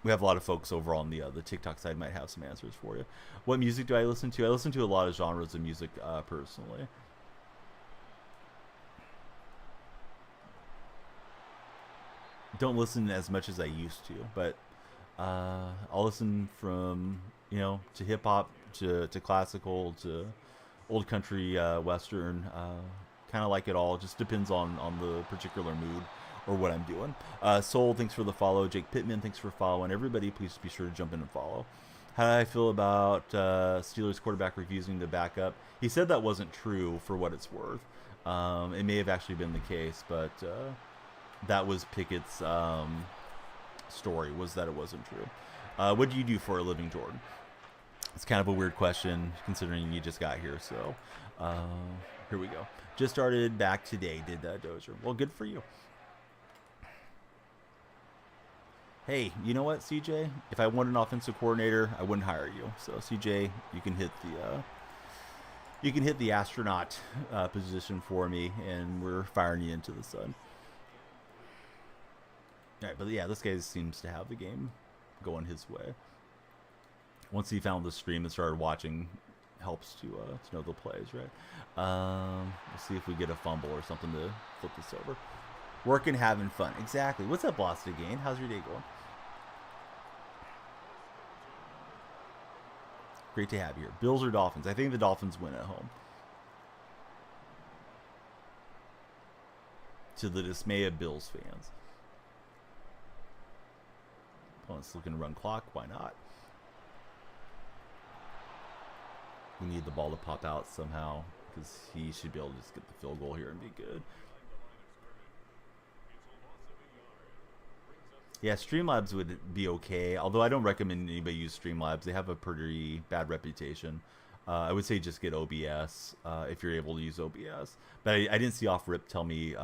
We have a lot of folks over on the TikTok side might have some answers for you. What music do I listen to? I listen to a lot of genres of music personally. Don't listen as much as I used to, but I'll listen from to hip hop to classical to old country, western. Kind of like it all. It just depends on the particular mood or what I'm doing. Soul, thanks for the follow. Jake Pittman, thanks for following. Everybody, please be sure to jump in and follow. How do I feel about Steelers quarterback refusing to back up? He said that wasn't true for what it's worth. It may have actually been the case, but that was Pickett's story, was that it wasn't true. What do you do for a living, Jordan? It's kind of a weird question considering you just got here. So here we go. Just started back today, did Dozier. Well, good for you. Hey, you know what, CJ? If I wanted an offensive coordinator, I wouldn't hire you. So, CJ, you can hit the astronaut position for me, and we're firing you into the sun. All right, but yeah, this guy seems to have the game going his way. Once he found the stream and started watching, helps to know the plays, right? We'll see if we get a fumble or something to flip this over. Working, having fun. Exactly. What's up, Boston Gain? How's your day going? Great to have you here. Bills or Dolphins? I think the Dolphins win at home. To the dismay of Bills fans. Opponent's looking to run clock. Why not? We need the ball to pop out somehow because he should be able to just get the field goal here and be good. Yeah, Streamlabs would be okay, although I don't recommend anybody use Streamlabs. They have a pretty bad reputation. I would say just get OBS if you're able to use OBS. But I didn't see off rip tell me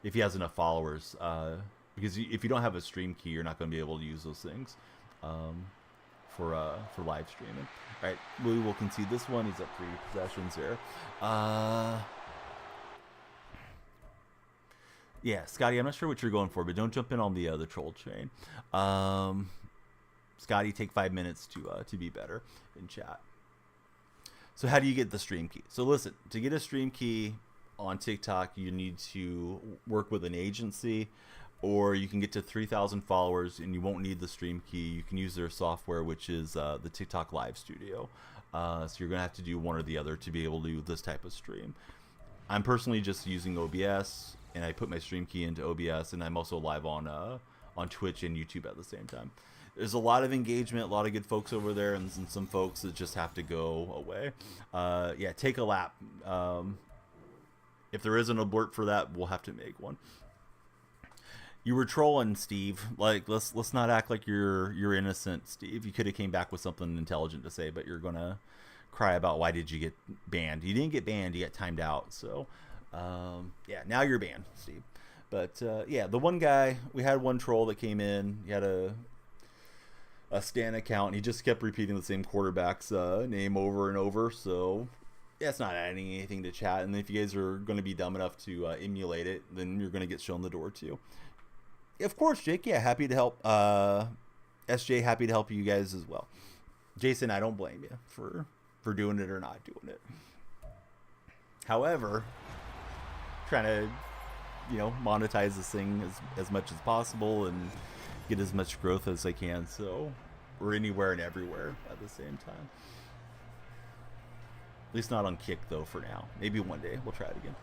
if he has enough followers. Because if you don't have a stream key, you're not going to be able to use those things. for live streaming. All right, we will concede this one. He's up 3 possessions there. Yeah, Scotty, I'm not sure what you're going for, but don't jump in on the troll train. Scotty, take 5 minutes to be better in chat. So how do you get the stream key? So listen, to get a stream key on TikTok, you need to work with an agency, or you can get to 3,000 followers and you won't need the stream key. You can use their software, which is the TikTok Live Studio. So you're gonna have to do one or the other to be able to do this type of stream. I'm personally just using OBS, and I put my stream key into OBS, and I'm also live on Twitch and YouTube at the same time. There's a lot of engagement, a lot of good folks over there, and some folks that just have to go away. Yeah, take a lap. If there is an alert for that, we'll have to make one. You were trolling, Steve. Like, let's not act like you're innocent, Steve. You could have came back with something intelligent to say, but you're gonna cry about why did you get banned. You didn't get banned, you got timed out. So yeah, now you're banned, Steve. But yeah, the one guy, we had one troll that came in. He had a Stan account, and he just kept repeating the same quarterback's name over and over. So yeah, it's not adding anything to chat. And if you guys are going to be dumb enough to emulate it, then you're going to get shown the door too. Of course, Jake. Yeah, happy to help. SJ, happy to help you guys as well. Jason, I don't blame you for doing it or not doing it. However, trying to, monetize this thing as much as possible and get as much growth as I can. So we're anywhere and everywhere at the same time. At least not on Kick though for now. Maybe one day we'll try it again.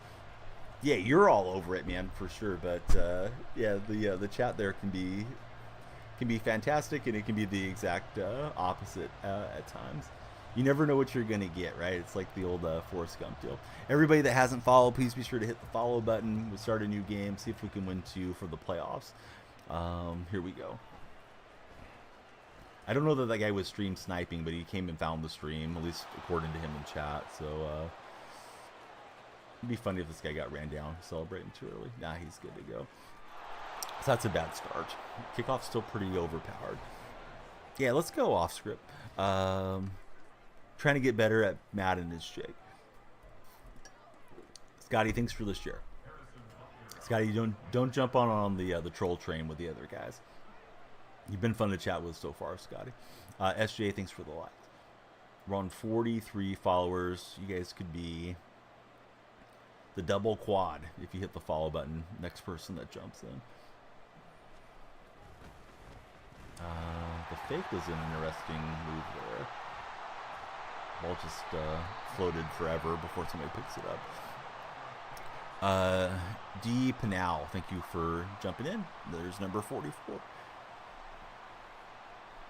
Yeah, you're all over it, man, for sure. But yeah, the chat there can be fantastic, and it can be the exact opposite at times. You never know what you're gonna get, right? It's like the old Forrest Gump deal. Everybody that hasn't followed, please be sure to hit the follow button. We'll start a new game, see if we can win 2 for the playoffs. Here we go. I don't know that guy was stream sniping, but he came and found the stream, at least according to him in chat. So it'd be funny if this guy got ran down celebrating too early. Nah, he's good to go. So that's a bad start. Kickoff's still pretty overpowered. Yeah, let's go off script. Trying to get better at Madden is Jake. Scotty, thanks for the share. Scotty, don't jump on the troll train with the other guys. You've been fun to chat with so far, Scotty. SJ, thanks for the like. We're on 43 followers. You guys could be the double quad if you hit the follow button. Next person that jumps in. The fake was an interesting move there. Ball just floated forever before somebody picks it up. D. Pinal, thank you for jumping in. There's number 44.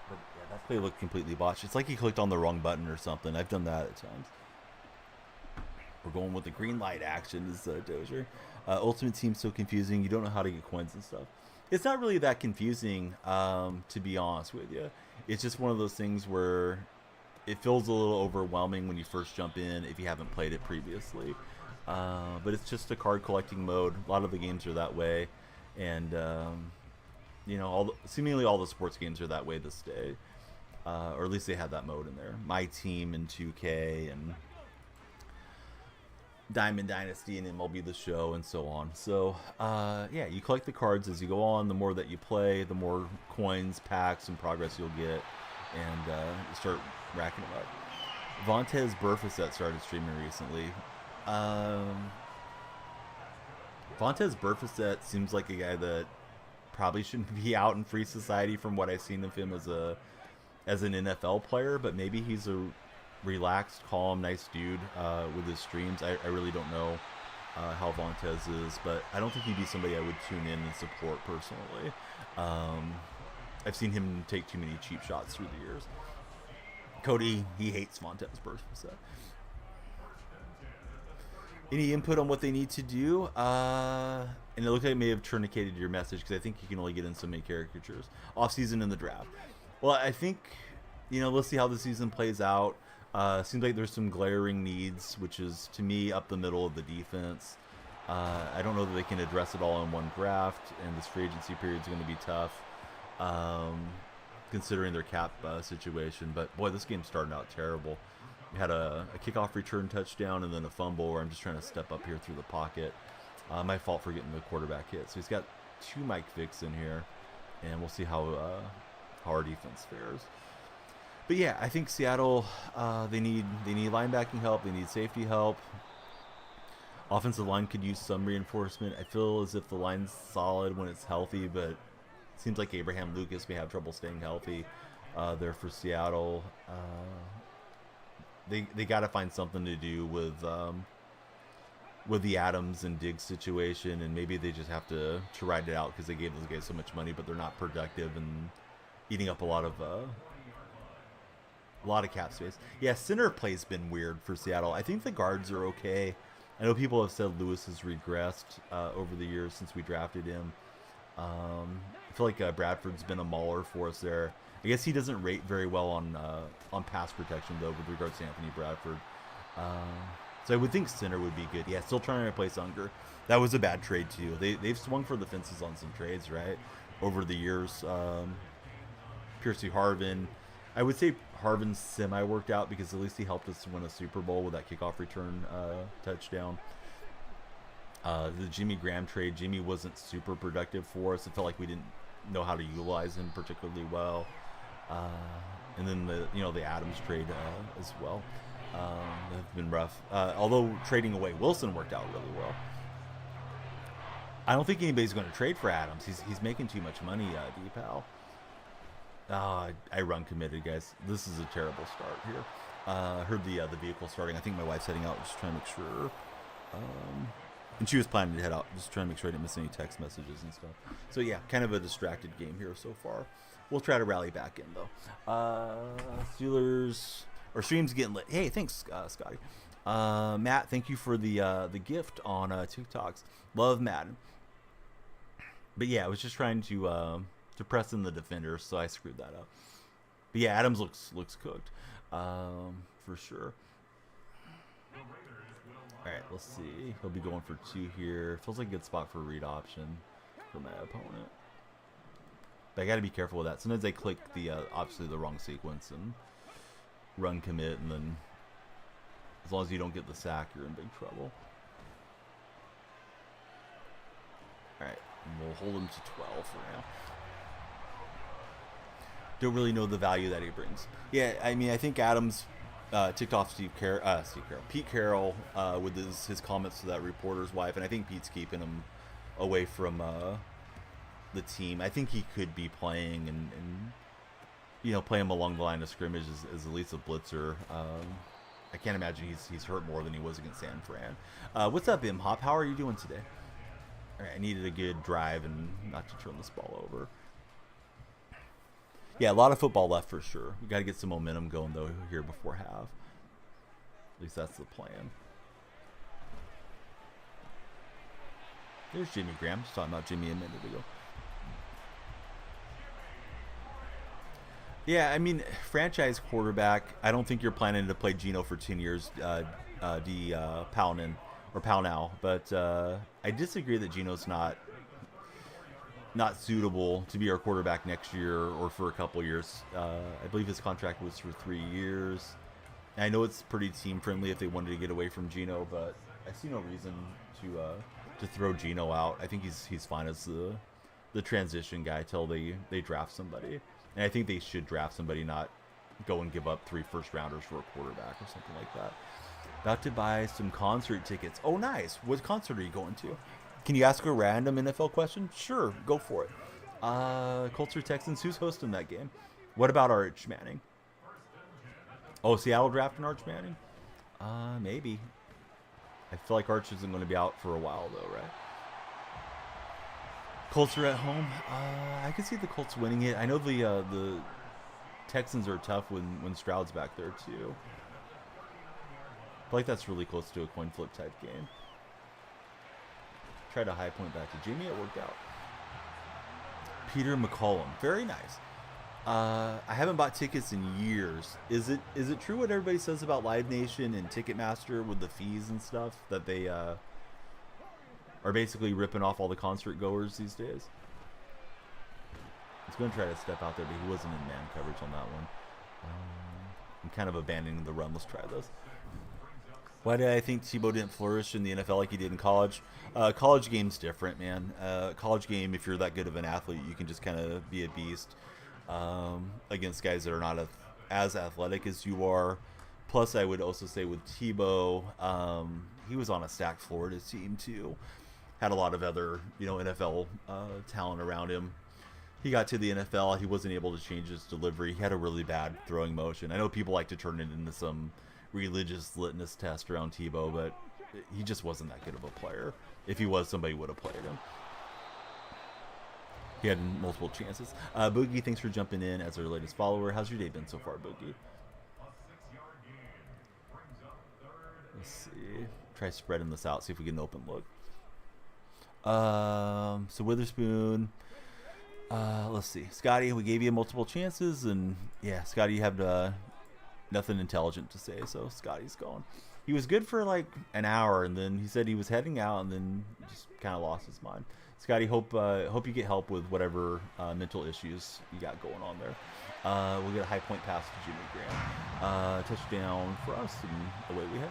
But yeah, that play looked completely botched. It's like he clicked on the wrong button or something. I've done that at times. We're going with the green light action, is Dozier. Ultimate Team's so confusing. You don't know how to get coins and stuff. It's not really that confusing, to be honest with you. It's just one of those things where it feels a little overwhelming when you first jump in if you haven't played it previously. But it's just a card collecting mode. A lot of the games are that way, and seemingly all the sports games are that way this day, or at least they have that mode in there. My Team and 2K and Diamond Dynasty and MLB The Show and so on. So yeah, you collect the cards as you go on. The more that you play, the more coins, packs, and progress you'll get, and you start racking them up. Vontez Burfiset started streaming recently. Vontez Burfiset seems like a guy that probably shouldn't be out in free society from what I've seen of him as an NFL player, but maybe he's a relaxed, calm, nice dude with his streams. I really don't know how Vontez is, but I don't think he'd be somebody I would tune in and support personally. I've seen him take too many cheap shots through the years. Cody, he hates Vontez Burfiset. Any input on what they need to do? And it looks like I may have tourniqueted your message because I think you can only get in so many caricatures. Off-season in the draft. Well, I think, let's see how the season plays out. Seems like there's some glaring needs, which is, to me, up the middle of the defense. I don't know that they can address it all in one draft, and this free agency period is going to be tough. considering their cap situation. But boy, this game started out terrible. We had a kickoff return touchdown and then a fumble where I'm just trying to step up here through the pocket. My fault for getting the quarterback hit. So he's got 2 Mike Vicks in here, and we'll see how our defense fares. But yeah, I think Seattle, they need linebacking help. They need safety help. Offensive line could use some reinforcement. I feel as if the line's solid when it's healthy, but it seems like Abraham Lucas may have trouble staying healthy there for Seattle. They got to find something to do with the Adams and Diggs situation, and maybe they just have to ride it out because they gave those guys so much money, but they're not productive and eating up a lot of cap space. Yeah, center play's been weird for Seattle. I think the guards are okay. I know people have said Lewis has regressed over the years since we drafted him. I feel like Bradford's been a mauler for us there. I guess he doesn't rate very well on pass protection, though, with regards to Anthony Bradford. So I would think center would be good. Yeah, still trying to replace Unger. That was a bad trade, too. They've swung for the fences on some trades, right, over the years. Piercy Harvin. I would say Harvin's semi-worked out because at least he helped us win a Super Bowl with that kickoff return touchdown. The Jimmy Graham trade, Jimmy wasn't super productive for us. It felt like we didn't know how to utilize him particularly well. And then the Adams trade as well. Have been rough. Although trading away Wilson worked out really well. I don't think anybody's going to trade for Adams. He's making too much money, D-Pal. I run committed, guys. This is a terrible start here. Heard the vehicle starting. I think my wife's heading out, just trying to make sure. And she was planning to head out, just trying to make sure I didn't miss any text messages and stuff. So yeah, kind of a distracted game here so far. We'll try to rally back in though. Steelers or stream's getting lit. Hey, thanks, Scotty. Matt, thank you for the gift on TikToks. Love Madden. But yeah, I was just trying to press in the defenders, so I screwed that up. But yeah, Adams looks cooked, for sure. All right, let's see. He'll be going for 2 here. Feels like a good spot for read option for my opponent. But I got to be careful with that. Sometimes I click obviously the wrong sequence and run commit, and then as long as you don't get the sack, you're in big trouble. All right, and we'll hold him to 12 for now. Don't really know the value that he brings. Yeah, I mean, I think Adams ticked off Pete Carroll with his comments to that reporter's wife, and I think Pete's keeping him away from the team. I think he could be playing and play him along the line of scrimmage as at least a blitzer. I can't imagine he's hurt more than he was against San Fran. What's up, Imhop? How are you doing today? All right, I needed a good drive and not to turn this ball over. Yeah, a lot of football left for sure. We got to get some momentum going, though, here before half. At least that's the plan. There's Jimmy Graham. Just talking about Jimmy a minute ago. Yeah, I mean, franchise quarterback. I don't think you're planning to play Geno for 10 years, Pownell. But I disagree that Geno's not suitable to be our quarterback next year or for a couple years. I believe his contract was for 3 years. And I know it's pretty team friendly if they wanted to get away from Geno, but I see no reason to throw Geno out. I think he's fine as the transition guy till they draft somebody. And I think they should draft somebody, not go and give up 3 first-rounders for a quarterback or something like that. About to buy some concert tickets. Oh, nice. What concert are you going to? Can you ask a random NFL question? Sure, go for it. Colts or Texans? Who's hosting that game? What about Arch Manning? Oh, Seattle drafting Arch Manning? Maybe. I feel like Arch isn't going to be out for a while, though, right? Colts are at home. I can see the Colts winning it. I know the Texans are tough when Stroud's back there, too. I feel like that's really close to a coin flip type game. Tried a high point back to Jimmy. It worked out. Peter McCollum. Very nice. I haven't bought tickets in years. Is it true what everybody says about Live Nation and Ticketmaster with the fees and stuff, that they are basically ripping off all the concert goers these days? He's going to try to step out there, but he wasn't in man coverage on that one. I'm kind of abandoning the run. Let's try this. Why did I think Tebow didn't flourish in the NFL like he did in college? College game's different, man. College game, if you're that good of an athlete, you can just kind of be a beast against guys that are not as athletic as you are. Plus, I would also say with Tebow, he was on a stacked Florida team too. Had a lot of other, NFL talent around him. He got to the NFL, he wasn't able to change his delivery. He had a really bad throwing motion. I know people like to turn it into some religious litmus test around Tebow, but he just wasn't that good of a player. If he was, somebody would have played him. He had multiple chances. Boogie, thanks for jumping in as our latest follower. How's your day been so far, Boogie? Let's see. Try spreading this out, see if we get an open look. So Witherspoon. Let's see. Scotty, we gave you multiple chances, and yeah, Scotty, you have nothing intelligent to say, so Scotty's gone. He was good for like an hour, and then he said he was heading out, and then just kind of lost his mind. Scotty, hope you get help with whatever mental issues you got going on there. We'll get a high point pass to Jimmy Graham. Touchdown for us, and away we head.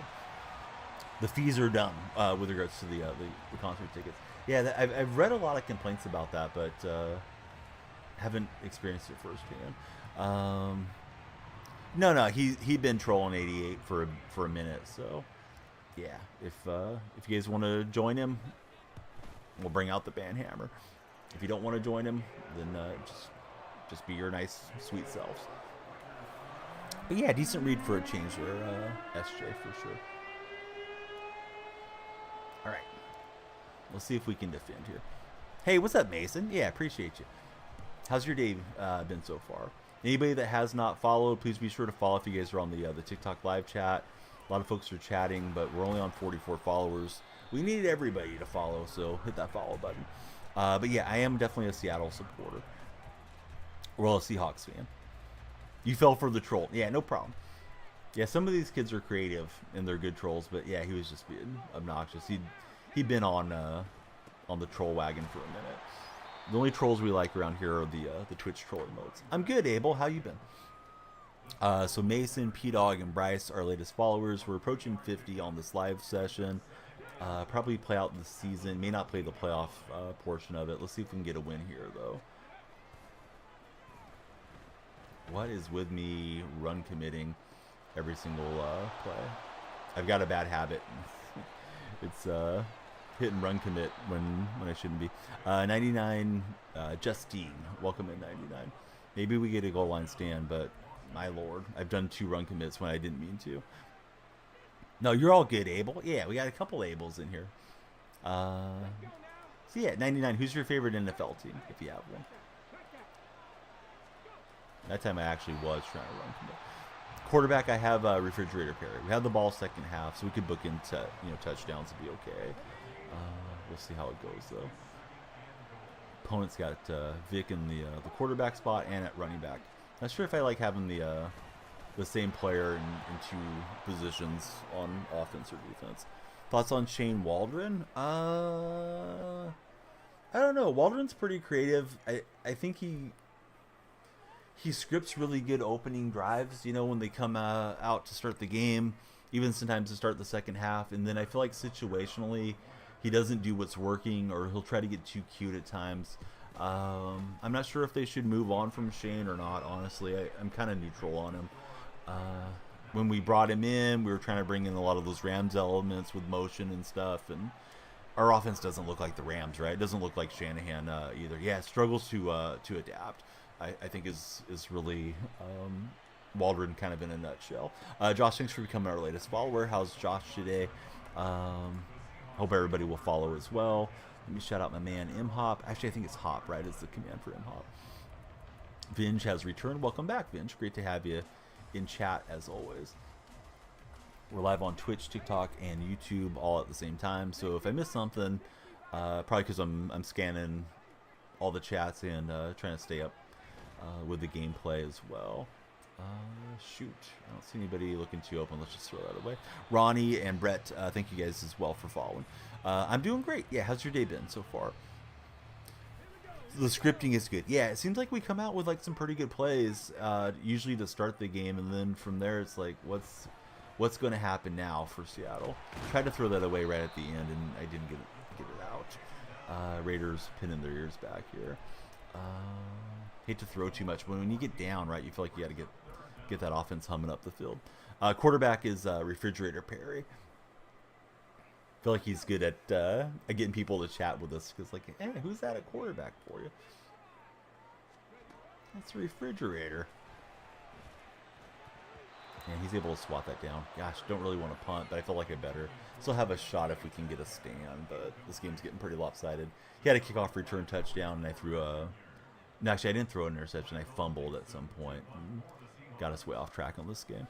The fees are done with regards to the concert tickets. Yeah, I've read a lot of complaints about that, but haven't experienced it firsthand. No, he'd been trolling 88 for a minute, so yeah. If you guys want to join him, we'll bring out the band hammer. If you don't want to join him, then just be your nice, sweet selves. But yeah, decent read for a change there, SJ for sure. All right, let's see if we can defend here. Hey, what's up, Mason? Yeah, appreciate you. How's your day been so far? Anybody that has not followed, please be sure to follow if you guys are on the TikTok live chat. A lot of folks are chatting, but we're only on 44 followers. We need everybody to follow, so hit that follow button. But yeah, I am definitely a Seattle supporter. Well, a Seahawks fan. You fell for the troll. Yeah, no problem. Yeah, some of these kids are creative and they're good trolls, but yeah, he was just being obnoxious. He'd been on the troll wagon for a minute. The only trolls we like around here are the Twitch troll emotes. I'm good, Abel. How you been? So Mason, P-Dog, and Bryce, our latest followers. We're approaching 50 on this live session. Probably play out the season. May not play the playoff portion of it. Let's see if we can get a win here, though. What is with me run committing every single play? I've got a bad habit. It's hit and run commit when I shouldn't be. 99, Justine, welcome in 99. Maybe we get a goal line stand, but my lord, I've done 2 run commits when I didn't mean to. No, you're all good, Abel. Yeah, we got a couple Abels in here. So yeah, 99. Who's your favorite NFL team, if you have one? That time I actually was trying to run commit. Quarterback, I have Refrigerator Perry. We have the ball second half, so we could book into touchdowns to be okay. We'll see how it goes though. Opponent's got Vic in the quarterback spot and at running back. Not sure if I like having the same player in 2 positions on offense or defense. Thoughts on Shane Waldron? I don't know. Waldron's pretty creative. I think he scripts really good opening drives, when they come out to start the game, even sometimes to start the second half. And then I feel like situationally, he doesn't do what's working, or he'll try to get too cute at times. I'm not sure if they should move on from Shane or not, honestly. I'm kind of neutral on him. When we brought him in, we were trying to bring in a lot of those Rams elements with motion and stuff, and our offense doesn't look like the Rams, right? It doesn't look like Shanahan either. Yeah, it struggles to adapt. I think is really Waldron kind of in a nutshell. Josh, thanks for becoming our latest follower. How's Josh today? Hope everybody will follow as well. Let me shout out my man Imhop. Actually, I think it's Hop, right? Is the command for Imhop. Vinge has returned. Welcome back, Vinge. Great to have you in chat as always. We're live on Twitch, TikTok, and YouTube all at the same time. So if I miss something, probably because I'm scanning all the chats and trying to stay up with the gameplay as well. Shoot, I don't see anybody looking too open. Let's just throw that away. Ronnie and Brett, thank you guys as well for following. I'm doing great. Yeah, how's your day been so far? The scripting is good. Yeah, it seems like we come out with like some pretty good plays, usually to start the game, and then from there it's like, what's going to happen now for Seattle? Tried to throw that away right at the end, and I didn't get it out. Raiders pinning their ears back here. Hate to throw too much, but when you get down, right, you feel like you got to get that offense humming up the field. Quarterback is Refrigerator Perry. Feel like he's good at getting people to chat with us because, like, hey, who's that at quarterback for you? That's Refrigerator. And he's able to swat that down. Gosh, don't really want to punt, but I feel like I better. Still have a shot if we can get a stand, but this game's getting pretty lopsided. He had a kickoff return touchdown, and I threw a... No, actually, I didn't throw an interception. I fumbled at some point. Got us way off track on this game.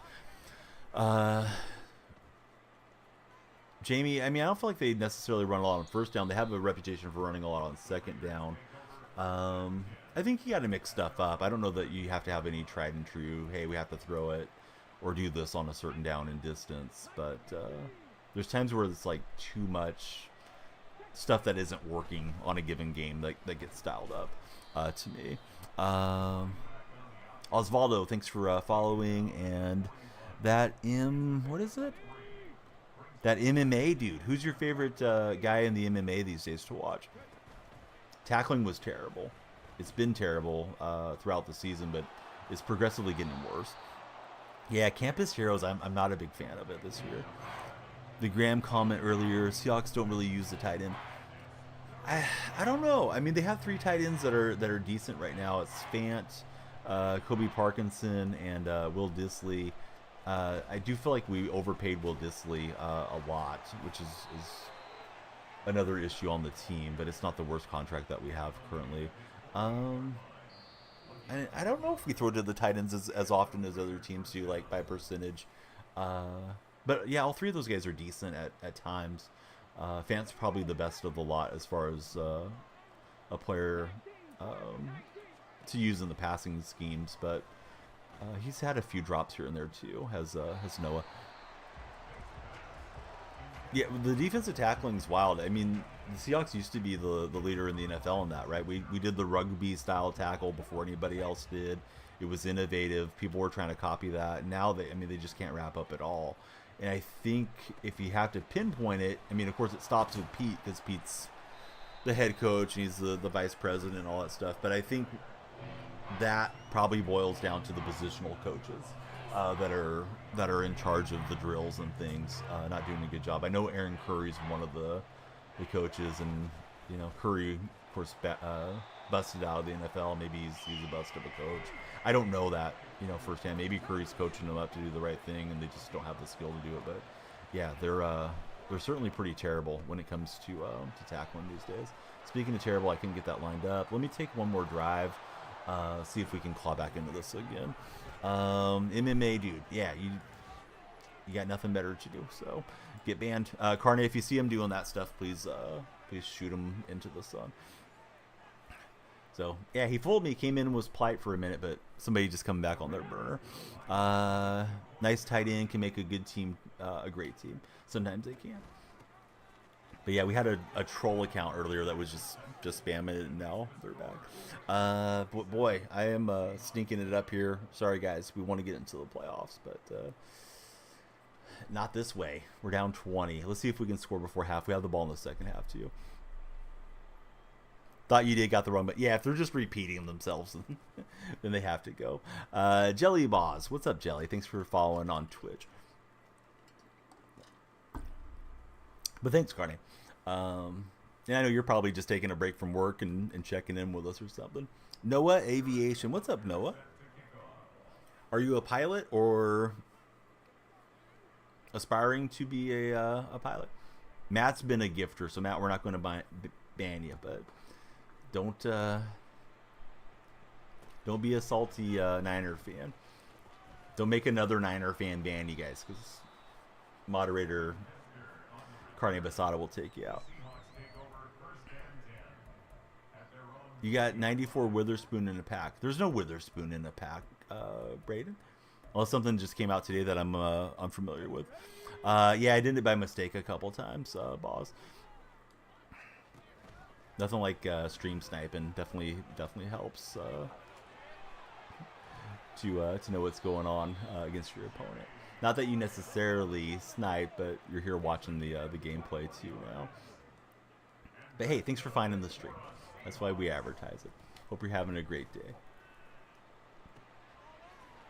Jamie, I mean, I don't feel like they necessarily run a lot on first down. They have a reputation for running a lot on second down. I think you got to mix stuff up. I don't know that you have to have any tried and true, hey, we have to throw it or do this on a certain down and distance. But there's times where it's like too much stuff that isn't working on a given game that gets styled up to me. Osvaldo, thanks for following. And that what is it? That MMA dude. Who's your favorite guy in the MMA these days to watch? Tackling was terrible. It's been terrible throughout the season, but it's progressively getting worse. Yeah, Campus Heroes, I'm not a big fan of it this year. The Graham comment earlier, Seahawks don't really use the tight end. I don't know. I mean, they have 3 tight ends that are decent right now. It's Fant, Kobe Parkinson, and Will Dissly. I do feel like we overpaid Will Dissly a lot, which is another issue on the team, but it's not the worst contract that we have currently. I don't know if we throw to the tight ends as often as other teams do, like by percentage. But yeah, all 3 of those guys are decent at times. Fant's probably the best of the lot as far as a player to use in the passing schemes, but he's had a few drops here and there too, has Noah. Yeah, the defensive tackling is wild. I mean, the Seahawks used to be the leader in the NFL in that, right? We did the rugby style tackle before anybody else did. It was innovative. People were trying to copy that. Now they just can't wrap up at all. And I think if you have to pinpoint it, I mean, of course it stops with Pete because Pete's the head coach and he's the vice president and all that stuff. But I think that probably boils down to the positional coaches that are in charge of the drills and things, not doing a good job. I know Aaron Curry's one of the coaches, and you know Curry, of course, busted out of the NFL. Maybe he's a bust of a coach. I don't know that firsthand. Maybe Curry's coaching them up to do the right thing, and they just don't have the skill to do it. But yeah, they're certainly pretty terrible when it comes to tackling these days. Speaking of terrible, I couldn't get that lined up. Let me take one more drive. See if we can claw back into this again. MMA dude, yeah, you got nothing better to do, so get banned. Carney, if you see him doing that stuff, please shoot him into the sun. So yeah, he fooled me. Came in and was polite for a minute, but somebody just coming back on their burner. Nice tight end can make a good team a great team. Sometimes they can. But yeah, we had a troll account earlier that was just spamming it, and now they're back. But boy, I am stinking it up here. Sorry, guys. We want to get into the playoffs, but not this way. We're down 20. Let's see if we can score before half. We have the ball in the second half, too. Thought you got the wrong, but yeah, if they're just repeating themselves, then they have to go. Jelly Boz. What's up, Jelly? Thanks for following on Twitch. But thanks, Carney. And I know you're probably just taking a break from work and checking in with us or something. Noah Aviation. What's up, Noah? Are you a pilot or aspiring to be a pilot? Matt's been a gifter, so Matt, we're not going to ban you, but don't be a salty Niner fan. Don't make another Niner fan ban you guys, because moderator Carne Basada will take you out. You got 94 Witherspoon in a pack. There's no Witherspoon in a pack, Braden. Unless something just came out today that I'm unfamiliar with. Yeah, I did it by mistake a couple times, boss. Nothing like stream sniping. Definitely helps to know what's going on against your opponent. Not that you necessarily snipe, but you're here watching the gameplay too now. But hey, thanks for finding the stream. That's why we advertise it. Hope you're having a great day.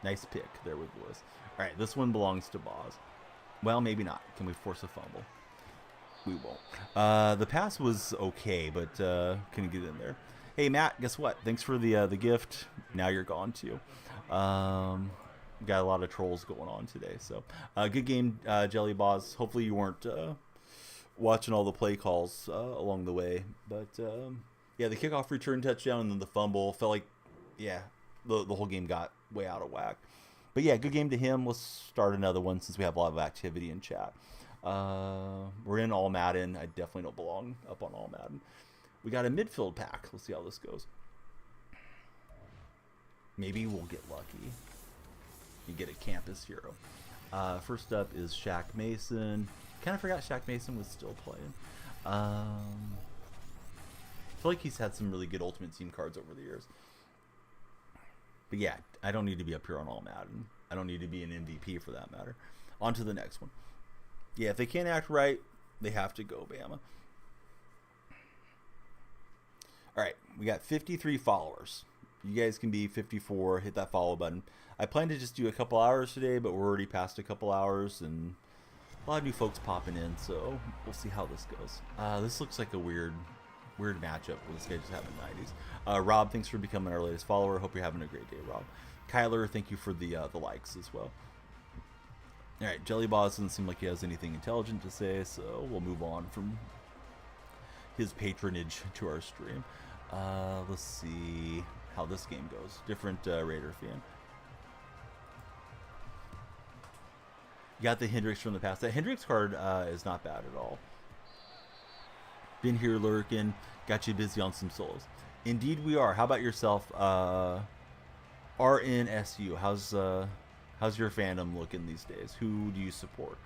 Nice pick there with Lewis. All right, this one belongs to Boz. Well, maybe not. Can we force a fumble? We won't. The pass was okay, but couldn't get in there. Hey, Matt, guess what? Thanks for the gift. Now you're gone, too. Got a lot of trolls going on today. So, good game, Jelly Boz. Hopefully you weren't watching all the play calls along the way. But, yeah, the kickoff return touchdown and then the fumble. Felt like, yeah, the whole game got way out of whack. But, yeah, good game to him. Let's start another one since we have a lot of activity in chat. We're in All Madden. I definitely don't belong up on All Madden. We got a midfield pack. Let's see how this goes. Maybe we'll get lucky. You get a campus hero. First up is Shaq Mason. Kind of forgot Shaq Mason was still playing. I feel like he's had some really good Ultimate Team cards over the years. But yeah, I don't need to be up here on All Madden. I don't need to be an MVP for that matter. On to the next one. Yeah, if they can't act right, they have to go, Bama. All right, we got 53 followers. You guys can be 54. Hit that follow button. I plan to just do a couple hours today, but we're already past a couple hours, and a lot of new folks popping in, so we'll see how this goes. This looks like a weird matchup with this guy just having 90s. Rob, thanks for becoming our latest follower. Hope you're having a great day, Rob. Kyler, thank you for the likes as well. All right, Jelly Boss doesn't seem like he has anything intelligent to say, so we'll move on from his patronage to our stream. Let's see how this game goes. Different Raider fan. You got the Hendricks from the past. That Hendricks card is not bad at all. Been here lurking. Got you busy on some solos. Indeed we are. How about yourself? RNSU. How's your fandom looking these days? Who do you support?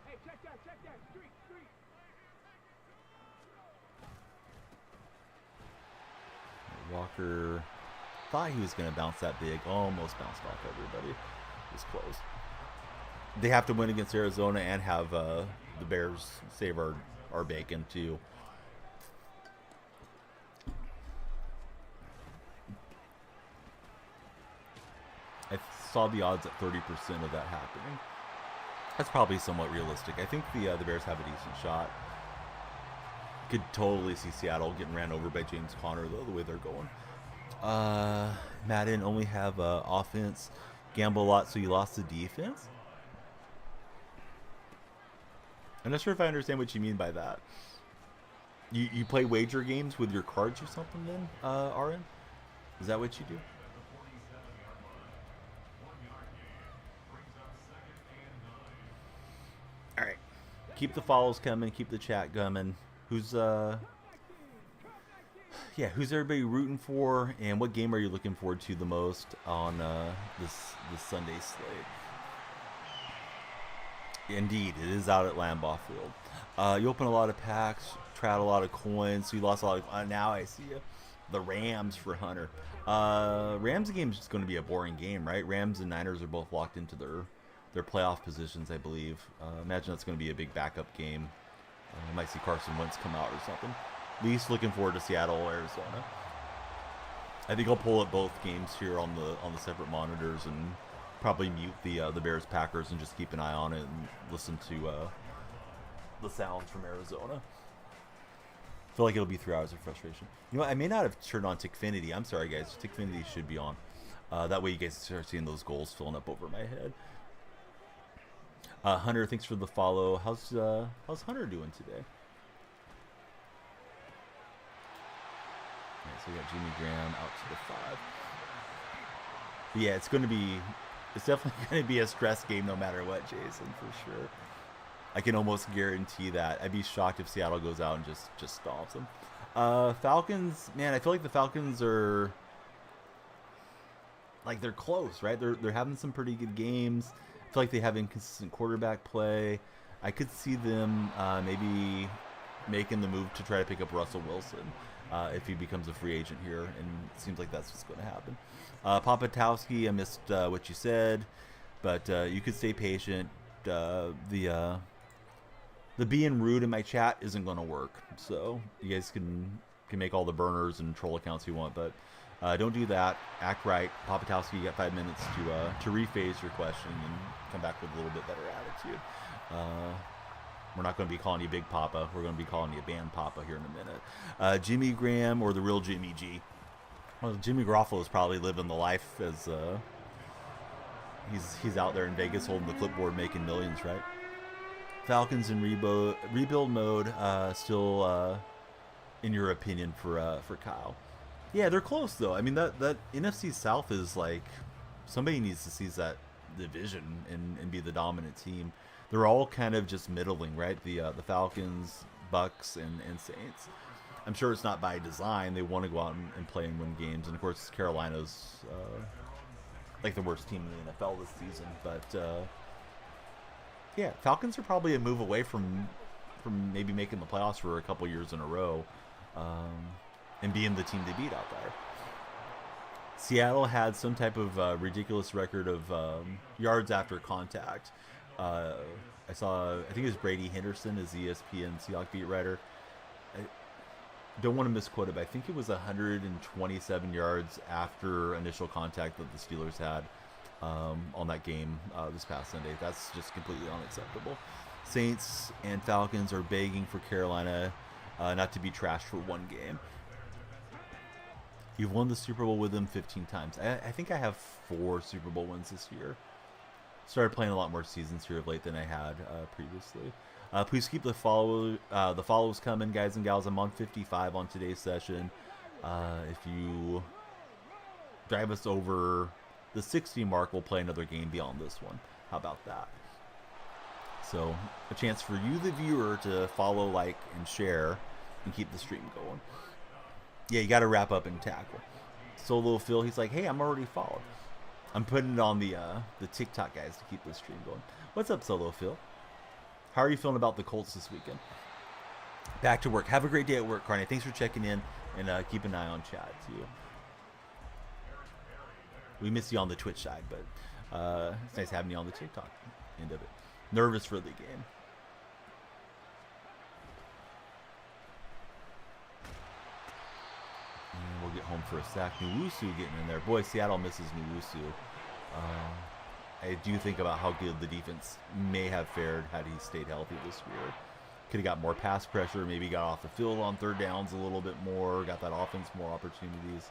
Hey, check that. Street. Walker thought he was going to bounce that big. Almost bounced off everybody. It was close. They have to win against Arizona and have the Bears save our bacon too. I saw the odds at 30% of that happening. That's probably somewhat realistic. I think the Bears have a decent shot. Could totally see Seattle getting ran over by James Conner, though, the way they're going. Madden only have offense. Gamble a lot, so you lost the defense? I'm not sure if I understand what you mean by that. You play wager games with your cards or something then, RN? Is that what you do? Alright. Keep the follows coming, keep the chat coming. Who's everybody rooting for, and what game are you looking forward to the most on this Sunday slate? Indeed, it is out at Lambeau Field. You open a lot of packs, trad a lot of coins, so you lost a lot of. Now I see you. The Rams for Hunter. Rams game is just going to be a boring game, right? Rams and Niners are both locked into their playoff positions, I believe. Imagine that's going to be a big backup game. I might see Carson Wentz come out or something. Least looking forward to Seattle, Arizona. I think I'll pull at both games here on the separate monitors and probably mute the Bears Packers and just keep an eye on it and listen to the sounds from Arizona. I feel like it'll be 3 hours of frustration. You know what? I may not have turned on Tickfinity. I'm sorry, guys. Tickfinity should be on. That way you guys start seeing those goals filling up over my head. Hunter, thanks for the follow. How's Hunter doing today? Alright, so we got Jimmy Graham out to the 5. But yeah, it's definitely going to be a stress game no matter what, Jason, for sure. I can almost guarantee that. I'd be shocked if Seattle goes out and just stomps them. Falcons, man, I feel like the Falcons are like they're close, right? They're having some pretty good games. I feel like they have inconsistent quarterback play. I could see them maybe making the move to try to pick up Russell Wilson if he becomes a free agent here, and it seems like that's what's going to happen. Papatowski, I missed what you said, but you could stay patient. The being rude in my chat isn't going to work, so you guys can make all the burners and troll accounts you want, but don't do that. Act right. Papatowski, you got 5 minutes to rephrase your question and come back with a little bit better attitude. We're not going to be calling you Big Papa. We're going to be calling you Band Papa here in a minute. Jimmy Graham or the real Jimmy G. Well, Jimmy Garoppolo is probably living the life as he's out there in Vegas holding the clipboard making millions, right? Falcons in rebuild mode. Still, in your opinion, for Kyle? Yeah, they're close though. I mean, that NFC South is like somebody needs to seize that division and be the dominant team. They're all kind of just middling, right? The Falcons, Bucks, and Saints. I'm sure it's not by design. They want to go out and play and win games. And of course, Carolina's like the worst team in the NFL this season. But yeah, Falcons are probably a move away from maybe making the playoffs for a couple years in a row, and being the team they beat out there. Seattle had some type of ridiculous record of yards after contact. I think it was Brady Henderson as the ESPN Seahawks beat writer. I don't want to misquote it, but I think it was 127 yards after initial contact that the Steelers had on that game this past Sunday. That's just completely unacceptable. Saints and Falcons are begging for Carolina not to be trashed for one game. You've won the Super Bowl with them 15 times. I think I have 4 Super Bowl wins this year. Started playing a lot more seasons here of late than I had previously. Please keep the follows coming, guys and gals. I'm on 55 on today's session. If you drive us over the 60 mark, we'll play another game beyond this one. How about that? So a chance for you, the viewer, to follow, like, and share and keep the stream going. Yeah, you got to wrap up and tackle. Solo Phil, he's like, hey, I'm already followed. I'm putting it on the TikTok guys to keep this stream going. What's up, Solo Phil? How are you feeling about the Colts this weekend? Back to work. Have a great day at work, Carney. Thanks for checking in, and keep an eye on chat, too. We miss you on the Twitch side, but it's nice having you on the TikTok end of it. Nervous for the game. And we'll get home for a sack. Nwosu getting in there. Boy, Seattle misses Nwosu. I do think about how good the defense may have fared had he stayed healthy this year. Could have got more pass pressure, maybe got off the field on third downs a little bit more, got that offense more opportunities.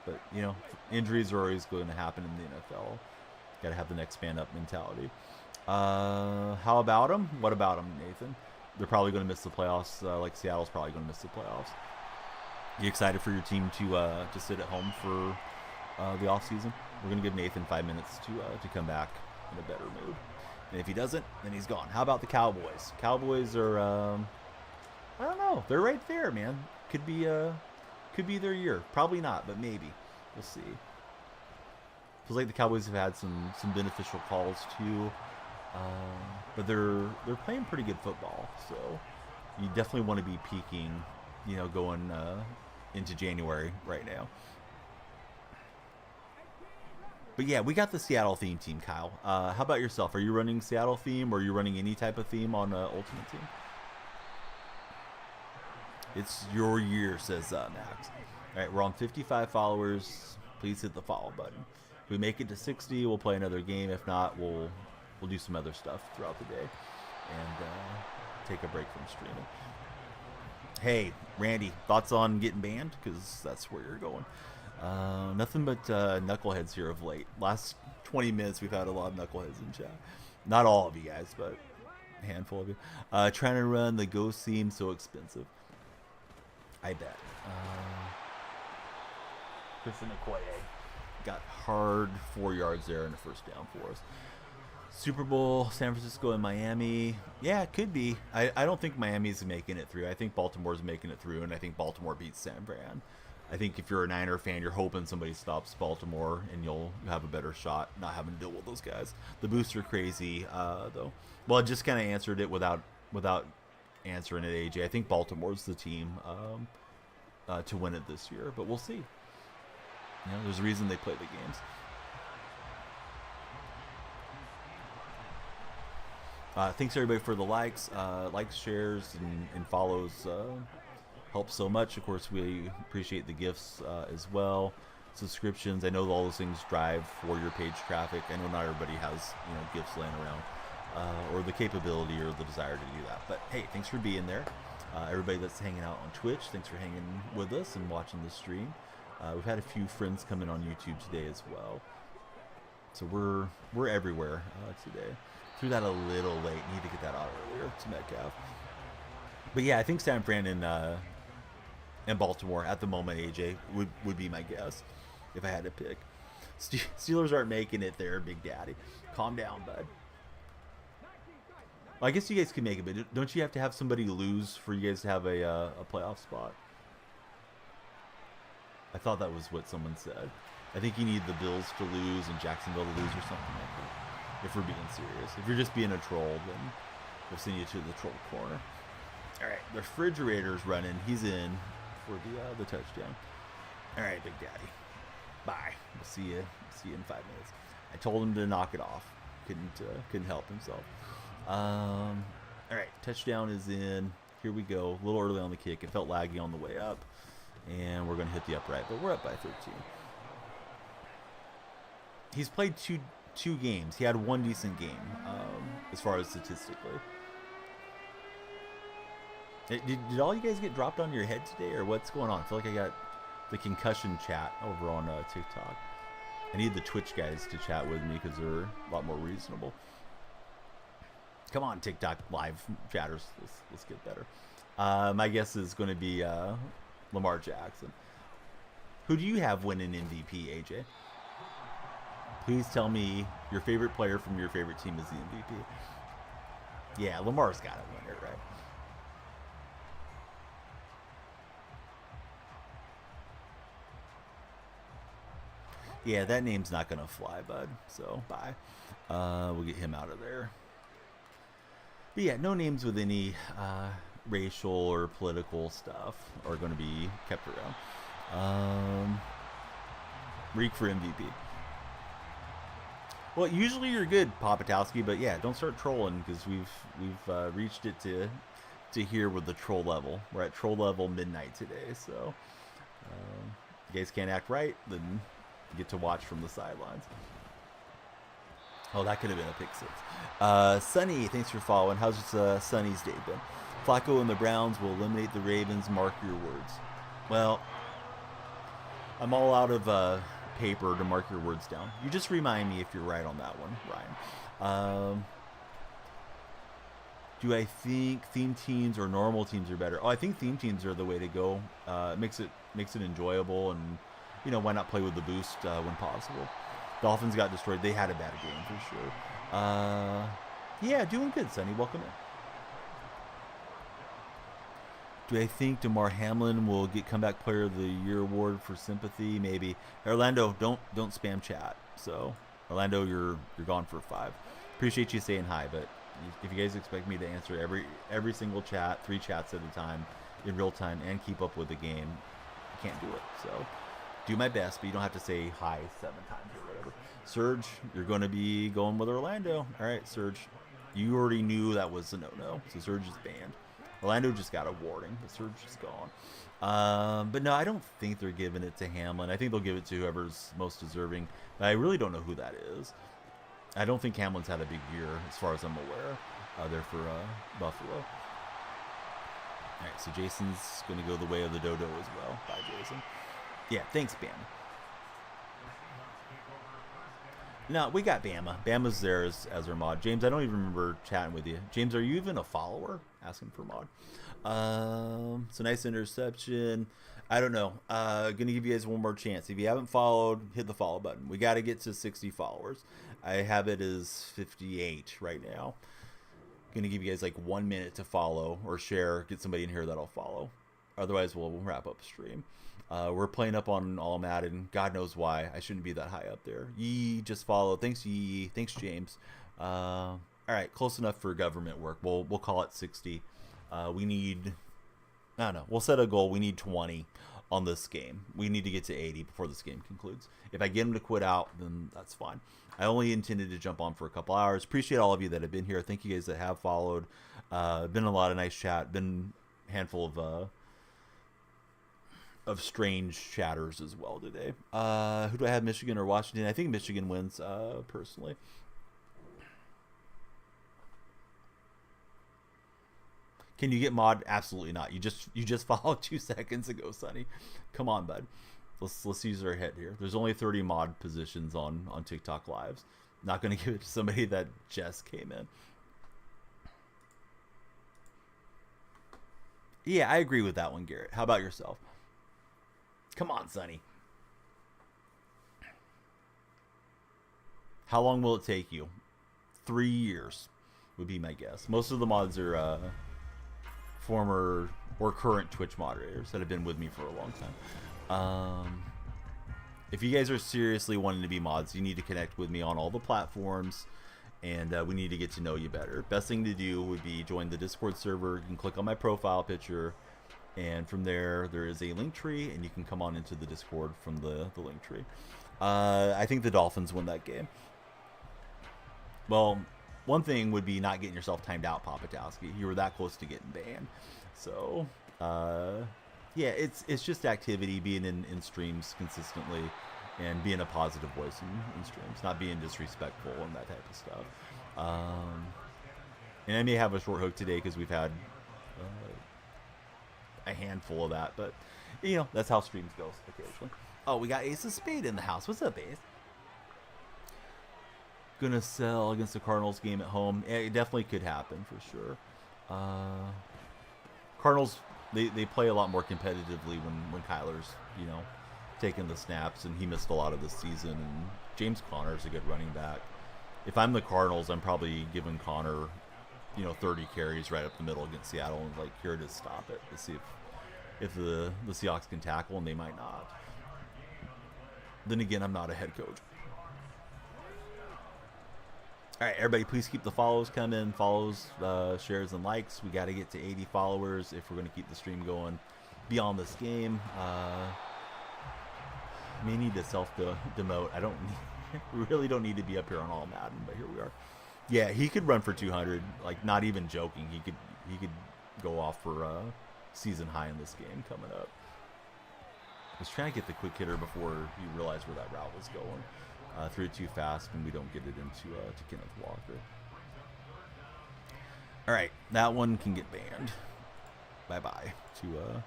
But, you know, injuries are always going to happen in the NFL. Got to have the next man up mentality. How about them? What about them, Nathan? They're probably going to miss the playoffs, like Seattle's probably going to miss the playoffs. You excited for your team to sit at home for the offseason? We're going to give Nathan 5 minutes to come back in a better mood. And if he doesn't, then he's gone. How about the Cowboys? Cowboys are, I don't know. They're right there, man. Could be their year. Probably not, but maybe. We'll see. Feels like the Cowboys have had some beneficial calls too. But they're playing pretty good football. So you definitely want to be peaking, you know, going into January right now. But yeah, we got the Seattle theme team, Kyle. How about yourself? Are you running Seattle theme, or are you running any type of theme on Ultimate Team? It's your year, says Max. All right, we're on 55 followers. Please hit the follow button. If we make it to 60, we'll play another game. If not, we'll do some other stuff throughout the day and take a break from streaming. Hey, Randy, thoughts on getting banned? Because that's where you're going. Nothing but knuckleheads here of late. Last 20 minutes, we've had a lot of knuckleheads in chat. Not all of you guys, but a handful of you. Trying to run the Ghost theme so expensive. I bet. Christian Okoye got hard 4 yards there in the first down for us. Super Bowl, San Francisco and Miami. Yeah, it could be. I don't think Miami's making it through. I think Baltimore's making it through, and I think Baltimore beats San Fran. I think if you're a Niner fan, you're hoping somebody stops Baltimore, and you'll have a better shot not having to deal with those guys. The boosts are crazy, though. Well, I just kind of answered it without answering it, AJ. I think Baltimore's the team to win it this year, but we'll see. There's a reason they play the games. Thanks everybody for the likes, shares, and follows. Helps so much. Of course, we appreciate the gifts as well. Subscriptions. I know all those things drive for your page traffic. I know not everybody has gifts laying around or the capability or the desire to do that. But hey, thanks for being there. Everybody that's hanging out on Twitch, thanks for hanging with us and watching the stream. We've had a few friends come in on YouTube today as well. So we're everywhere today. Threw that a little late. Need to get that out earlier to Metcalf. But yeah, I think San Fran and Baltimore at the moment, AJ, would be my guess if I had to pick. Steelers aren't making it there, Big Daddy. Calm down, bud. Well, I guess you guys can make it, but don't you have to have somebody lose for you guys to have a playoff spot? I thought that was what someone said. I think you need the Bills to lose and Jacksonville to lose or something like that. If we're being serious. If you're just being a troll, then we'll send you to the troll corner. All right, the refrigerator's running. He's in for the touchdown. All right, Big Daddy. Bye. We'll see you in 5 minutes. I told him to knock it off. Couldn't help himself. All right, touchdown is in. Here we go. A little early on the kick. It felt laggy on the way up, and we're gonna hit the upright, but we're up by 13. He's played two games. He had one decent game as far as statistically. Did all you guys get dropped on your head today, or what's going on? I feel like I got the concussion chat over on TikTok. I need the Twitch guys to chat with me because they're a lot more reasonable. Come on, TikTok live chatters. Let's get better. My guess is going to be Lamar Jackson. Who do you have winning MVP, AJ? Please tell me your favorite player from your favorite team is the MVP. Yeah, Lamar's got to win it, right? Yeah, that name's not going to fly, bud. So, bye. We'll get him out of there. But yeah, no names with any racial or political stuff are going to be kept around. Reek for MVP. Well, usually you're good, Papatowski, but yeah, don't start trolling because we've reached it to here with the troll level. We're at troll level midnight today, so if you guys can't act right, then you get to watch from the sidelines. Oh, that could have been a pick six. Sunny, thanks for following. How's Sunny's day been? Flacco and the Browns will eliminate the Ravens. Mark your words. Well, I'm all out of paper to mark your words down. You just remind me if you're right on that one, Ryan. Do I think theme teams or normal teams are better? Oh, I think theme teams are the way to go. It makes it enjoyable, and why not play with the boost when possible? Dolphins got destroyed. They had a bad game for sure. Yeah, doing good, Sonny. Welcome in. Do I think Damar Hamlin will get Comeback Player of the Year award for sympathy? Maybe. Orlando, don't spam chat. So, Orlando, you're gone for 5. Appreciate you saying hi, but if you guys expect me to answer every single chat, 3 chats at a time, in real time, and keep up with the game, I can't do it. So, do my best, but you don't have to say hi 7 times or whatever. Surge, you're going to be going with Orlando. All right, Surge, you already knew that was a no-no, so Surge is banned. Orlando just got a warning. The Surge is gone. But no, I don't think they're giving it to Hamlin. I think they'll give it to whoever's most deserving. But I really don't know who that is. I don't think Hamlin's had a big year, as far as I'm aware, there for Buffalo. All right, so Jason's going to go the way of the dodo as well. Bye, Jason. Yeah, thanks, Bama. No, we got Bama. Bama's there as our mod. James, I don't even remember chatting with you. James, are you even a follower? Asking for mod. So nice interception. I don't know. Gonna give you guys one more chance. If you haven't followed, hit the follow button. We got to get to 60 followers. I have it as 58 right now. Gonna give you guys like 1 minute to follow or share. Get somebody in here that'll follow. Otherwise, we'll wrap up the stream. We're playing up on all Madden. God knows why. I shouldn't be that high up there. Yee just follow. Thanks Yee. Thanks James. All right, close enough for government work. We'll call it 60. We need, I don't know. We'll set a goal. We need 20 on this game. We need to get to 80 before this game concludes. If I get him to quit out, then that's fine. I only intended to jump on for a couple hours. Appreciate all of you that have been here. Thank you guys that have followed. Been a lot of nice chat. Been a handful of strange chatters as well today. Who do I have, Michigan or Washington? I think Michigan wins, personally. Can you get mod? Absolutely not. You just followed 2 seconds ago, Sonny. Come on, bud. Let's use our head here. There's only 30 mod positions on TikTok Lives. Not going to give it to somebody that just came in. Yeah, I agree with that one, Garrett. How about yourself? Come on, Sonny. How long will it take you? 3 years would be my guess. Most of the mods are former or current Twitch moderators that have been with me for a long time. If you guys are seriously wanting to be mods, you need to connect with me on all the platforms, and we need to get to know you better. Best thing to do would be join the Discord server. You can click on my profile picture, and from there is a link tree, and you can come on into the Discord from the link tree. I think the Dolphins won that game. Well, one thing would be not getting yourself timed out, Papatowski. You were that close to getting banned. So, yeah, it's just activity, being in streams consistently, and being a positive voice in streams, not being disrespectful and that type of stuff. And I may have a short hook today because we've had a handful of that, but you know, that's how streams goes occasionally. Oh, we got Ace of Spade in the house. What's up, Ace? Gonna sell against the Cardinals game at home. It definitely could happen for sure. Cardinals, they play a lot more competitively when Kyler's, you know, taking the snaps, and he missed a lot of the season. And James Conner's a good running back. If I'm the Cardinals, I'm probably giving Conner, you know, 30 carries right up the middle against Seattle, and like, here to stop it. Let's see if the Seahawks can tackle, and they might not. Then again, I'm not a head coach. All right, everybody, please keep the follows coming. Follows, shares, and likes. We got to get to 80 followers if we're going to keep the stream going beyond this game. May need to self-demote. I don't need, really don't need to be up here on all Madden, but here we are. Yeah, he could run for 200. Like, not even joking. He could go off for season high in this game coming up. I was trying to get the quick hitter before he realized where that route was going. Threw it too fast, and we don't get it into to Kenneth Walker. All right, that one can get banned. Bye-bye to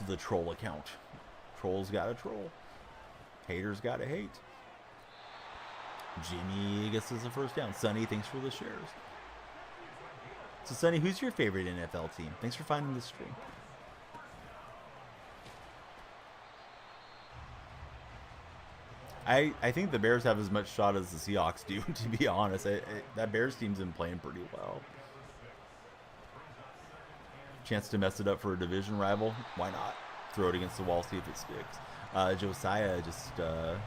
the troll account. Trolls got to troll. Haters got to hate. Jimmy gets us a first down. Sonny, thanks for the shares. So, Sonny, who's your favorite NFL team? Thanks for finding the stream. I think the Bears have as much shot as the Seahawks do, to be honest. That Bears team's been playing pretty well. Chance to mess it up for a division rival? Why not? Throw it against the wall, see if it sticks. Josiah just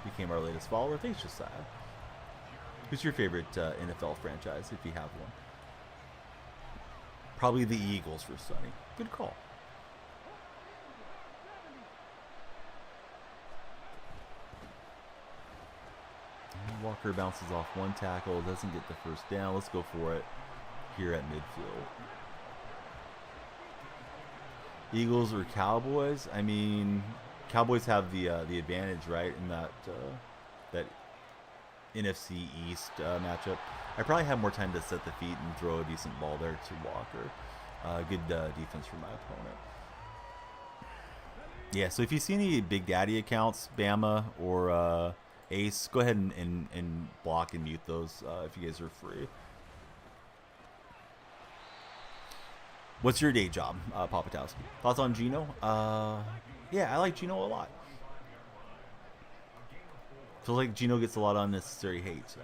became our latest follower. Thanks, Josiah. Who's your favorite NFL franchise, if you have one? Probably the Eagles for Sonny. Good call. Walker bounces off one tackle, doesn't get the first down. Let's go for it here at midfield. Eagles or Cowboys? I mean, Cowboys have the advantage, right, in that NFC East matchup. I probably have more time to set the feet and throw a decent ball there to Walker. Good defense from my opponent. Yeah, so if you see any Big Daddy accounts, Bama or Ace, go ahead and block and mute those if you guys are free. What's your day job, Papatowski? Thoughts on Geno? Yeah, I like Geno a lot. Feels like Geno gets a lot of unnecessary hate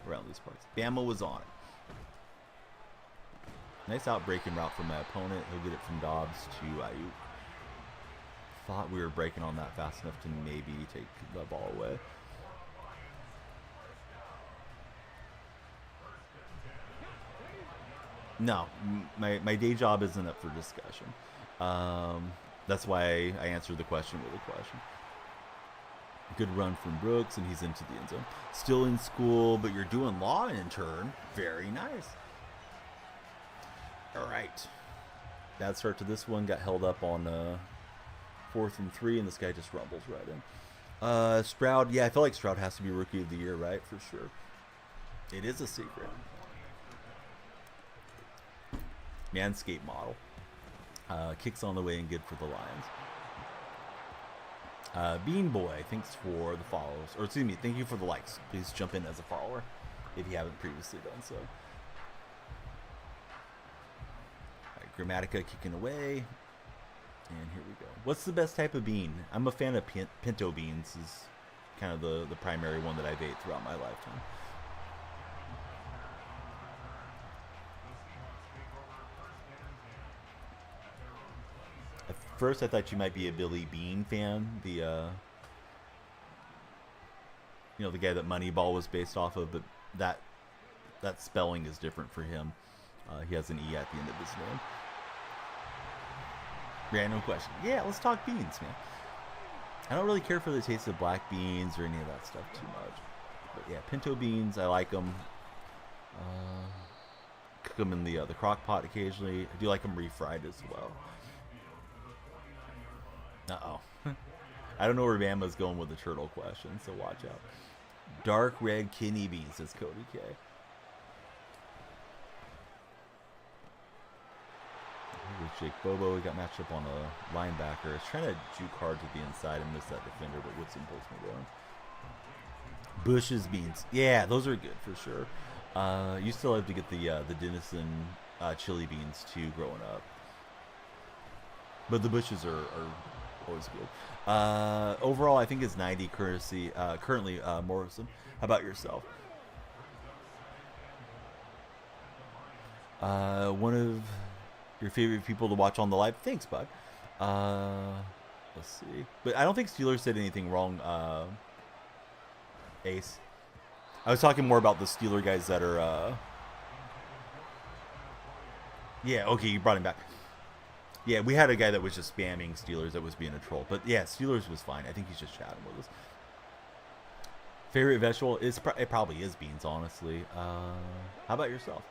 around these parts. Bama was on it. Nice outbreaking route from my opponent. He'll get it from Dobbs to Ayuk. Thought we were breaking on that fast enough to maybe take the ball away. No, my day job isn't up for discussion. That's why I answered the question with a question. Good run from Brooks, and he's into the end zone. Still in school, but you're doing law intern. Very nice. All right. Bad start to this one. Got held up on 4th and 3, and this guy just rumbles right in. Stroud, yeah, I feel like Stroud has to be Rookie of the Year, right? For sure. It is a secret. Manscaped model. Kicks on the way and good for the Lions. Bean Boy, thanks for the follows. Or excuse me, thank you for the likes. Please jump in as a follower if you haven't previously done so. Right, Grammatica kicking away. And here we go. What's the best type of bean? I'm a fan of pinto beans. Is kind of the primary one that I've ate throughout my lifetime. At first, I thought you might be a Billy Bean fan. The you know, the guy that Moneyball was based off of, but that spelling is different for him. He has an E at the end of his name. Random question. Yeah, let's talk beans, man. I don't really care for the taste of black beans or any of that stuff too much. But yeah, pinto beans, I like them. Cook them in the crock pot occasionally. I do like them refried as well. Uh-oh. I don't know where Bama's going with the turtle question, so watch out. Dark red kidney beans, says Cody K. With Jake Bobo, we got matched up on a linebacker. He's trying to juke hard to the inside and miss that defender, but Woodson pulls me down. Bush's beans. Yeah, those are good for sure. You still have to get the Denison chili beans too growing up. But the Bushes are always good. Overall, I think it's 90 currently Morrison. How about yourself? One of your favorite people to watch on the live? Thanks, bud. Let's see. But I don't think Steelers said anything wrong, Ace. I was talking more about the Steeler guys that are... Yeah, okay, you brought him back. Yeah, we had a guy that was just spamming Steelers that was being a troll. But yeah, Steelers was fine. I think he's just chatting with us. Favorite vegetable? It probably is beans, honestly. How about yourself?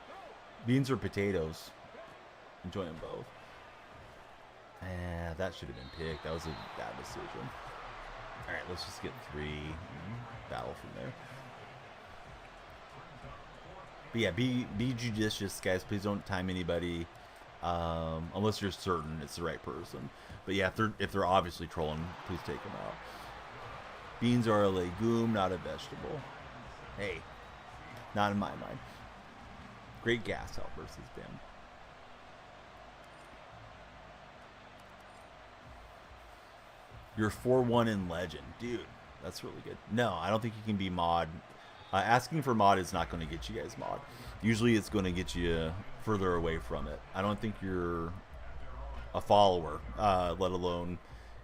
Beans or potatoes? Enjoy them both. That should have been picked. That was a bad decision. Alright, let's just get 3. Battle from there. But yeah, be judicious, guys. Please don't time anybody. Unless you're certain it's the right person. But yeah, if they're obviously trolling, please take them out. Beans are a legume, not a vegetable. Hey, not in my mind. Great gas help versus Bam. You're 4-1 in Legend. Dude, that's really good. No, I don't think you can be mod. Asking for mod is not going to get you guys mod. Usually it's going to get you further away from it. I don't think you're a follower, let alone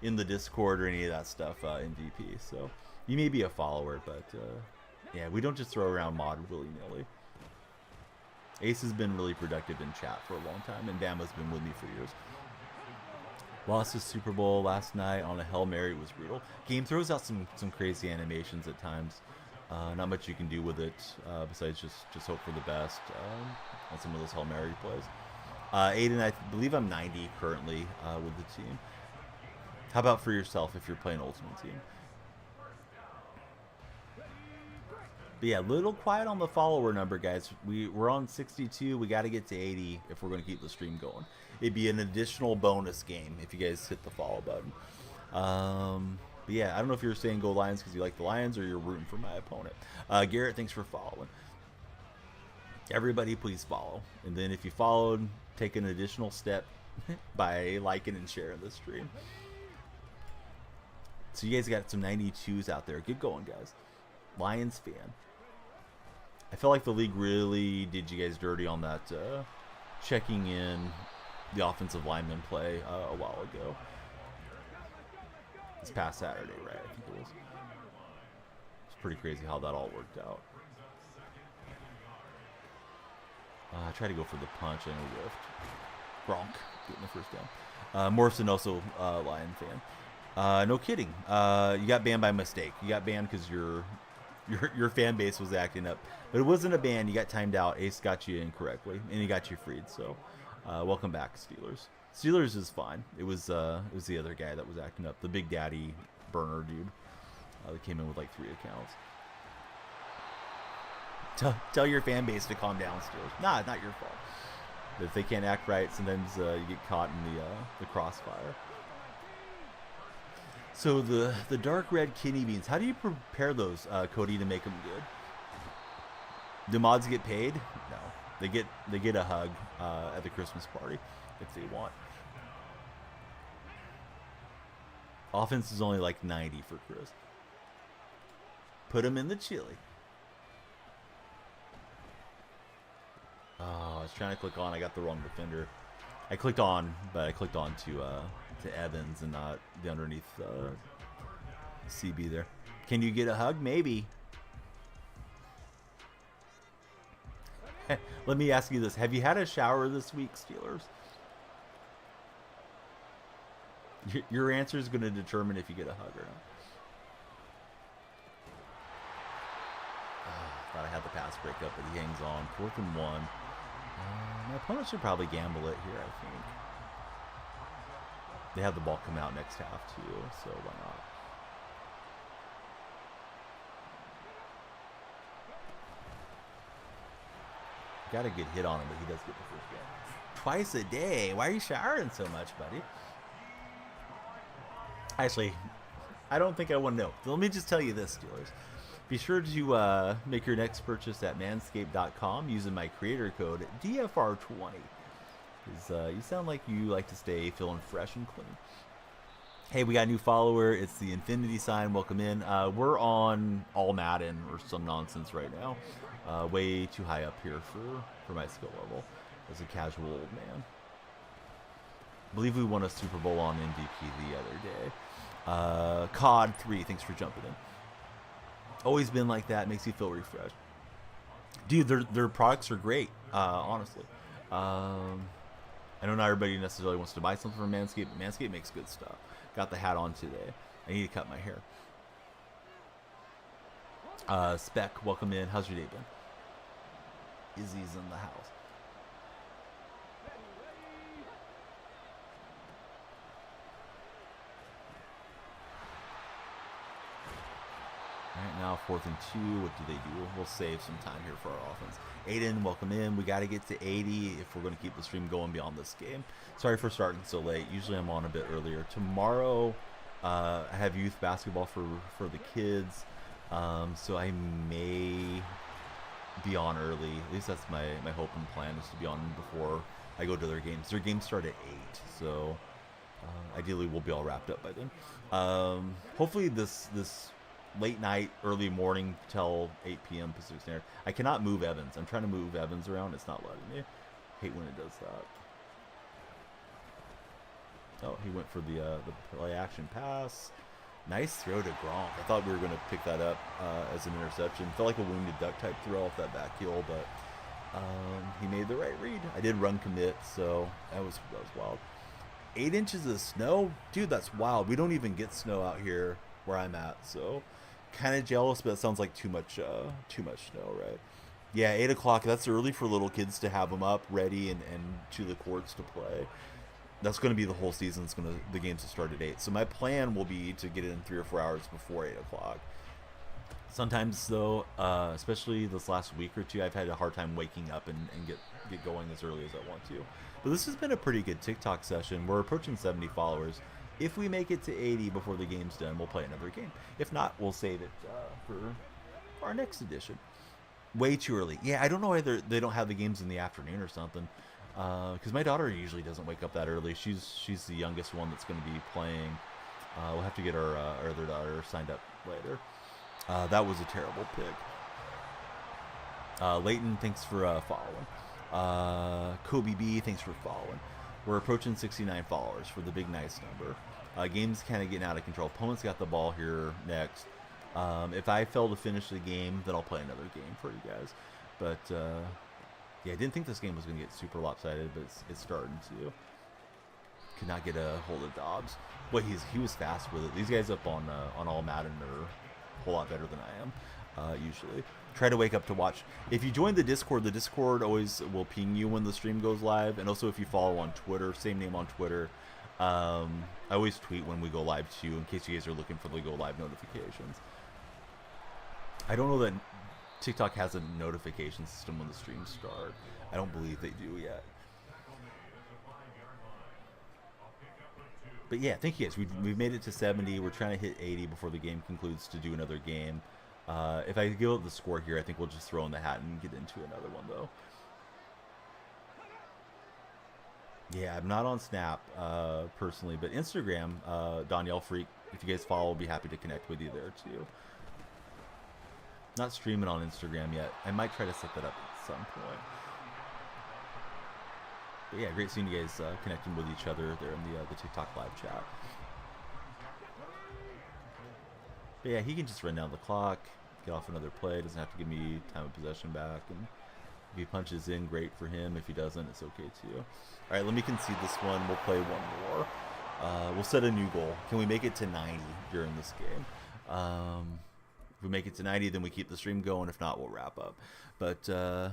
in the Discord or any of that stuff in VP. So you may be a follower, but yeah, we don't just throw around mod willy-nilly. Ace has been really productive in chat for a long time, and Bama's been with me for years. Lost the Super Bowl last night on a Hail Mary. It was brutal. Game throws out some crazy animations at times. Not much you can do with it besides just hope for the best on some of those Hail Mary plays. Aiden, I believe I'm 90 currently with the team. How about for yourself if you're playing Ultimate Team? But yeah, a little quiet on the follower number, guys. We're on 62. We got to get to 80 if we're going to keep the stream going. It'd be an additional bonus game if you guys hit the follow button. But yeah, I don't know if you're saying go Lions because you like the Lions or you're rooting for my opponent. Garrett, thanks for following. Everybody, please follow. And then if you followed, take an additional step by liking and sharing the stream. So you guys got some 92s out there. Good going, guys. Lions fan. I feel like the league really did you guys dirty on that checking in the offensive lineman play a while ago. This past Saturday, right? I think it was. It's pretty crazy how that all worked out. I tried to go for the punch and a whiffed. Gronk getting the first down. Morrison also Lion fan. No kidding. You got banned by mistake. You got banned because your fan base was acting up. But it wasn't a ban. You got timed out. Ace got you incorrectly, and he got you freed. So welcome back, Steelers. Steelers is fine. It was the other guy that was acting up. The Big Daddy burner dude that came in with like 3 accounts. Tell your fan base to calm down, Steelers. Nah, not your fault. But if they can't act right, sometimes you get caught in the crossfire. So the dark red kidney beans. How do you prepare those, Cody, to make them good? Do mods get paid? No, they get a hug at the Christmas party if they want. Offense is only like 90 for Chris. Put them in the chili. Oh, I was trying to click on. I got the wrong defender. I clicked on, but I clicked on to Evans and not the underneath CB there. Can you get a hug? Maybe. Let me ask you this. Have you had a shower this week, Steelers? Your answer is going to determine if you get a hug or not. Thought I had the pass break up, but he hangs on. 4th and 1. My opponent should probably gamble it here, I think. They have the ball come out next half, too, so why not? Got a good hit on him, but he does get the first down. Twice a day. Why are you showering so much, buddy? Actually, I don't think I want to know. Let me just tell you this, Steelers. Be sure to make your next purchase at manscaped.com using my creator code DFR20. Because you sound like you like to stay feeling fresh and clean. Hey, we got a new follower. It's the infinity sign. Welcome in. We're on all Madden or some nonsense right now. Way too high up here for my skill level as a casual old man. I believe we won a Super Bowl on MVP the other day. COD 3, thanks for jumping in. Always been like that. Makes you feel refreshed. Dude, their products are great, honestly. I know not everybody necessarily wants to buy something from Manscaped, but Manscaped makes good stuff. Got the hat on today. I need to cut my hair. Spec, welcome in. How's your day been? Izzy's in the house. Alright, now 4th and 2. What do they do? We'll save some time here for our offense. Aiden, welcome in. We got to get to 80 if we're going to keep the stream going beyond this game. Sorry for starting so late. Usually I'm on a bit earlier. Tomorrow, I have youth basketball for the kids. So I may be on early. At least that's my hope and plan, is to be on before I go to their games. Their games start at 8, so ideally we'll be all wrapped up by then. Hopefully this late night, early morning till 8 p.m. Pacific Standard. I cannot move Evans. I'm trying to move Evans around. It's not letting me. Hate when it does that. Oh, he went for the play action pass. Nice throw to Gronk. I thought we were going to pick that up as an interception. Felt like a wounded duck type throw off that back heel, but he made the right read. I did run commit, so that was wild. 8 inches of snow? Dude, that's wild. We don't even get snow out here where I'm at, so kind of jealous, but it sounds like too much snow, right? Yeah, 8 o'clock. That's early for little kids to have them up, ready, and to the courts to play. That's going to be the whole season. The games will start at 8. So my plan will be to get it in 3 or 4 hours before 8 o'clock. Sometimes, though, especially this last week or two, I've had a hard time waking up and get going as early as I want to. But this has been a pretty good TikTok session. We're approaching 70 followers. If we make it to 80 before the game's done, we'll play another game. If not, we'll save it for our next edition. Way too early. Yeah, I don't know whether they don't have the games in the afternoon or something. Because my daughter usually doesn't wake up that early. She's the youngest one that's going to be playing. We'll have to get our other daughter signed up later. That was a terrible pick. Leighton, thanks for following. Kobe B, thanks for following. We're approaching 69 followers for the big nice number. Game's kind of getting out of control. Opponent's got the ball here next. If I fail to finish the game, then I'll play another game for you guys. But yeah, I didn't think this game was going to get super lopsided, but it's starting to. Could not get a hold of Dobbs. But he was fast with it. These guys up on all Madden are a whole lot better than I am usually. Try to wake up to watch. If you join the Discord always will ping you when the stream goes live. And also if you follow on Twitter, same name on Twitter. I always tweet when we go live too, in case you guys are looking for the go live notifications. I don't know that TikTok has a notification system when the streams start. I don't believe they do yet. But yeah, thank you guys. We've made it to 70. We're trying to hit 80 before the game concludes to do another game. If I give up the score here, I think we'll just throw in the hat and get into another one, though. Yeah, I'm not on Snap, personally, but Instagram, Danielle Freak, if you guys follow, I'll be happy to connect with you there, too. Not streaming on Instagram yet. I might try to set that up at some point. But yeah, great seeing you guys connecting with each other there in the TikTok live chat. But yeah, he can just run down the clock, get off another play. Doesn't have to give me time of possession back. And if he punches in, great for him. If he doesn't, it's okay too. All right, let me concede this one. We'll play one more. We'll set a new goal. Can we make it to 90 during this game? If we make it to 90, then we keep the stream going. If not, we'll wrap up. But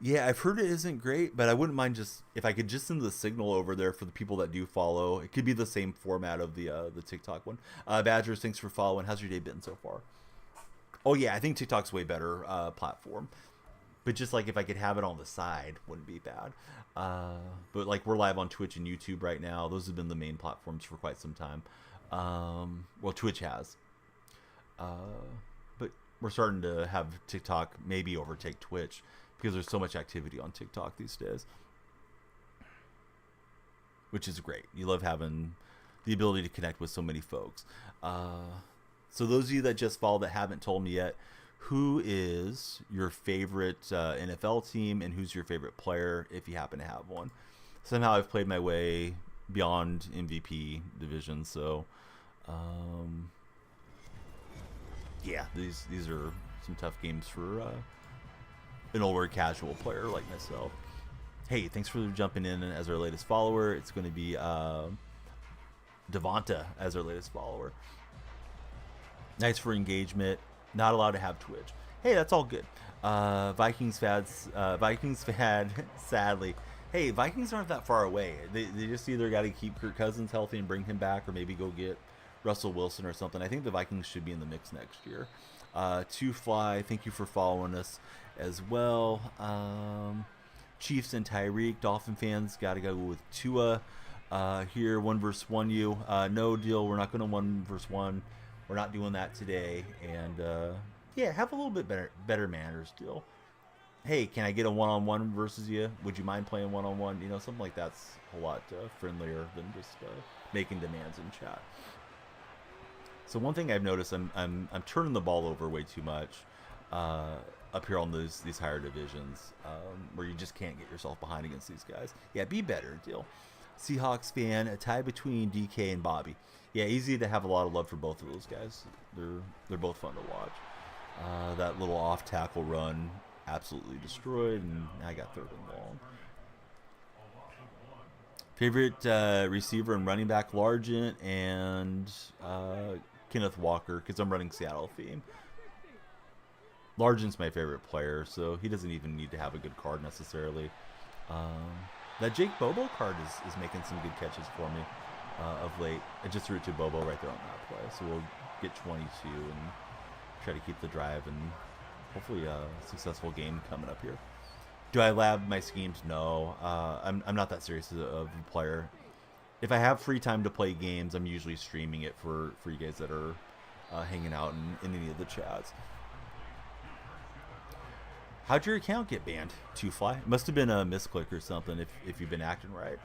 yeah, I've heard it isn't great, but I wouldn't mind just if I could just send the signal over there for the people that do follow. It could be the same format of the TikTok one. Badgers, thanks for following. How's your day been so far? Oh yeah, I think TikTok's way better platform. But just like if I could have it on the side, wouldn't be bad. But like we're live on Twitch and YouTube right now. Those have been the main platforms for quite some time. Well, Twitch has. But we're starting to have TikTok maybe overtake Twitch because there's so much activity on TikTok these days, which is great. You love having the ability to connect with so many folks. So those of you that just follow that haven't told me yet, who is your favorite NFL team and who's your favorite player if you happen to have one? Somehow I've played my way beyond MVP division, so yeah, these are some tough games for an older casual player like myself. Hey, thanks for jumping in as our latest follower. It's going to be Devonta as our latest follower. Nice for engagement. Not allowed to have Twitch. Hey, that's all good. Vikings fan, sadly. Hey, Vikings aren't that far away. They just either got to keep Kirk Cousins healthy and bring him back, or maybe go get Russell Wilson or something. I think the Vikings should be in the mix next year. Two Fly, thank you for following us as well. Chiefs and Tyreek, Dolphin fans, got to go with Tua here. 1v1 you. No deal. We're not going to 1v1. We're not doing that today. And yeah, have a little bit better manners, deal. Hey, can I get a one-on-one versus you? Would you mind playing one-on-one? You know, something like that's a lot friendlier than just making demands in chat. So one thing I've noticed, I'm turning the ball over way too much up here on these higher divisions, where you just can't get yourself behind against these guys. Yeah, be better, deal. Seahawks fan, a tie between DK and Bobby. Yeah, easy to have a lot of love for both of those guys. They're both fun to watch. That little off tackle run absolutely destroyed, and I got third and long. Favorite receiver and running back, Largent and Kenneth Walker, because I'm running Seattle theme. Largent's my favorite player, so he doesn't even need to have a good card necessarily. That Jake Bobo card is making some good catches for me of late. I just threw it to Bobo right there on that play, so we'll get 22 and try to keep the drive and hopefully a successful game coming up here. Do I lab my schemes? No. I'm not that serious of a player. If I have free time to play games, I'm usually streaming it for you guys that are hanging out in any of the chats. How'd your account get banned? Two Fly? It must have been a misclick or something if you've been acting right.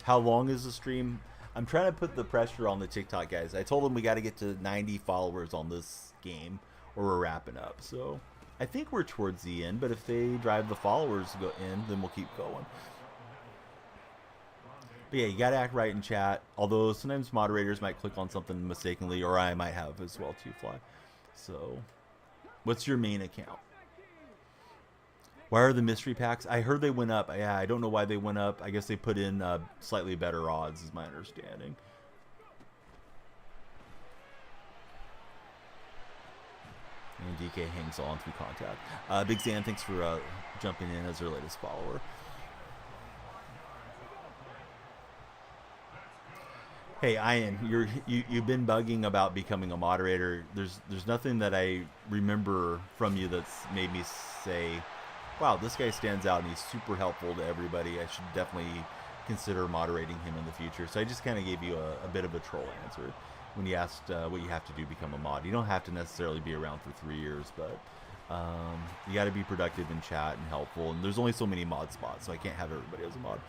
How long is the stream? I'm trying to put the pressure on the TikTok guys. I told them we got to get to 90 followers on this game or we're wrapping up. So I think we're towards the end, but if they drive the followers to go in, then we'll keep going. But yeah, you gotta act right in chat. Although sometimes moderators might click on something mistakenly, or I might have as well too, Fly. So, what's your main account? Why are the mystery packs? I heard they went up. Yeah, I don't know why they went up. I guess they put in slightly better odds, is my understanding. And DK hangs on through contact. Big Zan, thanks for jumping in as our latest follower. Hey, Ian, you've been bugging about becoming a moderator. There's nothing that I remember from you that's made me say, wow, this guy stands out and he's super helpful to everybody. I should definitely consider moderating him in the future. So I just kind of gave you a bit of a troll answer when you asked what you have to do to become a mod. You don't have to necessarily be around for 3 years, but you got to be productive in chat and helpful. And there's only so many mod spots, so I can't have everybody as a mod.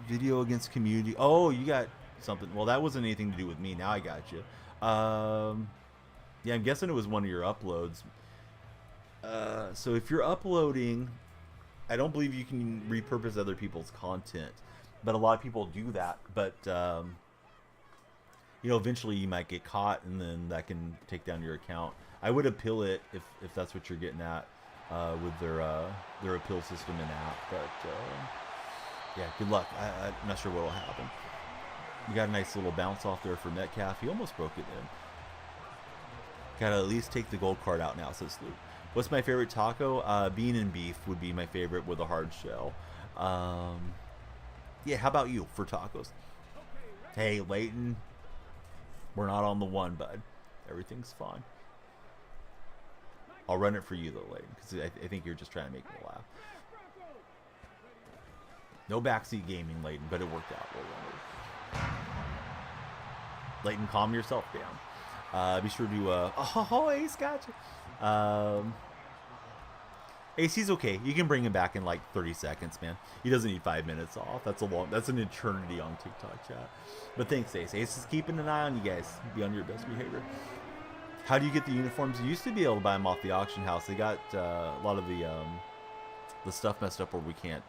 Video against community. Oh, you got something. Well, that wasn't anything to do with me. Now I got you. Yeah, I'm guessing it was one of your uploads. So if you're uploading, I don't believe you can repurpose other people's content, but a lot of people do that. But you know, eventually you might get caught, and then that can take down your account. I would appeal it if that's what you're getting at with their appeal system and app. But yeah, good luck. I'm not sure what will happen. You got a nice little bounce off there for Metcalf. He almost broke it in. Gotta at least take the gold card out now, says Luke. What's my favorite taco? Bean and beef would be my favorite with a hard shell. Yeah, how about you for tacos? Hey, Leighton. We're not on the one, bud. Everything's fine. I'll run it for you, though, Leighton, because I think you're just trying to make me laugh. No backseat gaming, Leighton, but it worked out. Leighton, calm yourself down. Be sure to... oh, Ace, gotcha. Ace, he's okay. You can bring him back in like 30 seconds, man. He doesn't need 5 minutes off. That's an eternity on TikTok chat. But thanks, Ace. Ace is keeping an eye on you guys. Be on your best behavior. How do you get the uniforms? You used to be able to buy them off the auction house. They got a lot of the stuff messed up where we can't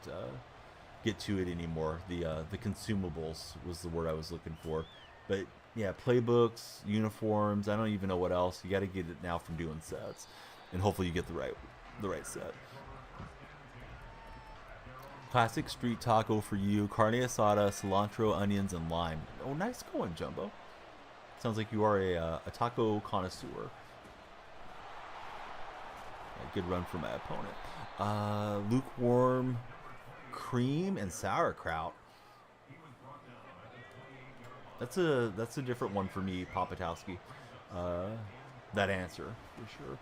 get to it anymore. The consumables was the word I was looking for. But yeah, playbooks, uniforms. I don't even know what else. You got to get it now from doing sets, and hopefully you get the right set. Classic street taco for you: carne asada, cilantro, onions, and lime. Oh, nice going, Jumbo. Sounds like you are a taco connoisseur. A good run for my opponent. Lukewarm cream and sauerkraut. That's a different one for me, Papatowski. That answer for sure.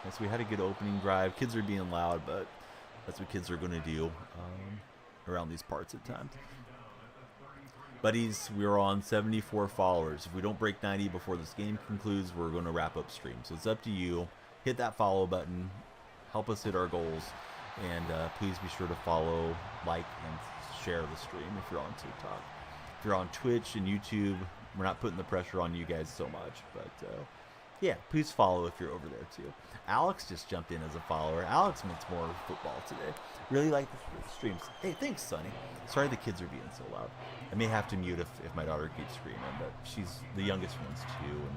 Yes, we had a good opening drive. Kids are being loud, but that's what kids are going to do around these parts at times. Buddies, we're on 74 followers. If we don't break 90 before this game concludes, we're going to wrap up stream. So it's up to you. Hit that follow button. Help us hit our goals. And please be sure to follow, like, and share the stream if you're on TikTok. If you're on Twitch and YouTube, we're not putting the pressure on you guys so much. But yeah, please follow if you're over there too. Alex just jumped in as a follower. Alex wants more football today. Really like the streams. Hey, thanks, Sonny. Sorry the kids are being so loud. I may have to mute if my daughter keeps screaming, but she's the youngest one's 2, and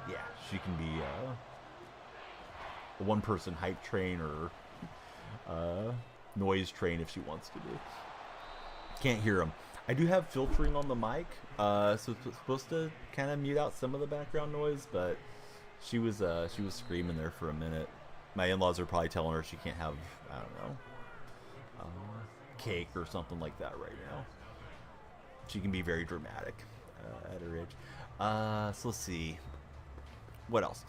yeah, she can be a one-person hype train or noise train if she wants to be. Can't hear them. I do have filtering on the mic, so it's supposed to kind of mute out some of the background noise, but she was screaming there for a minute. My in-laws are probably telling her she can't have, I don't know, cake or something like that right now. She can be very dramatic at her age. So let's see. What else?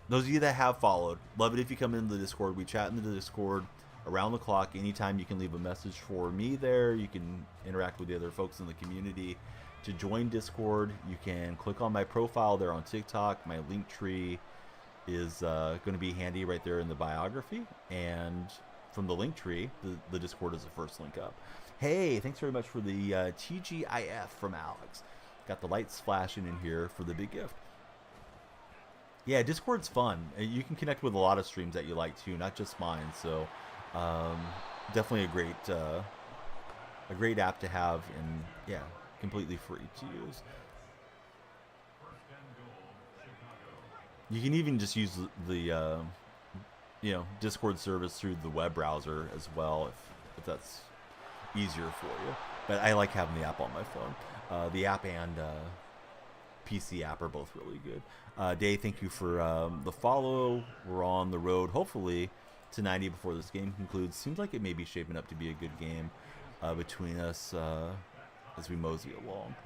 Those of you that have followed, love it if you come into the Discord. We chat in the Discord around the clock. Anytime you can leave a message for me there. You can interact with the other folks in the community. To join Discord, you can click on my profile there on TikTok. My link tree is going to be handy right there in the biography. And from the link tree, the Discord is the first link up. Hey, thanks very much for the TGIF from Alex. Got the lights flashing in here for the big gift. Yeah, Discord's fun. You can connect with a lot of streams that you like too, not just mine. So, um, definitely a great app to have, and yeah, completely free to use. You can even just use the Discord service through the web browser as well, if that's easier for you. But I like having the app on my phone. The app and PC app are both really good. Dave, thank you for the follow. We're on the road, hopefully, to 90 before this game concludes. Seems like it may be shaping up to be a good game between us as we mosey along.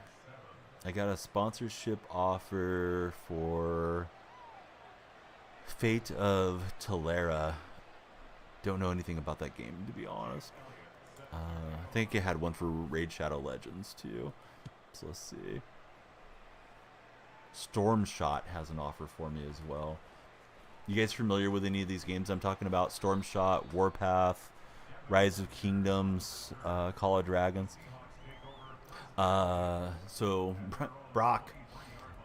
I got a sponsorship offer for Fate of Telera. Don't know anything about that game, to be honest. I think it had one for Raid Shadow Legends, too. So let's see. Stormshot has an offer for me as well. You guys familiar with any of these games I'm talking about? Stormshot, Warpath, Rise of Kingdoms, Call of Dragons. So Brock,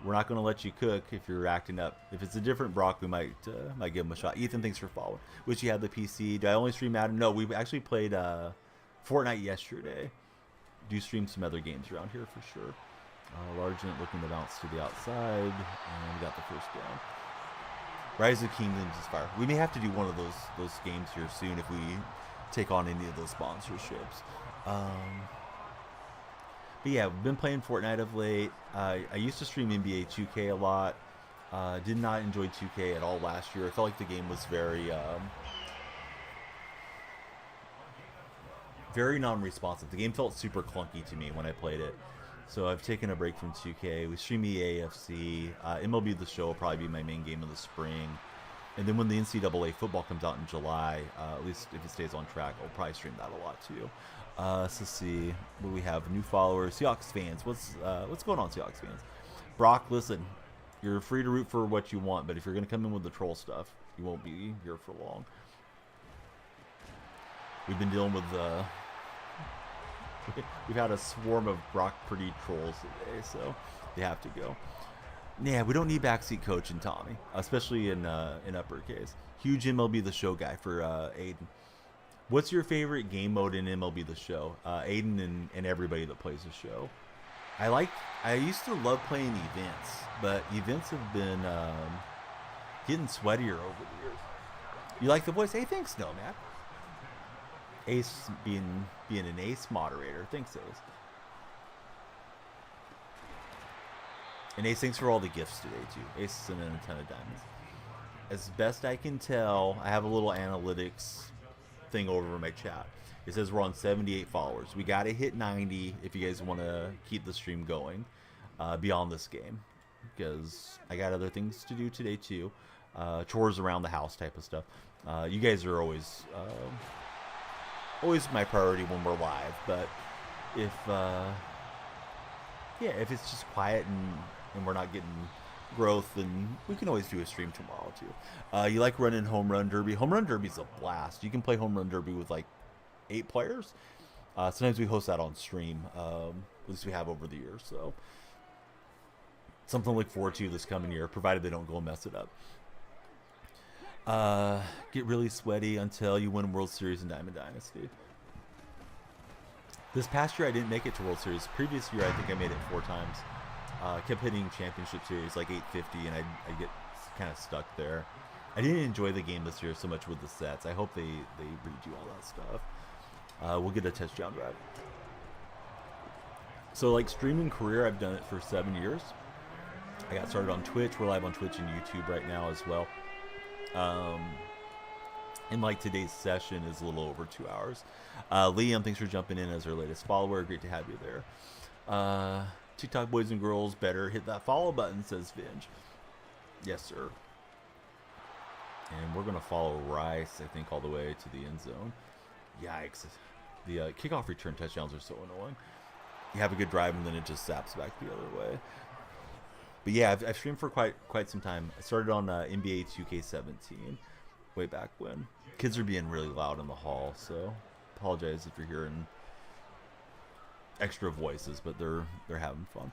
we're not going to let you cook if you're acting up. If it's a different Brock, we might give him a shot. Ethan, thanks for following. Wish you had the PC. Do I only stream Madden? No, we actually played Fortnite yesterday. Do stream some other games around here for sure. Largent looking to bounce to the outside, and we got the first down. Rise of Kingdoms is fire. We may have to do one of those games here soon if we take on any of those sponsorships. But yeah, we've been playing Fortnite of late. I used to stream NBA 2K a lot. Did not enjoy 2K at all last year. I felt like the game was very non-responsive. The game felt super clunky to me when I played it. So I've taken a break from 2K. We stream EAFC. MLB The Show will probably be my main game of the spring. And then when the NCAA football comes out in July, at least if it stays on track, I'll probably stream that a lot too. So let's see what we have. New followers, Seahawks fans. What's going on, Seahawks fans? Brock, listen, you're free to root for what you want, but if you're going to come in with the troll stuff, you won't be here for long. We've been dealing with we've had a swarm of Brock Purdy trolls today, so they have to go. Yeah, we don't need backseat coach and Tommy, especially in uppercase. Huge MLB The Show guy for Aiden. What's your favorite game mode in MLB The Show? Aiden and everybody that plays the show. I used to love playing events, but events have been getting sweatier over the years. You like the voice? Hey, thanks, no, Matt. Ace being an Ace moderator. Thanks, Ace. And Ace, thanks for all the gifts today, too. Ace sent in a ton of diamonds. As best I can tell, I have a little analytics thing over in my chat. It says we're on 78 followers. We got to hit 90 if you guys want to keep the stream going beyond this game. Because I got other things to do today, too. Chores around the house type of stuff. You guys are always my priority when we're live. But if it's just quiet and we're not getting growth, then we can always do a stream tomorrow too. You like running Home Run Derby? Home Run Derby's a blast. You can play Home Run Derby with like 8 players. Sometimes we host that on stream. At least we have over the years. So something to look forward to this coming year, provided they don't go and mess it up. Get really sweaty until you win World Series in Diamond Dynasty. This past year I didn't make it to World Series. Previous year I think I made it 4 times. Kept hitting championship series like 850, and I get kind of stuck there. I didn't enjoy the game this year so much with the sets. I hope they redo all that stuff. We'll get a touchdown drive. So like streaming career, I've done it for 7 years. I got started on Twitch. We're live on Twitch and YouTube right now as well. And like today's session is a little over 2 hours. Liam, thanks for jumping in as our latest follower. Great to have you there. TikTok boys and girls, better hit that follow button, says Vinge. Yes, sir. And we're going to follow Rice, I think, all the way to the end zone. Yikes. The kickoff return touchdowns are so annoying. You have a good drive, and then it just zaps back the other way. But yeah, I've streamed for quite some time. I started on NBA 2K17 way back when. Kids are being really loud in the hall, so apologize if you're hearing extra voices, but they're having fun.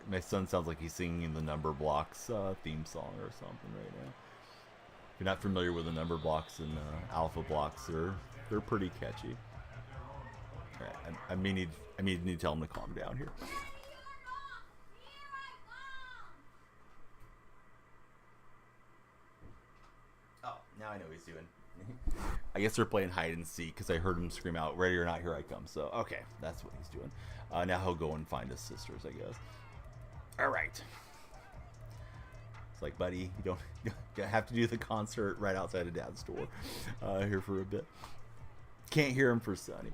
My son sounds like he's singing the Number Blocks theme song or something right now. If you're not familiar with the Number Blocks and Alpha Blocks, they're pretty catchy. All right, I may need to tell him to calm down here. Oh, now I know what he's doing. I guess they're playing hide and seek because I heard him scream out, "Ready or not, here I come." So okay, that's what he's doing. Now he'll go and find his sisters, I guess. All right. It's like, buddy, you don't have to do the concert right outside of Dad's door here for a bit. Can't hear him for Sonny.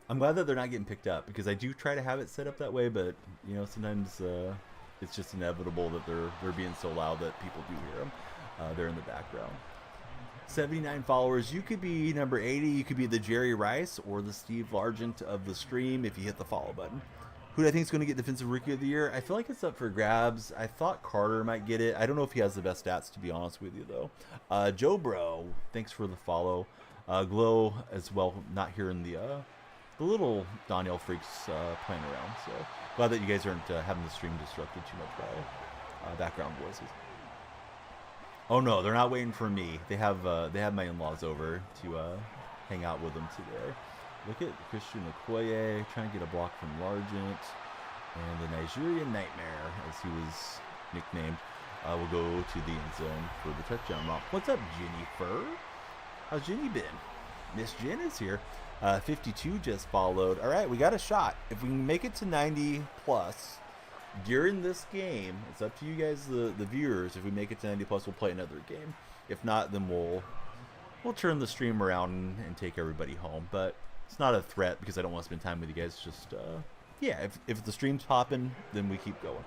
I'm glad that they're not getting picked up because I do try to have it set up that way, but you know sometimes it's just inevitable that they're being so loud that people do hear them. They're in the background. 79 followers. You could be number 80. You could be the Jerry Rice or the Steve Largent of the stream if you hit the follow button. Who do I think is going to get Defensive Rookie of the Year? I feel like it's up for grabs. I thought Carter might get it. I don't know if he has the best stats, to be honest with you, though. Joe Bro, thanks for the follow. Glow as well, not hearing the little Danielle freaks playing around. So glad that you guys aren't having the stream disrupted too much by background voices. Oh no, they're not waiting for me. They have my in-laws over to hang out with them today. Look at Christian Okoye trying to get a block from Largent. And the Nigerian Nightmare, as he was nicknamed, will go to the end zone for the touchdown romp. What's up, Jennifer? How's Jenny been? Miss Jen is here. 52 just followed. All right, we got a shot. If we can make it to 90 plus during this game, it's up to you guys, the viewers. If we make it to 90 plus, we'll play another game. If not, then we'll turn the stream around and take everybody home. But it's not a threat because I don't want to spend time with you guys. Just yeah, if the stream's popping, then we keep going.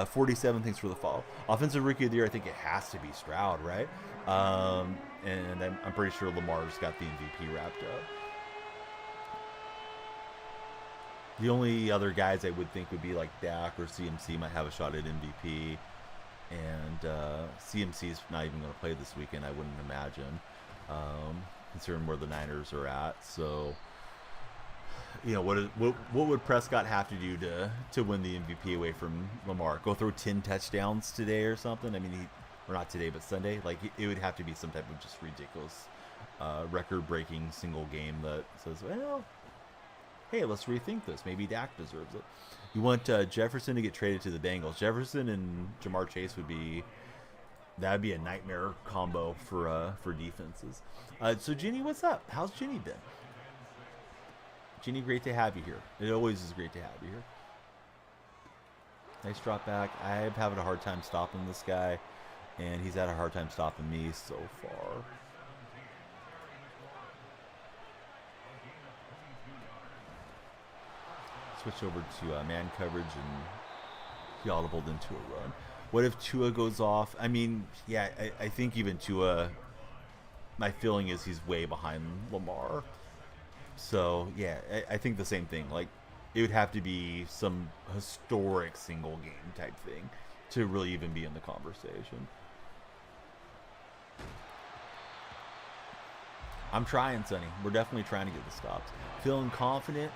47, thanks for the follow. Offensive Rookie of the Year, I think it has to be Stroud, right? And I'm pretty sure Lamar's got the MVP wrapped up. The only other guys I would think would be like Dak or CMC might have a shot at MVP. And CMC's not even going to play this weekend, I wouldn't imagine, considering where the Niners are at. So, you know, what would Prescott have to do to win the MVP away from Lamar? Go throw 10 touchdowns today or something? I mean, or not today, but Sunday. Like, it would have to be some type of just ridiculous record-breaking single game that says, well, hey, let's rethink this. Maybe Dak deserves it. You want Jefferson to get traded to the Bengals. Jefferson and Jamar Chase would be a nightmare combo for defenses. So Ginny, what's up? How's Ginny been? Ginny, great to have you here. It always is great to have you here. Nice drop back. I'm having a hard time stopping this guy, and he's had a hard time stopping me so far. Switch over to man coverage, and he audibled into a run. What if Tua goes off? I mean, yeah, I think even Tua, my feeling is he's way behind Lamar. So, yeah, I think the same thing. Like, it would have to be some historic single game type thing to really even be in the conversation. I'm trying, Sonny. We're definitely trying to get the stops. Feeling confident.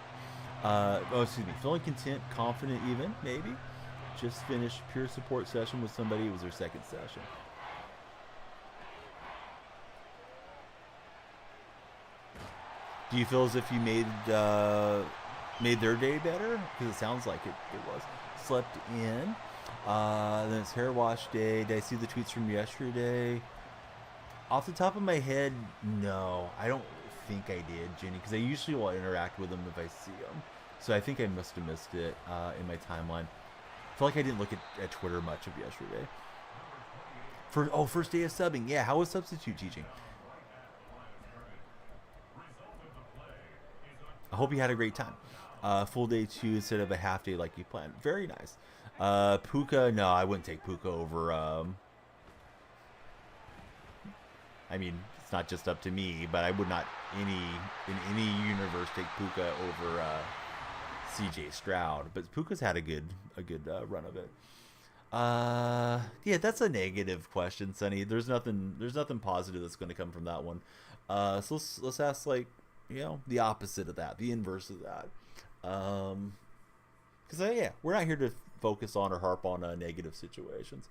Feeling content, confident even, maybe. Just finished pure support session with somebody. It was their second session. Do you feel as if you made their day better? Because it sounds like it was. Slept in. Then it's hair wash day. Did I see the tweets from yesterday? Off the top of my head, no. I don't think I did, Jenny, because I usually will interact with them if I see them. So I think I must have missed it in my timeline. I feel like I didn't look at Twitter much of yesterday. First day of subbing. Yeah, how was substitute teaching? I hope you had a great time. Full day 2 instead of a half day like you planned. Very nice. Puka, no, I wouldn't take Puka over. I mean, it's not just up to me, but I would not in any universe take Puka over CJ Stroud. But Puka's had a good run of it. Yeah, that's a negative question, Sonny. There's nothing positive that's going to come from that one. So let's ask, like, you know, the opposite of that, the inverse of that. Because yeah, we're not here focus on or harp on negative situations.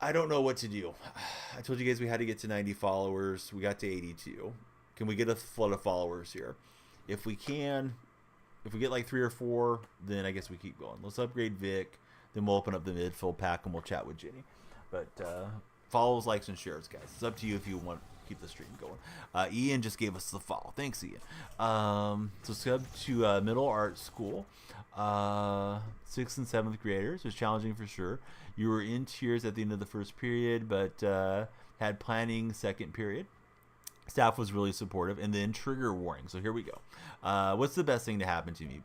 I don't know what to do. I told you guys we had to get to 90 followers. We got to 82. Can we get a flood of followers here? If we can, if we get like 3 or 4, then I guess we keep going. Let's upgrade Vic. Then we'll open up the midfield pack and we'll chat with Jenny. But follows, likes, and shares, guys. It's up to you if you want to keep the stream going. Ian just gave us the follow. Thanks, Ian. So sub to middle art school. 6th and 7th graders. It was challenging for sure. You were in tears at the end of the first period, but had planning second period. Staff was really supportive. And then trigger warning. So here we go. What's the best thing to happen to me?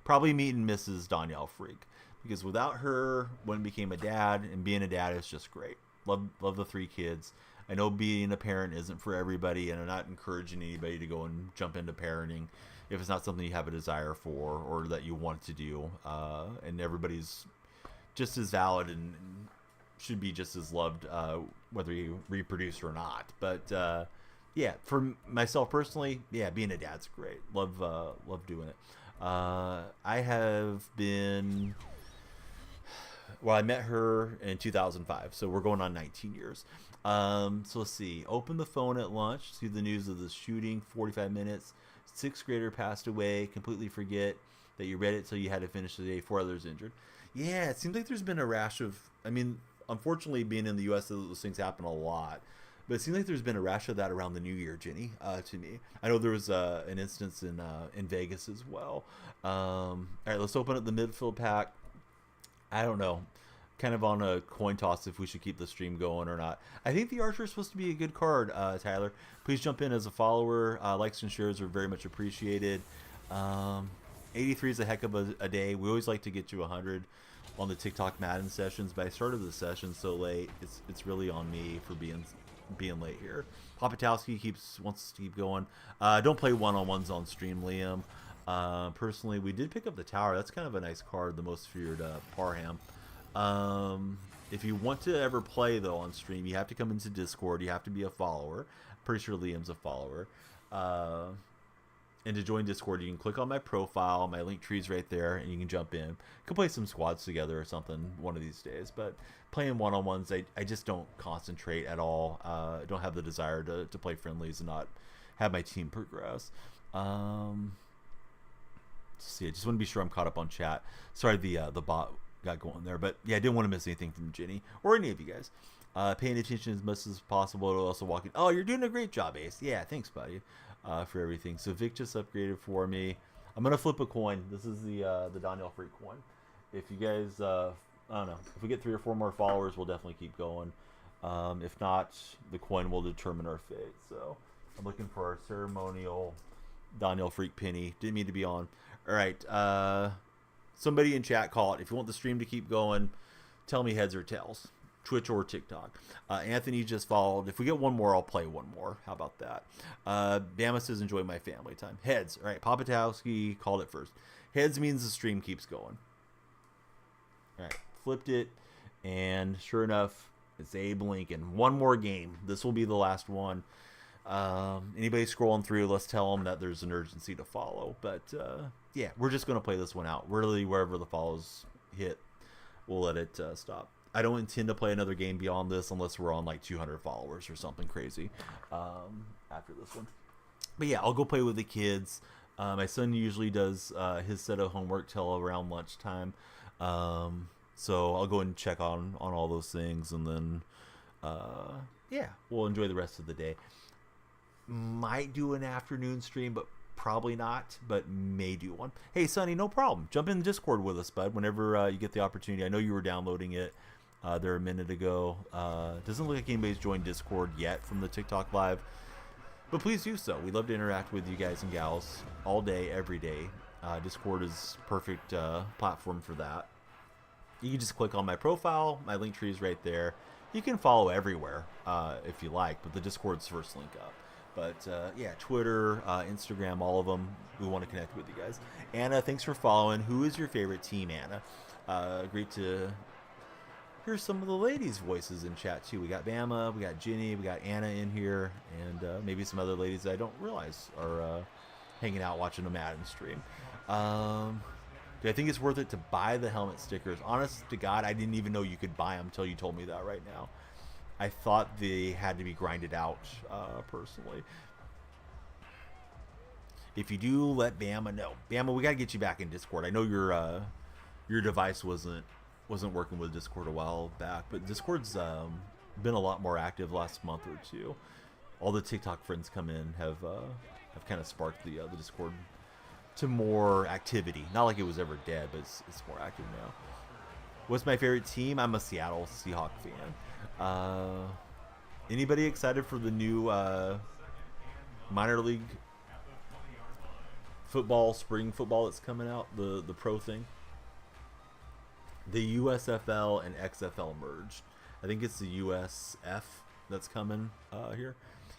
Probably meeting Mrs. Danielle Freak. Because without her, when I became a dad, and being a dad is just great. Love the 3 kids. I know being a parent isn't for everybody, and I'm not encouraging anybody to go and jump into parenting if it's not something you have a desire for or that you want to do. And everybody's just as valid and should be just as loved, whether you reproduce or not. But yeah, for myself personally, yeah, being a dad's great. Love doing it. I have been. Well, I met her in 2005, so we're going on 19 years. So let's see. Open the phone at lunch. See the news of the shooting. 45 minutes. 6th grader passed away. Completely forget that you read it till you had to finish the day. 4 others injured. Yeah, it seems like there's been a rash of. I mean, unfortunately, being in the U.S., those things happen a lot. But it seems like there's been a rash of that around the New Year, Jenny. To me, I know there was an instance in Vegas as well. All right, let's open up the midfield pack. I don't know. Kind of on a coin toss if we should keep the stream going or not. I think the Archer is supposed to be a good card, Tyler. Please jump in as a follower. Likes and shares are very much appreciated. 83 is a heck of a day. We always like to get you 100 on the TikTok Madden sessions, but I started the session so late. It's really on me for being late here. Popatowski wants to keep going. Don't play one-on-ones on stream, Liam. Personally, we did pick up the tower. That's kind of a nice card, the most feared Parham. If you want to ever play though on stream, you have to come into Discord. You have to be a follower. Pretty sure Liam's a follower. And to join Discord, you can click on my profile. My link tree's right there, and you can jump in. You can play some squads together or something one of these days. But playing one-on-ones, I just don't concentrate at all. I don't have the desire to play friendlies and not have my team progress. Let's see, I just want to be sure I'm caught up on chat. Sorry, the bot got going there, but yeah, I didn't want to miss anything from Jenny or any of you guys. Paying attention as much as possible. Also walking. Oh, you're doing a great job, Ace. Yeah, thanks, buddy, for everything. So Vic just upgraded for me. I'm gonna flip a coin. This is the Danielle Freak coin. If you guys, I don't know, if we get 3 or 4 more followers, we'll definitely keep going. If not, the coin will determine our fate. So I'm looking for our ceremonial Danielle Freak penny. Didn't mean to be on. All right. Somebody in chat call it. If you want the stream to keep going, tell me heads or tails. Twitch or TikTok. Anthony just followed. If we get 1 more, I'll play 1 more. How about that? Bama says, enjoy my family time. Heads. All right. Popatowski called it first. Heads means the stream keeps going. All right. Flipped it. And sure enough, it's Abe Lincoln. 1 more game. This will be the last one. Anybody scrolling through, let's tell them that there's an urgency to follow. But yeah, we're just going to play this one out. Really, wherever the follows hit, we'll let it stop. I don't intend to play another game beyond this unless we're on like 200 followers or something crazy after this one. But yeah, I'll go play with the kids. My son usually does his set of homework till around lunchtime. So I'll go and check on all those things, and then yeah, we'll enjoy the rest of the day. Might do an afternoon stream, but probably not, but may do one. Hey, Sonny, no problem. Jump in the Discord with us, bud, whenever you get the opportunity. I know you were downloading it there a minute ago. Doesn't look like anybody's joined Discord yet from the TikTok live, but please do so. We love to interact with you guys and gals all day, every day. Discord is perfect platform for that. You can just click on my profile. My link tree is right there. You can follow everywhere if you like, but the Discord's first link up. But yeah, Twitter, Instagram, all of them. We want to connect with you guys. Anna, thanks for following. Who is your favorite team, Anna? Great to hear some of the ladies' voices in chat too. We got Bama, we got Ginny, we got Anna in here, and maybe some other ladies I don't realize are hanging out watching a Madden stream. Do I think it's worth it to buy the helmet stickers? Honest to God, I didn't even know you could buy them until you told me that right now. I thought they had to be grinded out, personally. If you do, let Bama know. Bama, we gotta get you back in Discord. I know your device wasn't working with Discord a while back, but Discord's been a lot more active last month or two. All the TikTok friends come in have kind of sparked the Discord to more activity. Not like it was ever dead, but it's more active now. What's my favorite team? I'm a Seattle Seahawks fan. Anybody excited for the new minor league football, spring football that's coming out? The pro thing? The USFL and XFL merged. I think it's the USF that's coming here.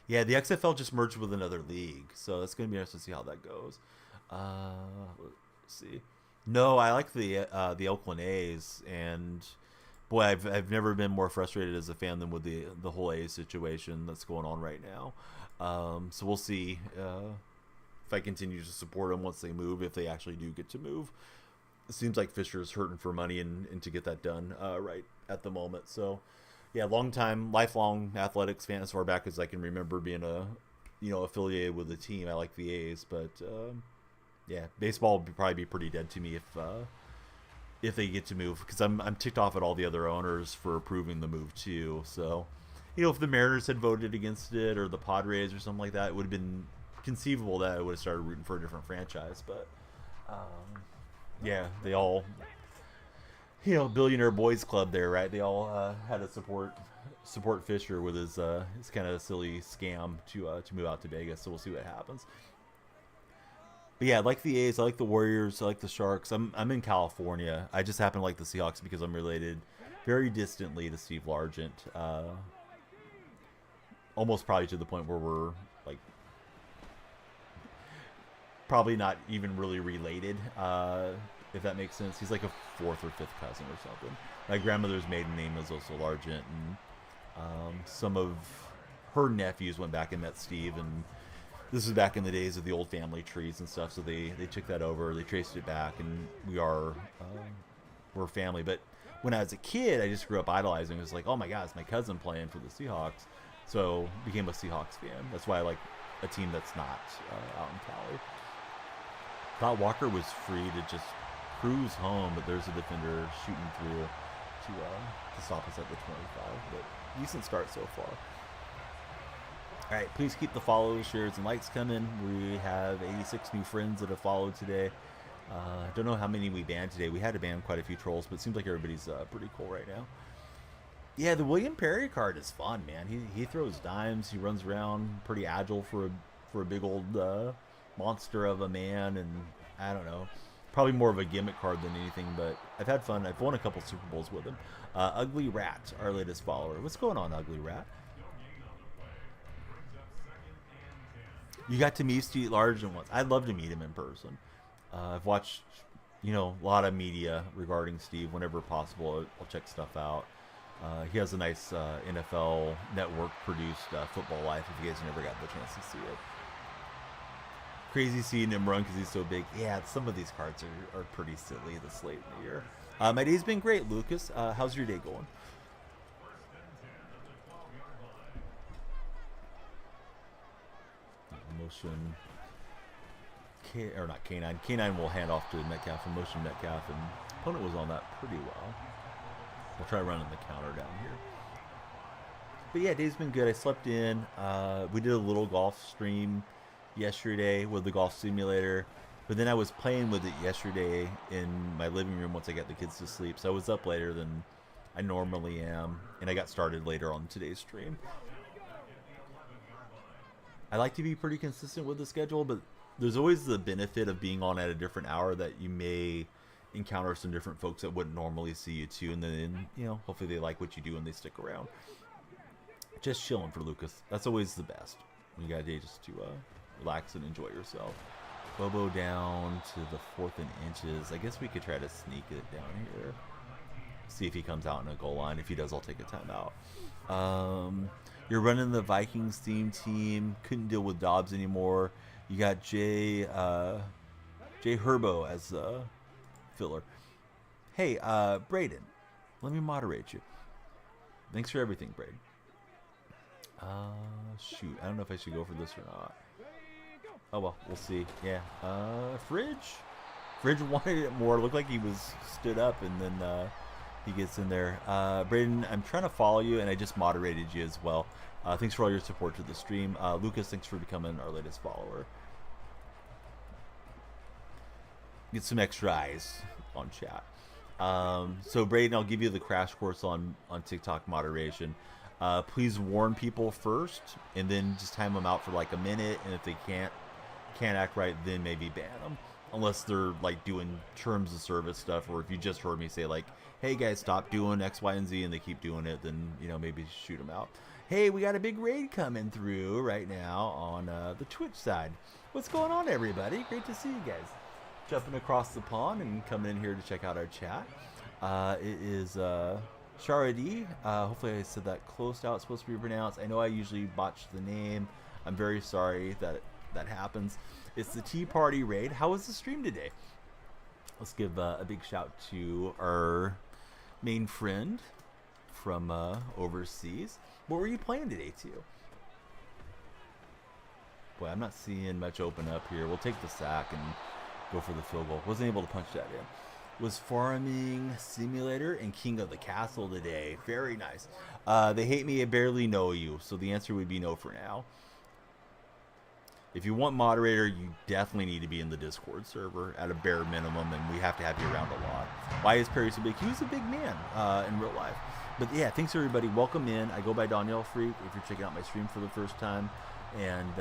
Yeah, the XFL just merged with another league, so that's going to be interesting to see how that goes. Let's see. No, I like the Oakland A's, and boy, I've never been more frustrated as a fan than with the whole A's situation that's going on right now. So we'll see if I continue to support them once they move, if they actually do get to move. It seems like Fisher's hurting for money and to get that done right at the moment. So yeah, lifelong athletics fan as far back as I can remember being affiliated with the team. I like the A's, but yeah, baseball would probably be pretty dead to me if they get to move, because I'm ticked off at all the other owners for approving the move too. So if the Mariners had voted against it, or the Padres or something like that, it would have been conceivable that I would have started rooting for a different franchise. But yeah, they all, billionaire boys club there, right? They all had to support Fisher with his kind of silly scam to move out to Vegas. So we'll see what happens. But yeah, I like the A's, I like the Warriors, I like the Sharks. I'm in California. I just happen to like the Seahawks because I'm related very distantly to Steve Largent. Almost probably to the point where we're like probably not even really related, if that makes sense. He's like a fourth or fifth cousin or something. My grandmother's maiden name is also Largent, and some of her nephews went back and met Steve, and this is back in the days of the old family trees and stuff, so they took that over, they traced it back, and we're family. But when I was a kid, I just grew up idolizing. It was like, oh my God, it's my cousin playing for the Seahawks, so became a Seahawks fan. That's why I like a team that's not out in Cali. Thought Walker was free to just cruise home, but there's a defender shooting through to stop us at the 25. But decent start so far. All right, please keep the follows, shares, and likes coming. We have 86 new friends that have followed today. Don't know how many we banned today. We had to ban quite a few trolls, but it seems like everybody's pretty cool right now. Yeah, the William Perry card is fun, man. He throws dimes. He runs around pretty agile for a big old monster of a man, and I don't know. Probably more of a gimmick card than anything, but I've had fun. I've won a couple Super Bowls with him. Ugly Rat, our latest follower. What's going on, Ugly Rat? You got to meet Steve Largent once. I'd love to meet him in person. I've watched, a lot of media regarding Steve. Whenever possible, I'll check stuff out. He has a nice NFL Network produced Football Life, if you guys never got the chance to see it. Crazy seeing him run because he's so big. Yeah, some of these cards are pretty silly this late in the year. My day's been great, Lucas. How's your day going? Motion not K9. K9 will hand off to Metcalf, and motion Metcalf, and opponent was on that pretty well. We'll try running the counter down here. But yeah, day's been good. I slept in. We did a little golf stream yesterday with the golf simulator, but then I was playing with it yesterday in my living room once I got the kids to sleep, so I was up later than I normally am, and I got started later on today's stream. I like to be pretty consistent with the schedule, but there's always the benefit of being on at a different hour that you may encounter some different folks that wouldn't normally see you too, and then hopefully they like what you do and they stick around. Just chilling for Lucas. That's always the best. You got a day just to relax and enjoy yourself. Bobo down to the 4th and inches. I guess we could try to sneak it down here. See if he comes out in a goal line. If he does, I'll take a timeout. You're running the Vikings theme team. Couldn't deal with Dobbs anymore. You got Jay Herbo as filler. Hey, Braden, let me moderate you. Thanks for everything, Braden. Shoot, I don't know if I should go for this or not. Oh well, we'll see. Yeah. Fridge. Fridge wanted it more. Looked like he was stood up, and then he gets in there. Braden, I'm trying to follow you, and I just moderated you as well. Thanks for all your support to the stream. Lucas, thanks for becoming our latest follower. Get some extra eyes on chat. So Braden, I'll give you the crash course on TikTok moderation. Please warn people first, and then just time them out for like a minute. And if they can't act right, then maybe ban them, unless they're like doing terms of service stuff, or if you just heard me say like, "Hey guys, stop doing X, Y, and Z," and they keep doing it, then maybe shoot them out. Hey, we got a big raid coming through right now on the Twitch side. What's going on, everybody? Great to see you guys. Jumping across the pond and coming in here to check out our chat. It is Sharadi. Hopefully I said that close out. It's supposed to be pronounced. I know I usually botch the name. I'm very sorry that happens. It's the Tea Party raid. How was the stream today? Let's give a big shout to our main friend from overseas. What were you playing today, too? Boy, I'm not seeing much open up here. We'll take the sack and go for the field goal. Wasn't able to punch that in. Was Farming Simulator and King of the Castle today. Very nice. They hate me. I barely know you. So the answer would be no for now. If you want moderator, you definitely need to be in the Discord server at a bare minimum, and we have to have you around a lot. Why is Perry so big? He was a big man in real life. But yeah, thanks everybody. Welcome in. I go by Danielle Freak if you're checking out my stream for the first time. And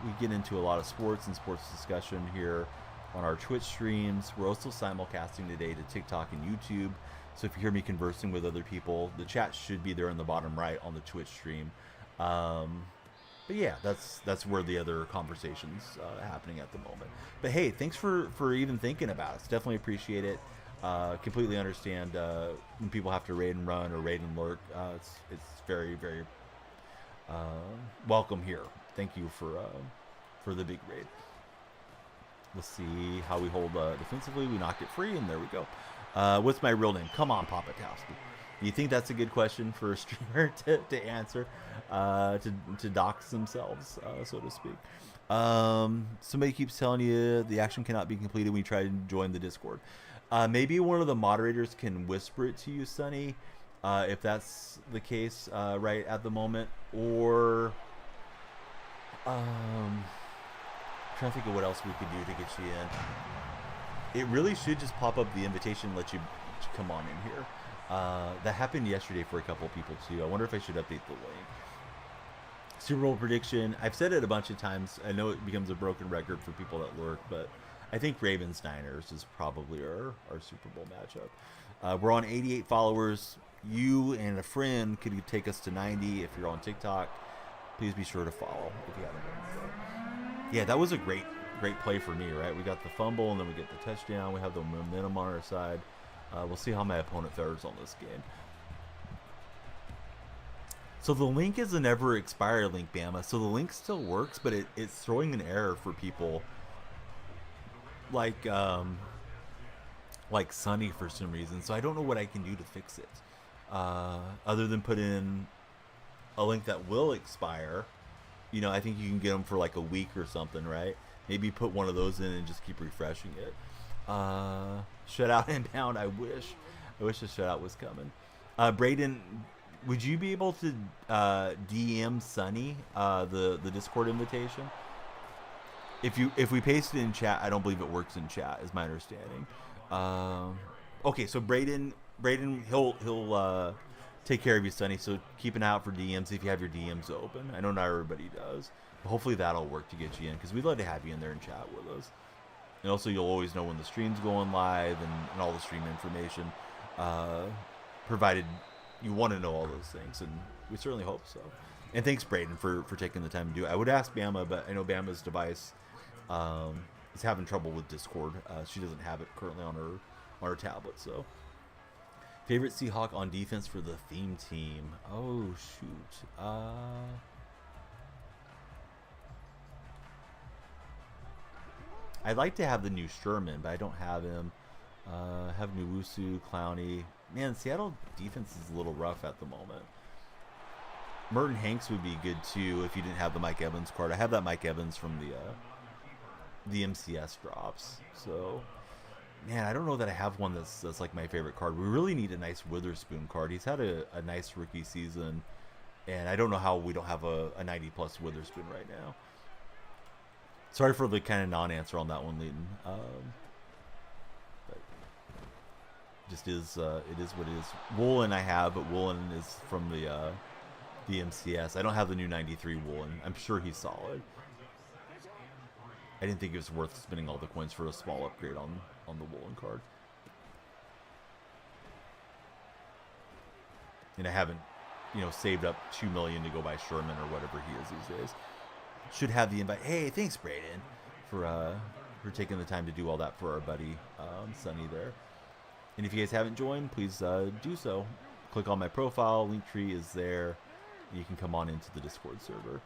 we get into a lot of sports and sports discussion here on our Twitch streams. We're also simulcasting today to TikTok and YouTube. So if you hear me conversing with other people, the chat should be there in the bottom right on the Twitch stream. But yeah, that's where the other conversation's happening at the moment. But hey, thanks for even thinking about us. Definitely appreciate it. Completely understand when people have to raid and run or raid and lurk. It's very, very welcome here. Thank you for the big raid. Let's see how we hold defensively. We knocked it free, and there we go. What's my real name? Come on, Papatowski. Do you think that's a good question for a streamer to answer, to dox themselves, so to speak? Somebody keeps telling you the action cannot be completed when you try to join the Discord. Maybe one of the moderators can whisper it to you, Sonny, if that's the case right at the moment. Or I'm trying to think of what else we could do to get you in. It really should just pop up the invitation and let you come on in here. That happened yesterday for a couple of people too. I wonder if I should update the link. Super Bowl prediction. I've said it a bunch of times. I know it becomes a broken record for people that lurk, but I think Ravens-Niners is probably our Super Bowl matchup. We're on 88 followers. You and a friend could take us to 90 if you're on TikTok. Please be sure to follow if you haven't done so. Yeah, that was a great play for me, right? We got the fumble, and then we get the touchdown. We have the momentum on our side. We'll see how my opponent fares on this game. So the link is a never expire link, Bama. So the link still works, but it's throwing an error for people like Sunny for some reason. So I don't know what I can do to fix it, other than put in a link that will expire. I think you can get them for like a week or something, right? Maybe put one of those in and just keep refreshing it. Shutout inbound. I wish the shutout was coming. Braden, would you be able to DM Sunny the Discord invitation? If we paste it in chat, I don't believe it works in chat, is my understanding. Okay, so Braden, he'll take care of you, Sunny. So keep an eye out for DMs if you have your DMs open. I know not everybody does, but hopefully that'll work to get you in, because we'd love to have you in there and chat with us. And also, you'll always know when the stream's going live and all the stream information, provided you want to know all those things, and we certainly hope so. And thanks, Braden, for taking the time to do it. I would ask Bama, but I know Bama's device is having trouble with Discord. She doesn't have it currently on her tablet. So, favorite Seahawk on defense for the theme team? Oh shoot. I'd like to have the new Sherman, but I don't have him. Have Newusu, Clowney. Man, Seattle defense is a little rough at the moment. Merton Hanks would be good too if you didn't have the Mike Evans card. I have that Mike Evans from the MCS drops. So, man, I don't know that I have one that's like my favorite card. We really need a nice Witherspoon card. He's had a nice rookie season, and I don't know how we don't have a 90-plus Witherspoon right now. Sorry for the kind of non-answer on that one, Leighton. But just is it is what it is. Woolen I have, but Woolen is from the MCS. I don't have the new 93 Woolen. I'm sure he's solid. I didn't think it was worth spending all the coins for a small upgrade on the Woolen card. And I haven't, saved up $2 million to go buy Sherman or whatever he is these days. Should have the invite. Hey, thanks, Braden, for taking the time to do all that for our buddy Sonny there. And if you guys haven't joined, please do so. Click on my profile. Linktree is there. You can come on into the Discord server.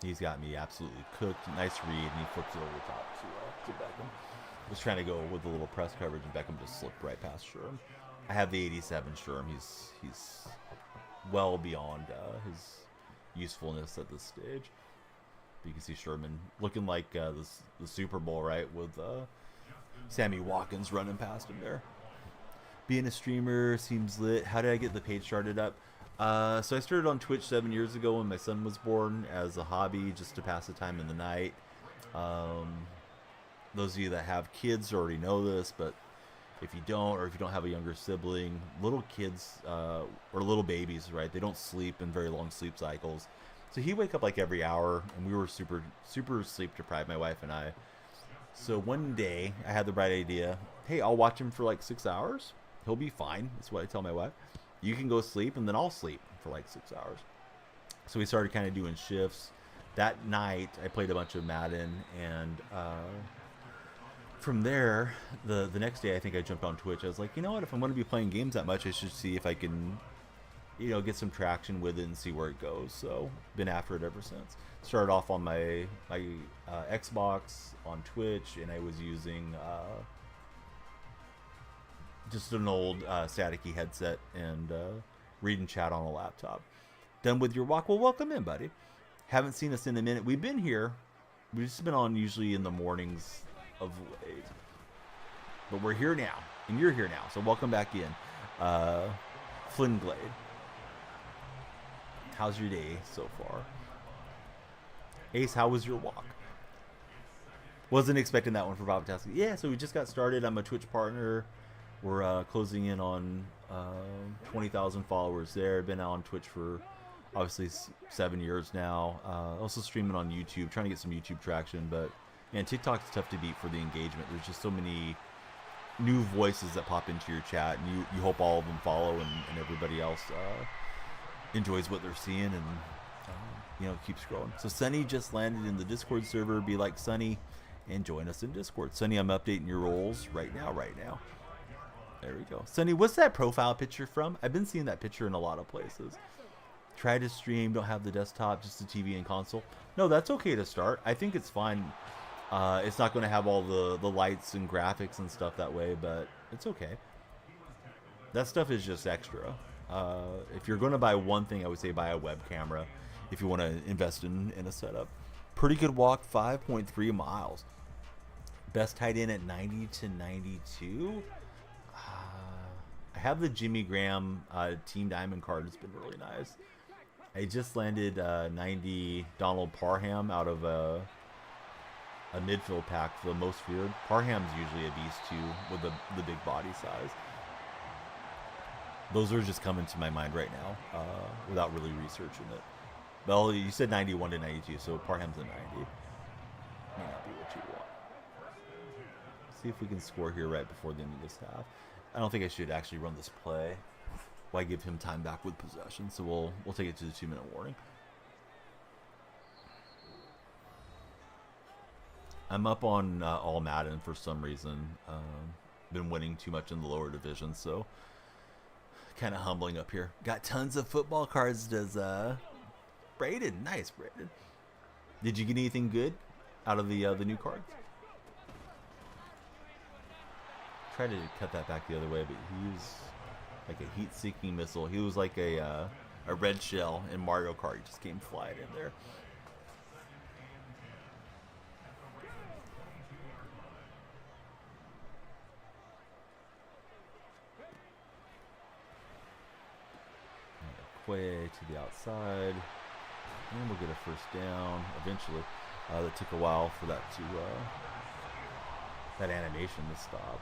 He's got me absolutely cooked. Nice read, and he flips it over the top to Beckham. Was trying to go with a little press coverage, and Beckham just slipped right past Sherm. I have the 87 Sherm. He's well beyond his usefulness at this stage. But you can see Sherman looking like the Super Bowl, right, with Sammy Watkins running past him there. Being a streamer seems lit. How did I get the page started up? So I started on Twitch 7 years ago when my son was born as a hobby, just to pass the time in the night. Those of you that have kids already know this, but if you don't, or if you don't have a younger sibling, little kids or little babies, right? They don't sleep in very long sleep cycles. So he'd wake up like every hour, and we were super sleep deprived, my wife and I. So one day I had the bright idea, hey, I'll watch him for like 6 hours. He'll be fine. That's what I tell my wife. You can go sleep, and then I'll sleep for like 6 hours. So we started kind of doing shifts. That night, I played a bunch of Madden, and from there, the next day, I think I jumped on Twitch. I was like, you know what? If I'm going to be playing games that much, I should see if I can, get some traction with it and see where it goes. So, been after it ever since. Started off on my Xbox, on Twitch, and I was using just an old staticky headset and reading chat on a laptop. Done with your walk? Well, welcome in, buddy. Haven't seen us in a minute. We've been here. We've just been on usually in the mornings of late. But we're here now, and you're here now, so welcome back in. Flynn Glade. How's your day so far? Ace, how was your walk? Wasn't expecting that one for Bob Tasky. Yeah, so we just got started. I'm a Twitch partner. We're closing in on 20,000 followers there. Been on Twitch for obviously 7 years now. Also streaming on YouTube, trying to get some YouTube traction. But man, TikTok's tough to beat for the engagement. There's just so many new voices that pop into your chat, and you hope all of them follow and everybody else enjoys what they're seeing and keeps growing. So Sunny just landed in the Discord server. Be like Sunny and join us in Discord. Sunny, I'm updating your roles right now. There we go. Sunny, what's that profile picture from? I've been seeing that picture in a lot of places. Try to stream, don't have the desktop, just the TV and console. No, that's okay to start. I think it's fine. It's not going to have all the lights and graphics and stuff that way, but it's okay. That stuff is just extra. If you're going to buy one thing, I would say buy a web camera if you want to invest in a setup. Pretty good walk, 5.3 miles. Best tight end at 90 to 92. I have the Jimmy Graham Team Diamond card. It's been really nice. I just landed 90 Donald Parham out of a midfield pack for the most feared. Parham's usually a beast too with the big body size. Those are just coming to my mind right now without really researching it. Well, you said 91 to 92, so Parham's a 90. May not be what you want. See if we can score here right before the end of this half. I don't think I should actually run this play. Why give him time back with possession? So we'll take it to the 2-minute warning. I'm up on all Madden for some reason. Been winning too much in the lower division, so kind of humbling up here. Got tons of football cards. Does Braden? Nice, Braden. Did you get anything good out of the new cards? tried to cut that back the other way, but he was like a heat-seeking missile. He was like a red shell in Mario Kart. He just came flying in there. Quay to the outside, and we'll get a first down eventually. That took a while for that to that animation to stop.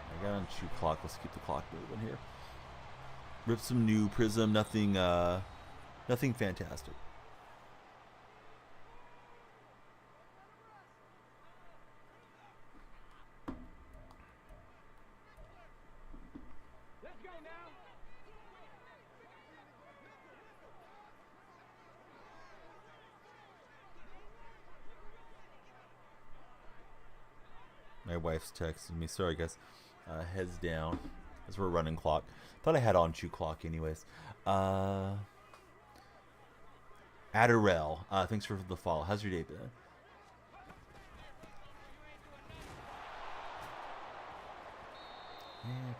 I got on shoot clock. Let's keep the clock moving here. Rip some new Prism. Nothing fantastic. My wife's texting me. Sorry, guys. Heads down as we're running clock. Thought I had on shoot clock anyways. Adderell, thanks for the follow. How's your day been?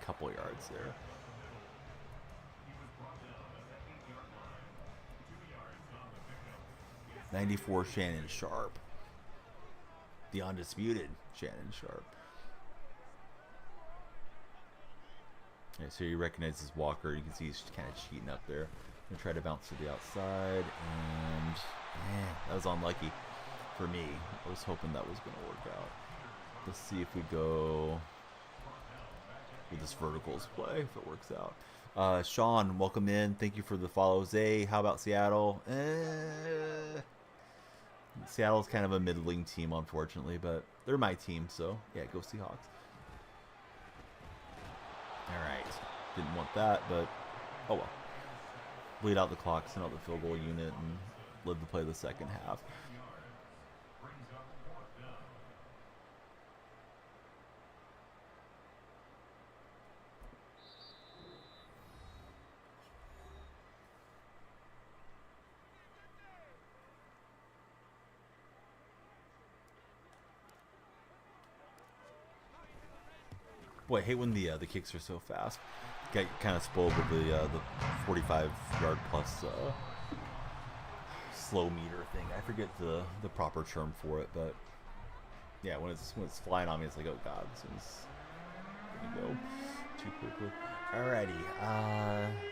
A couple yards there. '94 Shannon Sharp. The undisputed Shannon Sharp. Okay, so he recognizes Walker. You can see he's kind of cheating up there. Gonna try to bounce to the outside, and that was unlucky for me. I was hoping that was gonna work out. Let's see if we go with this verticals play, if it works out. Sean, welcome in. Thank you for the follow. Zay, how about Seattle? Seattle's kind of a middling team, unfortunately, but they're my team, so yeah, go Seahawks. All right, didn't want that, but oh well. Bleed out the clock, send out the field goal unit, and live to play the second half. Boy, I hate when the kicks are so fast. Get kind of spoiled with the 45-yard plus slow meter thing. I forget the proper term for it, but yeah, when it's flying on me, it's like, oh god, this one's gonna go too quickly. Alrighty,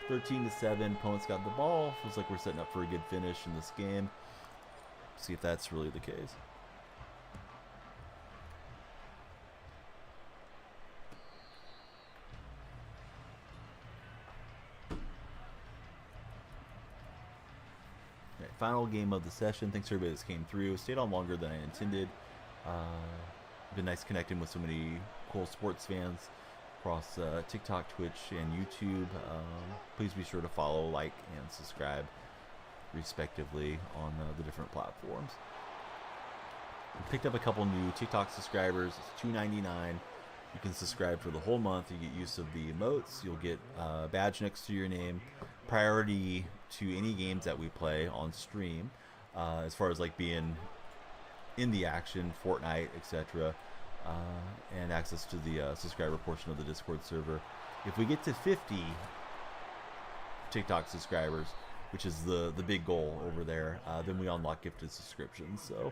13-7. Opponent's got the ball. Feels like we're setting up for a good finish in this game. See if that's really the case. Final game of the session. Thanks to everybody that came through. Stayed on longer than I intended. Been nice connecting with so many cool sports fans across TikTok, Twitch, and YouTube. Please be sure to follow, like, and subscribe respectively on the different platforms. We picked up a couple new TikTok subscribers. It's $2.99. You can subscribe for the whole month. You get use of the emotes. You'll get a badge next to your name. Priority to any games that we play on stream, as far as like being in the action, Fortnite, etc., and access to the subscriber portion of the Discord server. If we get to 50 TikTok subscribers, which is the big goal over there, then we unlock gifted subscriptions. So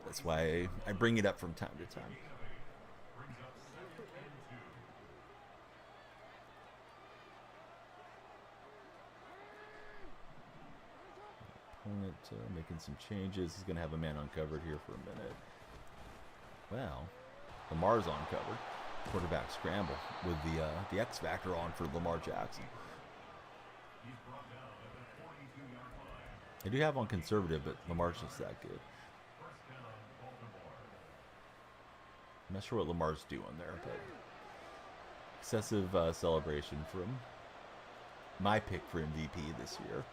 that's why I bring it up from time to time. Opponent making some changes. He's going to have a man uncovered here for a minute. Wow. Lamar's uncovered. Quarterback scramble with the X factor on for Lamar Jackson. They do have on conservative, but Lamar's just that good. I'm not sure what Lamar's doing there, but excessive celebration from my pick for MVP this year.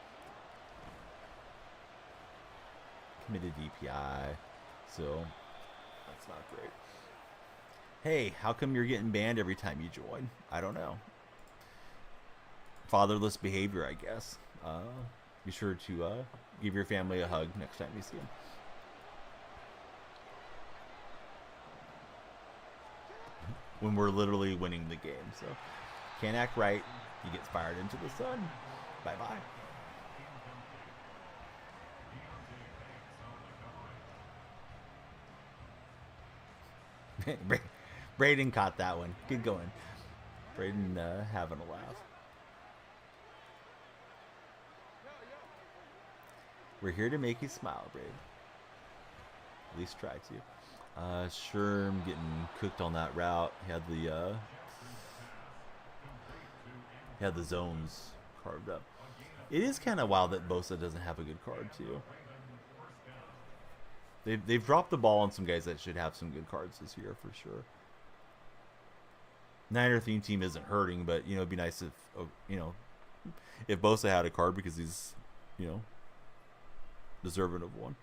Committed DPI, so that's not great. Hey, how come you're getting banned every time you join? I don't know. Fatherless behavior, I guess. Be sure to give your family a hug next time you see them. when we're literally winning the game. So can't act right. He gets fired into the sun. Bye bye. Braden caught that one. Good going. Braden having a laugh. We're here to make you smile, Braden. At least try to. Sherm getting cooked on that route. He had the zones carved up. It is kind of wild that Bosa doesn't have a good card too. They've dropped the ball on some guys that should have some good cards this year for sure. Niner theme team isn't hurting, but it'd be nice if Bosa had a card because he's deserving of one.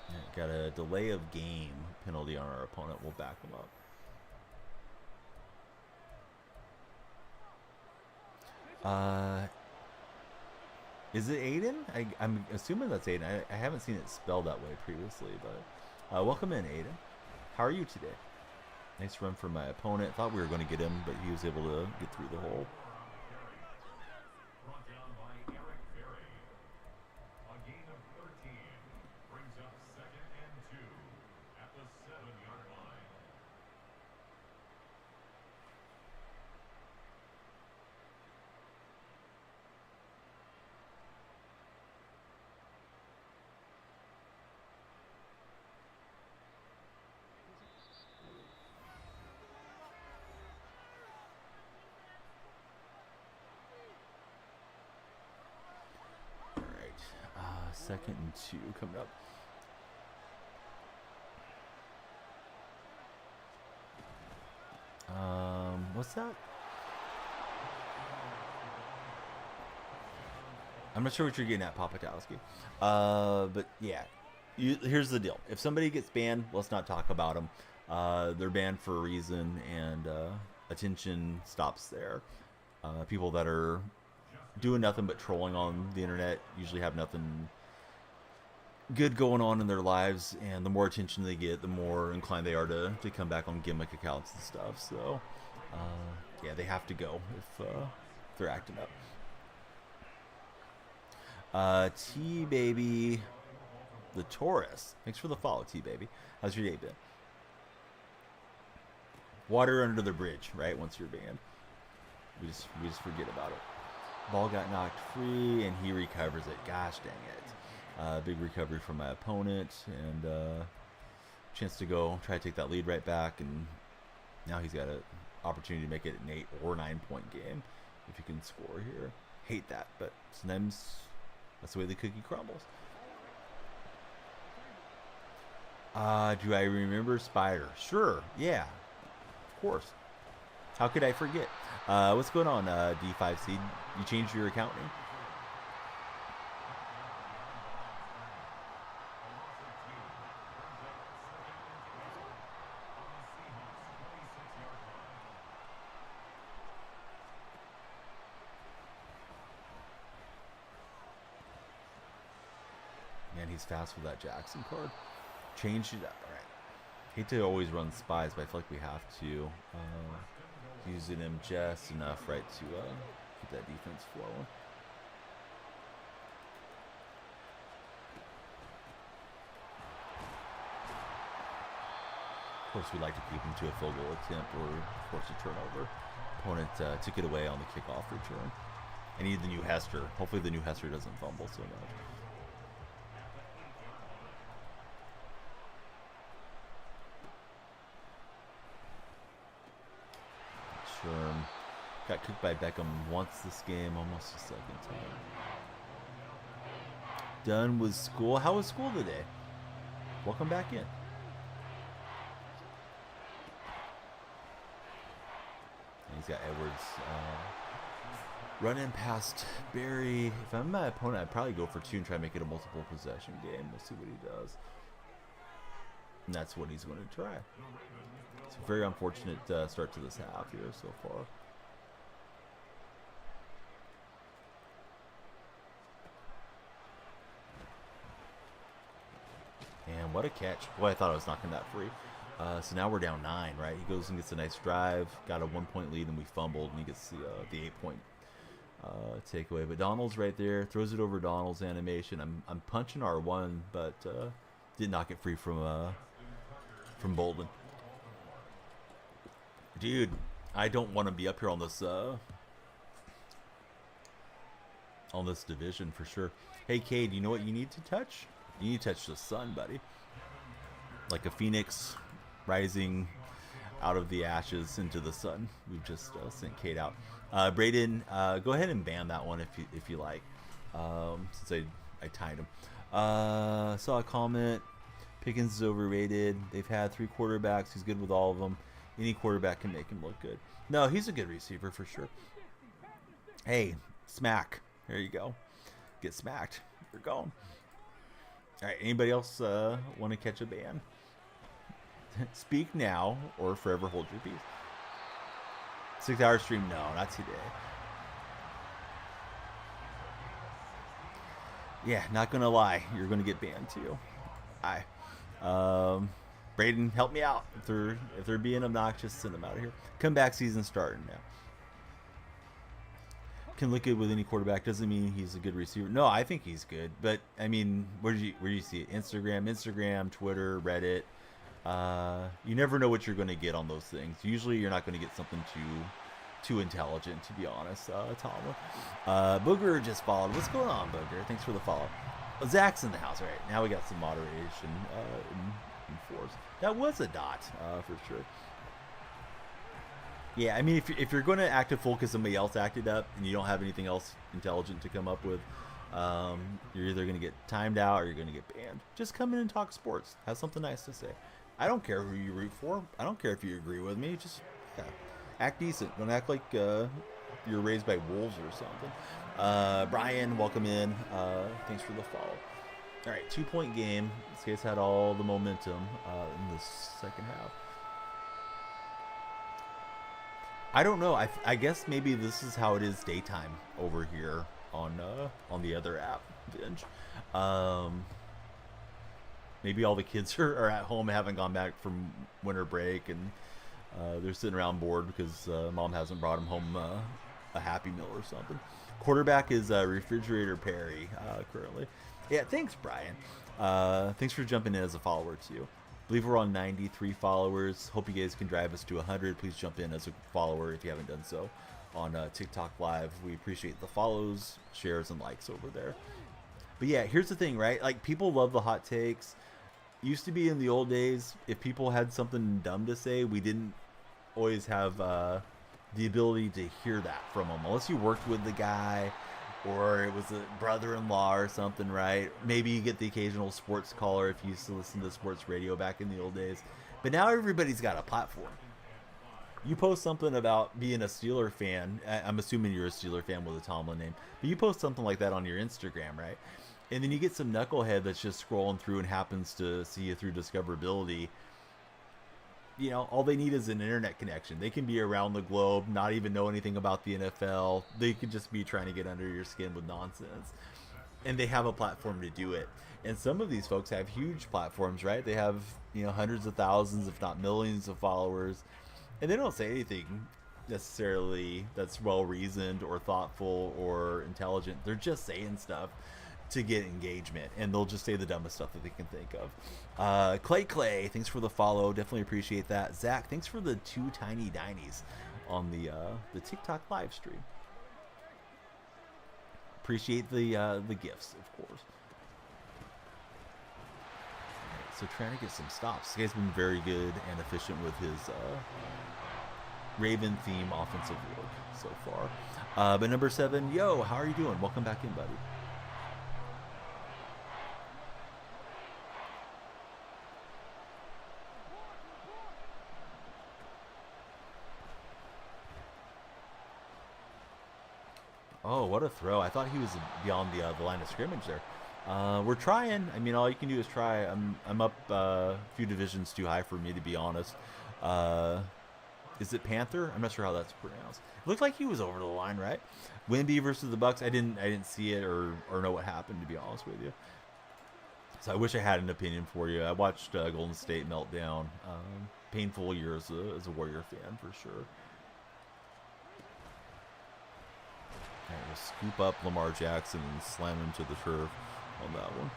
Yeah, got a delay of game penalty on our opponent. We'll back him up. Is it Aiden? I'm assuming that's Aiden. I haven't seen it spelled that way previously, but welcome in, Aiden. How are you today? Nice run for my opponent. Thought we were going to get him, but he was able to get through the hole. Second and 2 coming up. What's that? I'm not sure what you're getting at, Papatowski. But yeah, here's the deal. If somebody gets banned, let's not talk about them. They're banned for a reason, and attention stops there. People that are doing nothing but trolling on the internet usually have nothing good going on in their lives, and the more attention they get, the more inclined they are to come back on gimmick accounts and stuff. So yeah, they have to go if they're acting up. T-Baby the Taurus, thanks for the follow, T-Baby. How's your day been? Water under the bridge, right? Once you're banned, we just forget about it. Ball got knocked free, and he recovers it. Gosh dang it. Big recovery from my opponent, and chance to go try to take that lead right back, and now he's got an opportunity to make it an 8 or 9 point game if he can score here. Hate that, but sometimes that's the way the cookie crumbles. Do I remember Spider? Sure, yeah, of course. How could I forget? What's going on, D5C? You changed your account name? Man, he's fast with that Jackson card. Changed it up. All right. Hate to always run spies, but I feel like we have to. Using him just enough, right, to keep that defense flowing. Of course, we like to keep him to a field goal attempt or, of course, a turnover. Opponent took it away on the kickoff return. I need the new Hester. Hopefully the new Hester doesn't fumble so much. Sherm got kicked by Beckham once this game, almost a second time. Done with school. How was school today? Welcome back in. And he's got Edwards running past Barry. If I'm my opponent, I'd probably go for 2 and try to make it a multiple possession game. We'll see what he does. And that's what he's going to try. It's a very unfortunate start to this half here so far. what a catch. Boy, I thought I was knocking that free. So now we're down 9, right? He goes and gets a nice drive, got a 1-point lead, and we fumbled, and he gets the 8-point takeaway. But Donald's right there, throws it over Donald's animation. I'm punching R1, but did not get free from Bolden. Dude, I don't want to be up here on this division for sure. Hey, Cade, you know what you need to touch? You need to touch the sun, buddy. Like a phoenix rising out of the ashes into the sun. We've just sent Cade out. Braden, go ahead and ban that one if you like. Since I tied him. Saw a comment. Pickens is overrated. They've had 3 quarterbacks. He's good with all of them. Any quarterback can make him look good. No, he's a good receiver for sure. Hey, smack. There you go. Get smacked. You're gone. All right. Anybody else want to catch a ban? Speak now or forever hold your peace. 6-hour stream? No, not today. Yeah, not gonna lie. You're gonna get banned too. Hi. Braden, help me out. If they're being obnoxious, send them out of here. Comeback season starting now. Can look good with any quarterback doesn't mean he's a good receiver. No, I think he's good, but I mean, where do you see it? Instagram, Twitter, Reddit. You never know what you're going to get on those things. Usually, you're not going to get something too intelligent, to be honest. Tomlin, Booger just followed. What's going on, Booger? Thanks for the follow. Zach's in the house. All right, now we got some moderation in force. That was a dot for sure. Yeah, I mean, if you're going to act a fool because somebody else acted up and you don't have anything else intelligent to come up with, you're either going to get timed out or you're going to get banned. Just come in and talk sports. Have something nice to say. I don't care who you root for. I don't care if you agree with me. Just act decent. Don't act like you're raised by wolves or something. Brian, welcome in. Thanks for the follow. All right, 2-point game. This guy's had all the momentum in the second half. I don't know. I guess maybe this is how it is daytime over here on the other app, Binge. Maybe all the kids are at home, haven't gone back from winter break, and they're sitting around bored because mom hasn't brought them home a Happy Meal or something. Quarterback is Refrigerator Perry currently. Yeah, thanks, Brian. Thanks for jumping in as a follower too. I believe we're on 93 followers. Hope you guys can drive us to 100. Please jump in as a follower if you haven't done so on TikTok Live. We appreciate the follows, shares, and likes over there. But yeah, here's the thing, right? Like, people love the hot takes. Used to be in the old days, if people had something dumb to say, we didn't always have the ability to hear that from them. Unless you worked with the guy or it was a brother-in-law or something, right? Maybe you get the occasional sports caller if you used to listen to sports radio back in the old days. But now everybody's got a platform. You post something about being a Steeler fan. I'm assuming you're a Steeler fan with a Tomlin name. But you post something like that on your Instagram, right? And then you get some knucklehead that's just scrolling through and happens to see you through discoverability. You know, all they need is an internet connection. They can be around the globe, not even know anything about the NFL. They could just be trying to get under your skin with nonsense. And they have a platform to do it. And some of these folks have huge platforms, right? They have, you know, hundreds of thousands, if not millions of followers. And they don't say anything necessarily that's well-reasoned or thoughtful or intelligent. They're just saying stuff to get engagement, and they'll just say the dumbest stuff that they can think of. Clay, thanks for the follow. Definitely appreciate that. Zach, thanks for the 2 tiny dinies on the TikTok live stream. Appreciate the gifts, of course. So trying to get some stops. This guy's been very good and efficient with his Raven theme offensive work so far. But number 7, yo, how are you doing? Welcome back in, buddy. Oh, what a throw. I thought he was beyond the line of scrimmage there. We're trying. I mean, all you can do is try. I'm up a few divisions too high for me, to be honest. Is it Panther? I'm not sure how that's pronounced. It looked like he was over the line, right? Wimby versus the Bucks. I didn't see it or know what happened, to be honest with you. So I wish I had an opinion for you. I watched Golden State meltdown. Painful year as a Warrior fan for sure. All right, we'll scoop up Lamar Jackson and slam him to the turf on that one.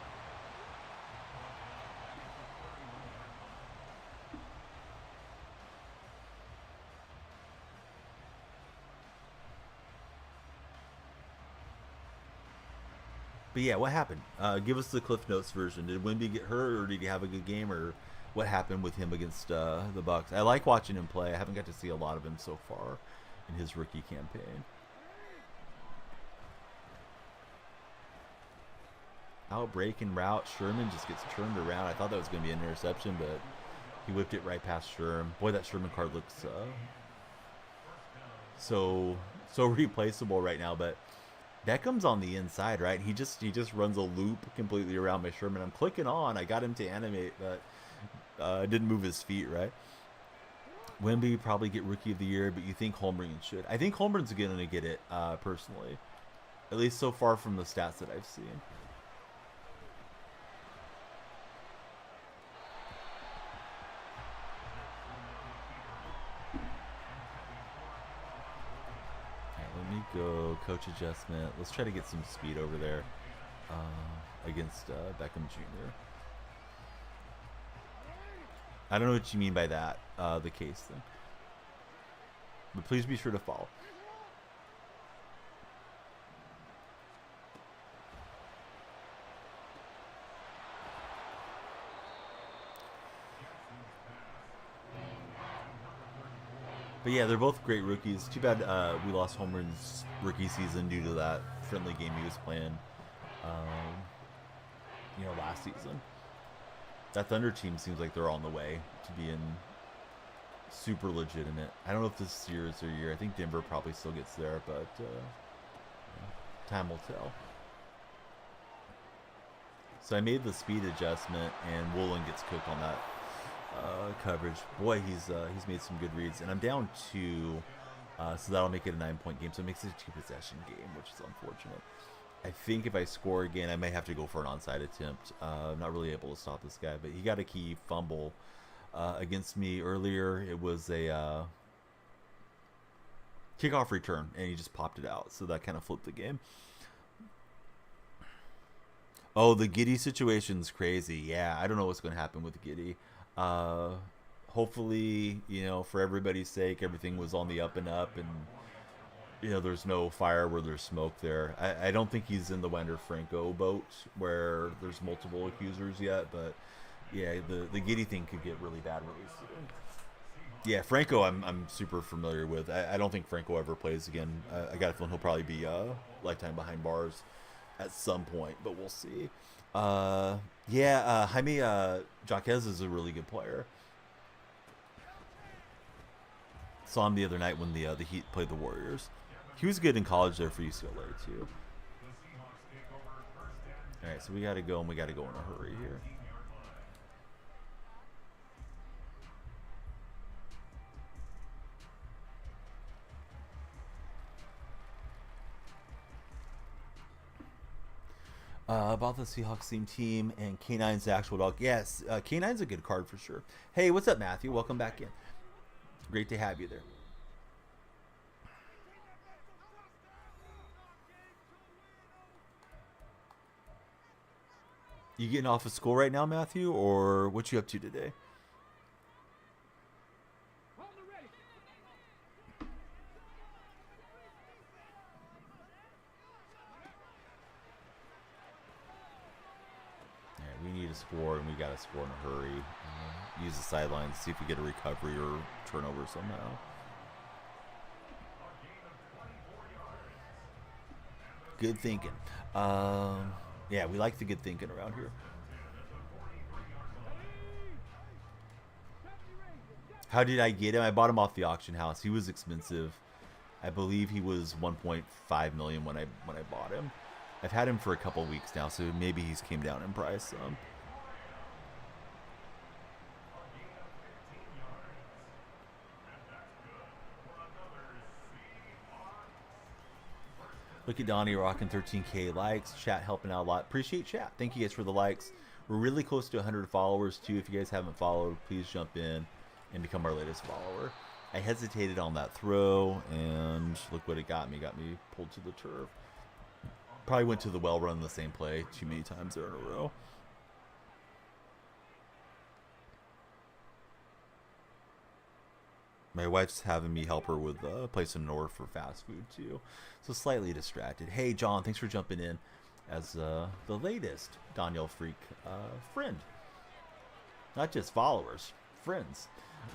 But yeah, what happened? Give us the Cliff Notes version. Did Wemby get hurt, or did he have a good game, or what happened with him against the Bucks? I like watching him play. I haven't got to see a lot of him so far in his rookie campaign. Out break and route. Sherman just gets turned around. I thought that was going to be an interception, but he whipped it right past Sherm. Boy, that Sherman card looks so replaceable right now, but Beckham's on the inside, right? He just runs a loop completely around my Sherman. I'm clicking on. I got him to animate, but didn't move his feet, right? Wemby probably get Rookie of the Year, but you think Holmgren should. I think Holmgren's going to get it, personally. At least so far from the stats that I've seen. Go coach adjustment. Let's try to get some speed over there against Beckham Jr. I don't know what you mean by that, the case thing. But please be sure to follow. But yeah, they're both great rookies. Too bad we lost Holmgren's rookie season due to that friendly game he was playing, last season. That Thunder team seems like they're on the way to being super legitimate. I don't know if this year is their year. I think Denver probably still gets there, but time will tell. So I made the speed adjustment, and Woolen gets cooked on that coverage. Boy, he's made some good reads, and I'm down 2, so that'll make it a 9-point game. So it makes it a 2-possession game, which is unfortunate. I think if I score again, I may have to go for an onside attempt. I'm not really able to stop this guy, but he got a key fumble against me earlier. It was a kickoff return, and he just popped it out, so that kind of flipped the game. Oh, the Giddey situation's crazy. Yeah, I don't know what's going to happen with Giddey. Hopefully, for everybody's sake, everything was on the up and up, and there's no fire where there's smoke there. I don't think he's in the Wander Franco boat where there's multiple accusers yet, but yeah, the Giddey thing could get really bad really soon. Yeah, Franco I'm super familiar with. I don't think Franco ever plays again. I got a feeling he'll probably be lifetime behind bars at some point, but we'll see. Jaime Jaquez is a really good player. Saw him the other night when the Heat played the Warriors. He was good in college there for UCLA too. All right, so we got to go, and we got to go in a hurry here. About the Seahawks team and K9's the actual dog. Yes, K9's a good card for sure. Hey, what's up, Matthew? Welcome back in. Great to have you there. You getting off of school right now, Matthew, or what you up to today? We need to score, and we got to score in a hurry. Use the sidelines, see if we get a recovery or turnover somehow. Good thinking. Yeah, we like the good thinking around here. How did I get him? I bought him off the auction house. He was expensive. I believe he was 1.5 million when I bought him. I've had him for a couple weeks now, so maybe he's came down in price. Look at Donnie rocking 13K likes. Chat helping out a lot. Appreciate chat. Thank you guys for the likes. We're really close to 100 followers too. If you guys haven't followed, please jump in and become our latest follower. I hesitated on that throw, and look what it got me. Got me pulled to the turf. Probably went to the well run the same play too many times there in a row. My wife's having me help her with placing an order for fast food too, so slightly distracted. Hey John, thanks for jumping in as the latest Daniel Freak friend. Not just followers, friends.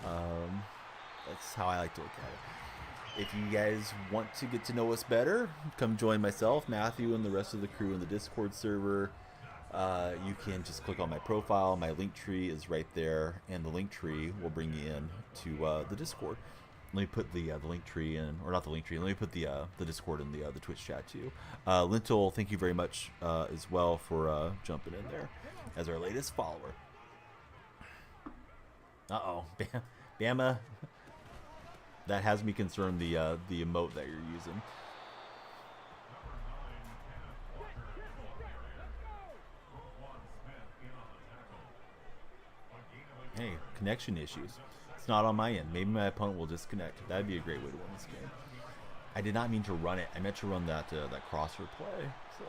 That's how I like to look at it. If you guys want to get to know us better, come join myself, Matthew, and the rest of the crew in the Discord server. You can just click on my profile. My link tree is right there, and the link tree will bring you in to the Discord. Let me put the link tree in, or not the link tree. Let me put the Discord in the Twitch chat too. Lintel, thank you very much as well for jumping in there as our latest follower. Uh-oh, Bama. That has me concerned, the emote that you're using. Hey, connection issues. It's not on my end. Maybe my opponent will disconnect. That'd be a great way to win this game. I did not mean to run it. I meant to run that crosser play. So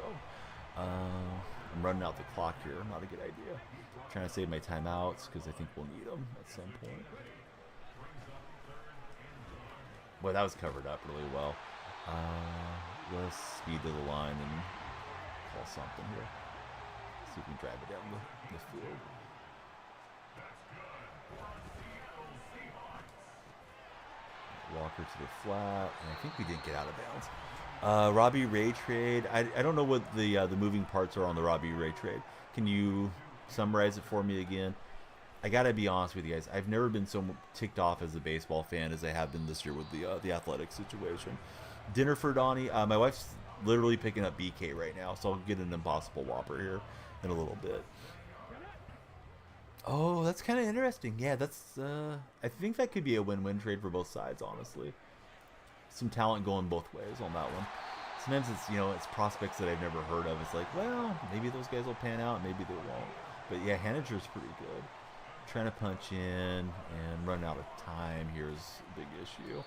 I'm running out the clock here. Not a good idea. I'm trying to save my timeouts because I think we'll need them at some point. Boy, that was covered up really well. Let's speed to the line and call something here. See if we can drive it down the field. Walker to the flat, and I think we didn't get out of bounds. Robbie Ray trade. I don't know what the moving parts are on the Robbie Ray trade. Can you summarize it for me again? I gotta be honest with you guys. I've never been so ticked off as a baseball fan as I have been this year with the athletic situation. Dinner for Donnie. My wife's literally picking up BK right now, so I'll get an Impossible Whopper here in a little bit. Oh, that's kind of interesting. Yeah, that's. I think that could be a win-win trade for both sides, honestly. Some talent going both ways on that one. Sometimes it's it's prospects that I've never heard of. It's like, well, maybe those guys will pan out, maybe they won't. But yeah, Haniger's pretty good. Trying to punch in and run out of time here's a big issue.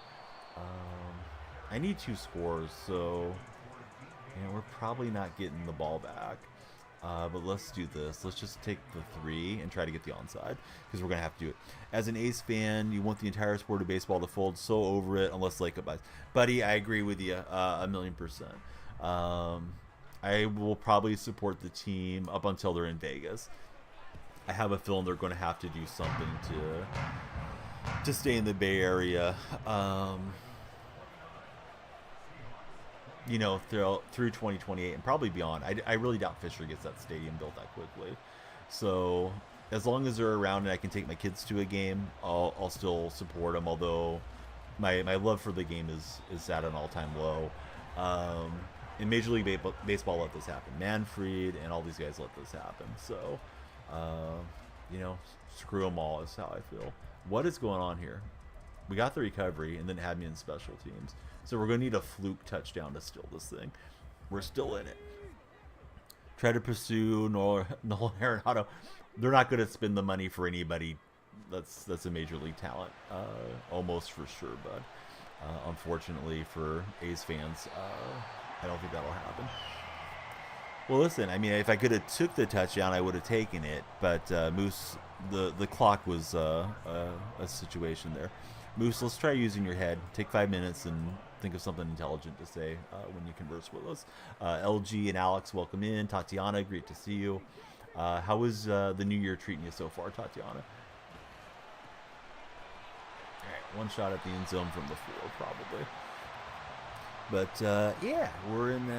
I need 2 scores, so we're probably not getting the ball back. But let's do this. Let's just take the 3 and try to get the onside because we're going to have to do it. As an A's fan, you want the entire sport of baseball to fold. So over it unless Lakeith buys. Buddy, I agree with you 1,000,000%. I will probably support the team up until they're in Vegas. I have a feeling they're going to have to do something to stay in the Bay Area. Through 2028 and probably beyond. I really doubt Fisher gets that stadium built that quickly. So as long as they're around and I can take my kids to a game, I'll still support them. Although my love for the game is at an all-time low. And Major League Baseball let this happen. Manfred and all these guys let this happen. So, screw them all is how I feel. What is going on here? We got the recovery and then had me in special teams. So we're going to need a fluke touchdown to steal this thing. We're still in it. Try to pursue Nolan Arenado. They're not going to spend the money for anybody. That's a major league talent, almost for sure. But unfortunately for A's fans, I don't think that'll happen. Well, listen. I mean, if I could have took the touchdown, I would have taken it. But Moose, the clock was a situation there. Moose, let's try using your head. Take 5 minutes and think of something intelligent to say when you converse with us. LG and Alex, welcome in. Tatiana, great to see you. How is the new year treating you so far, Tatiana? All right, one shot at the end zone from the 4, probably. But, yeah, we're in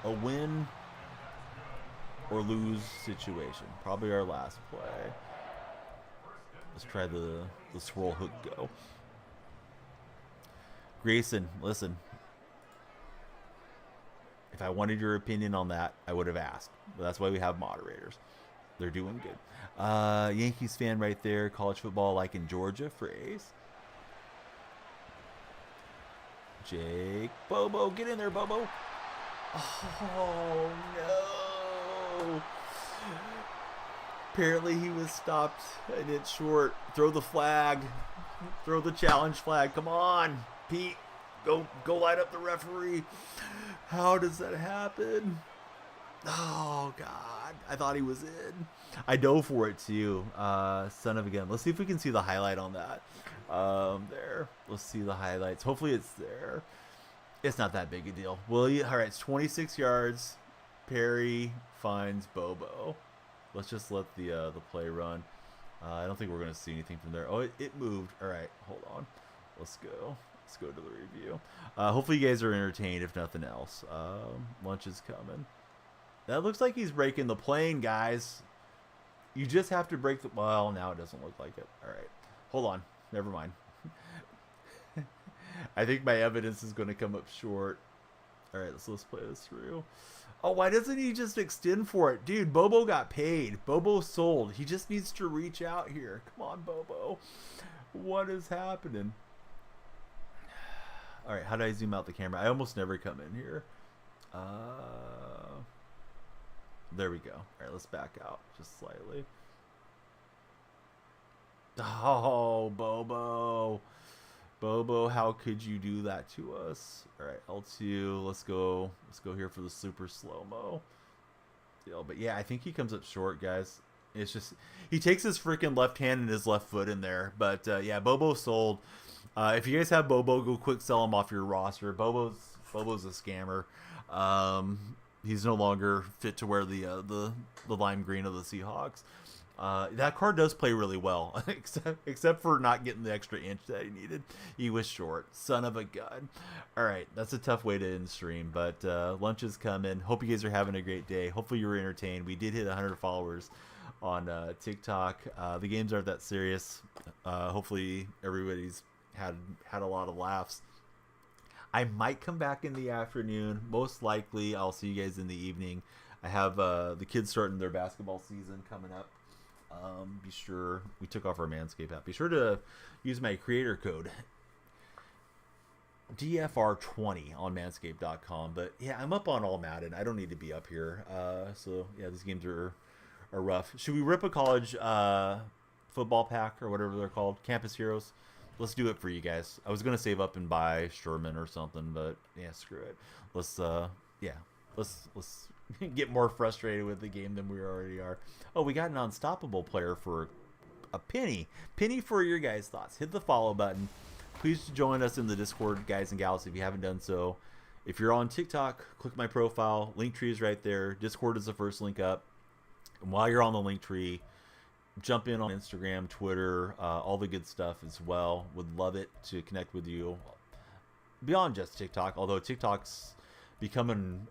a win or lose situation. Probably our last play. Let's try the swirl hook go. Grayson, listen. If I wanted your opinion on that, I would have asked. But that's why we have moderators. They're doing good. Yankees fan right there. College football like in Georgia for Ace. Jake Bobo, get in there, Bobo. Oh, no. Apparently he was stopped an inch short. Throw the flag. Throw the challenge flag. Come on, Pete. Go light up the referee. How does that happen? Oh, God. I thought he was in. I dove for it, too. Son of a gun. Let's see if we can see the highlight on that. There. Let's see the highlights. Hopefully it's there. It's not that big a deal. All right, it's 26 yards. Perry finds Bobo. Let's just let the play run. I don't think we're going to see anything from there. Oh, it moved. All right, hold on. Let's go. Let's go to the review. Hopefully you guys are entertained, if nothing else. Lunch is coming. That looks like he's breaking the plane, guys. You just have to break the... Well, now it doesn't look like it. All right. Hold on. Never mind. I think my evidence is going to come up short. All right, let's play this through. Oh, why doesn't he just extend for it? Dude, Bobo got paid. Bobo sold. He just needs to reach out here. Come on, Bobo. What is happening? All right, how do I zoom out the camera? I almost never come in here. There we go. All right, let's back out just slightly. Oh, Bobo. Bobo, how could you do that to us? All right, L2. Let's go here for the super slow-mo deal. But yeah, I think he comes up short, guys. It's just he takes his freaking left hand and his left foot in there. But yeah, Bobo sold. If you guys have Bobo, go quick sell him off your roster. Bobo's a scammer. He's no longer fit to wear the lime green of the Seahawks. That card does play really well, except for not getting the extra inch that he needed. He was short. Son of a gun. All right, that's a tough way to end stream, but lunch is coming. Hope you guys are having a great day. Hopefully you were entertained. We did hit 100 followers on TikTok. The games aren't that serious. Hopefully everybody's had a lot of laughs. I might come back in the afternoon. Most likely, I'll see you guys in the evening. I have the kids starting their basketball season coming up. Be sure we took off our Manscaped app. Be sure to use my creator code DFR20 on Manscaped.com. But yeah, I'm up on all Madden. I don't need to be up here. So yeah, these games are rough. Should we rip a college football pack or whatever they're called? Campus Heroes. Let's do it for you guys. I was gonna save up and buy Sherman or something, but yeah, screw it. Let's get more frustrated with the game than we already are. Oh, we got an unstoppable player for a penny. Penny for your guys' thoughts. Hit the follow button. Please join us in the Discord, guys and gals, if you haven't done so. If you're on TikTok, click my profile. Linktree is right there. Discord is the first link up. And while you're on the Linktree, jump in on Instagram, Twitter, all the good stuff as well. Would love it to connect with you beyond just TikTok, although TikTok's becoming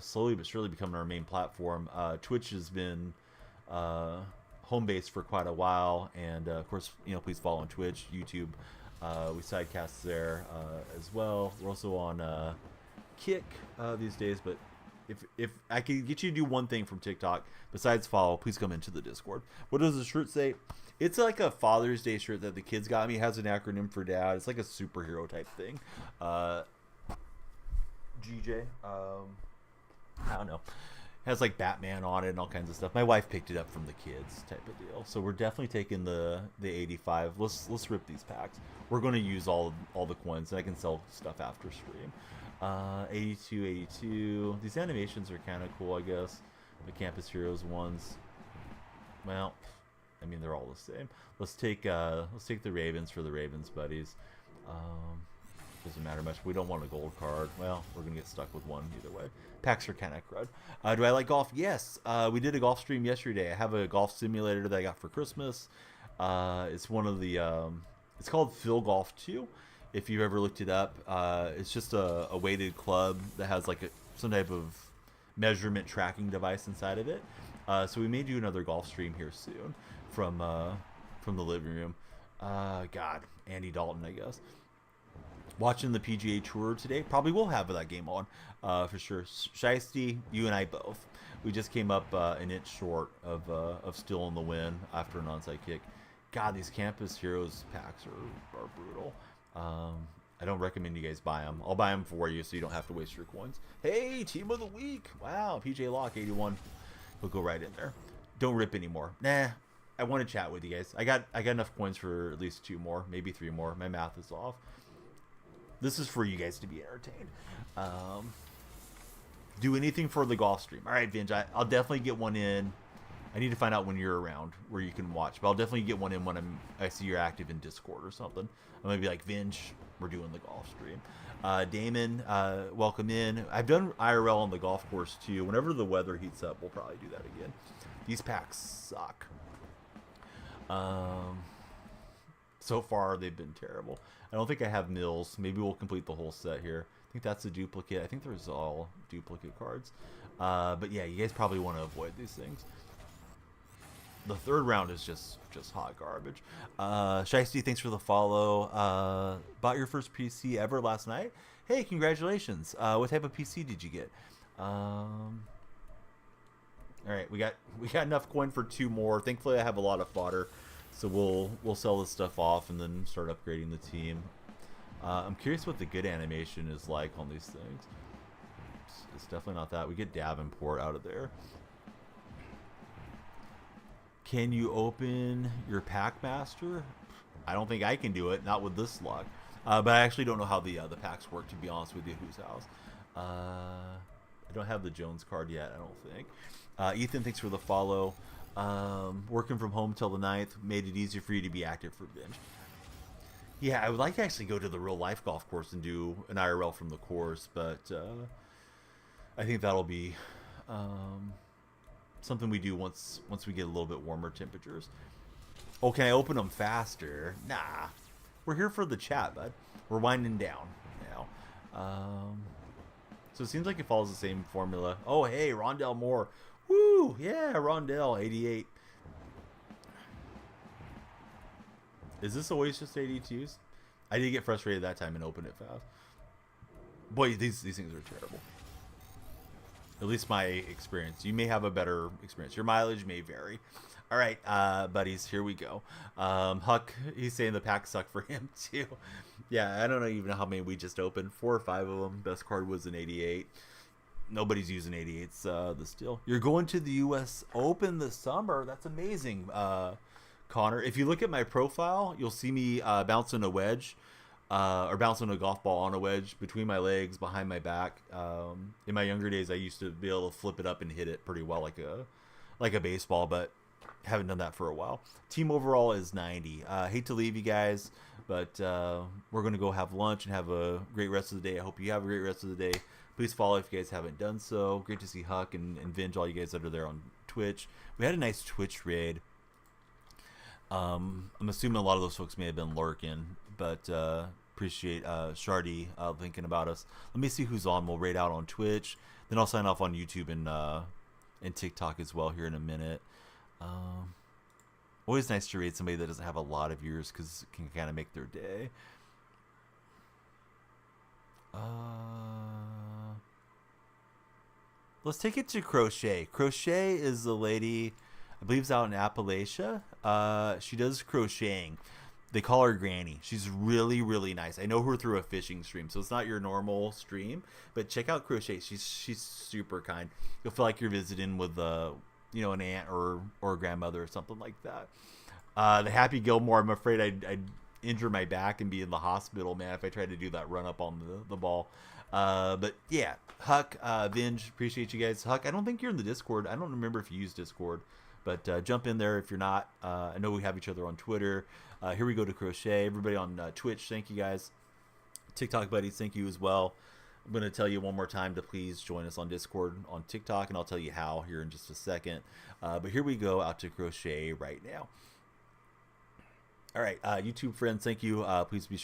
slowly but surely becoming our main platform. Twitch has been home base for quite a while, and of course, please follow on Twitch, YouTube. We sidecast there as well. We're also on Kick these days, but if I can get you to do one thing from TikTok besides follow, please come into the Discord. What does the shirt say? It's like a Father's Day shirt that the kids got me. It has an acronym for dad. It's like a superhero type thing. GJ, I don't know, has like Batman on it and all kinds of stuff. My wife picked it up from the kids type of deal, so we're definitely taking the 85. Let's rip these packs. We're going to use all the coins, and I can sell stuff after stream. 82. These animations are kind of cool, I guess. The Campus Heroes ones, well, I mean, they're all the same. Let's take the Ravens for the Ravens buddies. Doesn't matter much. We don't want a gold card. Well, we're gonna get stuck with one either way. Packs are kind of crud. Do I like golf? Yes. We did a golf stream yesterday. I have a golf simulator that I got for Christmas. It's one of the it's called Phil Golf 2. If you've ever looked it up, it's just a weighted club that has like some type of measurement tracking device inside of it. So we may do another golf stream here soon from the living room. God, Andy Dalton, I guess. Watching the PGA Tour today. Probably will have that game on for sure. Shiesty, you and I both. We just came up an inch short of still in the win after an onside kick. God, these Campus Heroes packs are brutal. I don't recommend you guys buy them. I'll buy them for you so you don't have to waste your coins. Hey, team of the week. Wow, PJ Locke, 81. He'll go right in there. don't rip anymore. Nah, I want to chat with you guys. I got enough coins for at least 2 more, maybe 3 more. My math is off. This is for you guys to be entertained. Do anything for the golf stream. All right, Vinge, I'll definitely get one in. I need to find out when you're around where you can watch, but I'll definitely get one in when I see you're active in Discord or something. I'm gonna be like, Vinge, we're doing the golf stream. Damon, welcome in. I've done IRL on the golf course too. Whenever the weather heats up, we'll probably do that again. These packs suck. So far they've been terrible. I don't think I have Mills. Maybe we'll complete the whole set here. I think that's a duplicate. I think there's all duplicate cards. But yeah, you guys probably want to avoid these things. The third round is just hot garbage. Shiesty, thanks for the follow. Bought your first PC ever last night? Hey, congratulations. What type of PC did you get? All right, we got enough coin for 2 more. Thankfully, I have a lot of fodder, so we'll sell this stuff off and then start upgrading the team. I'm curious what the good animation is like on these things. It's definitely not that. We get Davenport out of there. Can you open your pack master? I don't think I can do it, not with this luck. But I actually don't know how the packs work, to be honest with you. Whose house? I don't have the Jones card yet, I don't think. Ethan, thanks for the follow. Working from home till the 9th made it easier for you to be active for Binge. Yeah, I would like to actually go to the real life golf course and do an IRL from the course, but I think that'll be something we do once we get a little bit warmer temperatures. Oh, can I open them faster? Nah. We're here for the chat, bud. We're winding down now. So it seems like it follows the same formula. Oh, hey, Rondell Moore. Woo! Yeah, Rondell, 88. Is this always just 82s? I did get frustrated that time and open it fast. Boy, these things are terrible. At least my experience. You may have a better experience. Your mileage may vary. All right, buddies, here we go. Huck, he's saying the packs suck for him too. Yeah, I don't even know how many we just opened. 4 or 5 of them. Best card was an 88. Nobody's using 88s this deal. You're going to the U.S. Open this summer. That's amazing, Connor. If you look at my profile, you'll see me bouncing a wedge. Or bouncing a golf ball on a wedge between my legs, behind my back. In my younger days, I used to be able to flip it up and hit it pretty well, like a baseball, but haven't done that for a while. Team overall is 90. Hate to leave you guys, but we're going to go have lunch and have a great rest of the day. I hope you have a great rest of the day. Please follow if you guys haven't done so. Great to see Huck and Vinge, all you guys that are there on Twitch. We had a nice Twitch raid. I'm assuming a lot of those folks may have been lurking, but appreciate Shardy thinking about us. Let me see who's on. We'll raid out on Twitch. Then I'll sign off on YouTube and TikTok as well here in a minute. Always nice to raid somebody that doesn't have a lot of viewers because it can kind of make their day. Let's take it to Crochet. Crochet is the lady, I believe, is out in Appalachia. She does crocheting. They call her Granny. She's really, really nice. I know her through a fishing stream, so it's not your normal stream. But check out Crochet. She's super kind. You'll feel like you're visiting with an aunt or a grandmother or something like that. The Happy Gilmore. I'm afraid I'd injure my back and be in the hospital, man, if I tried to do that run up on the ball. But yeah, Huck, Vinge, appreciate you guys. Huck, I don't think you're in the Discord. I don't remember if you use Discord. But jump in there if you're not. I know we have each other on Twitter. Here we go to Crochet. Everybody on Twitch, thank you guys. TikTok buddies, thank you as well. I'm going to tell you one more time to please join us on Discord, on TikTok, and I'll tell you how here in just a second. But here we go out to Crochet right now. All right, YouTube friends, thank you. Please be sure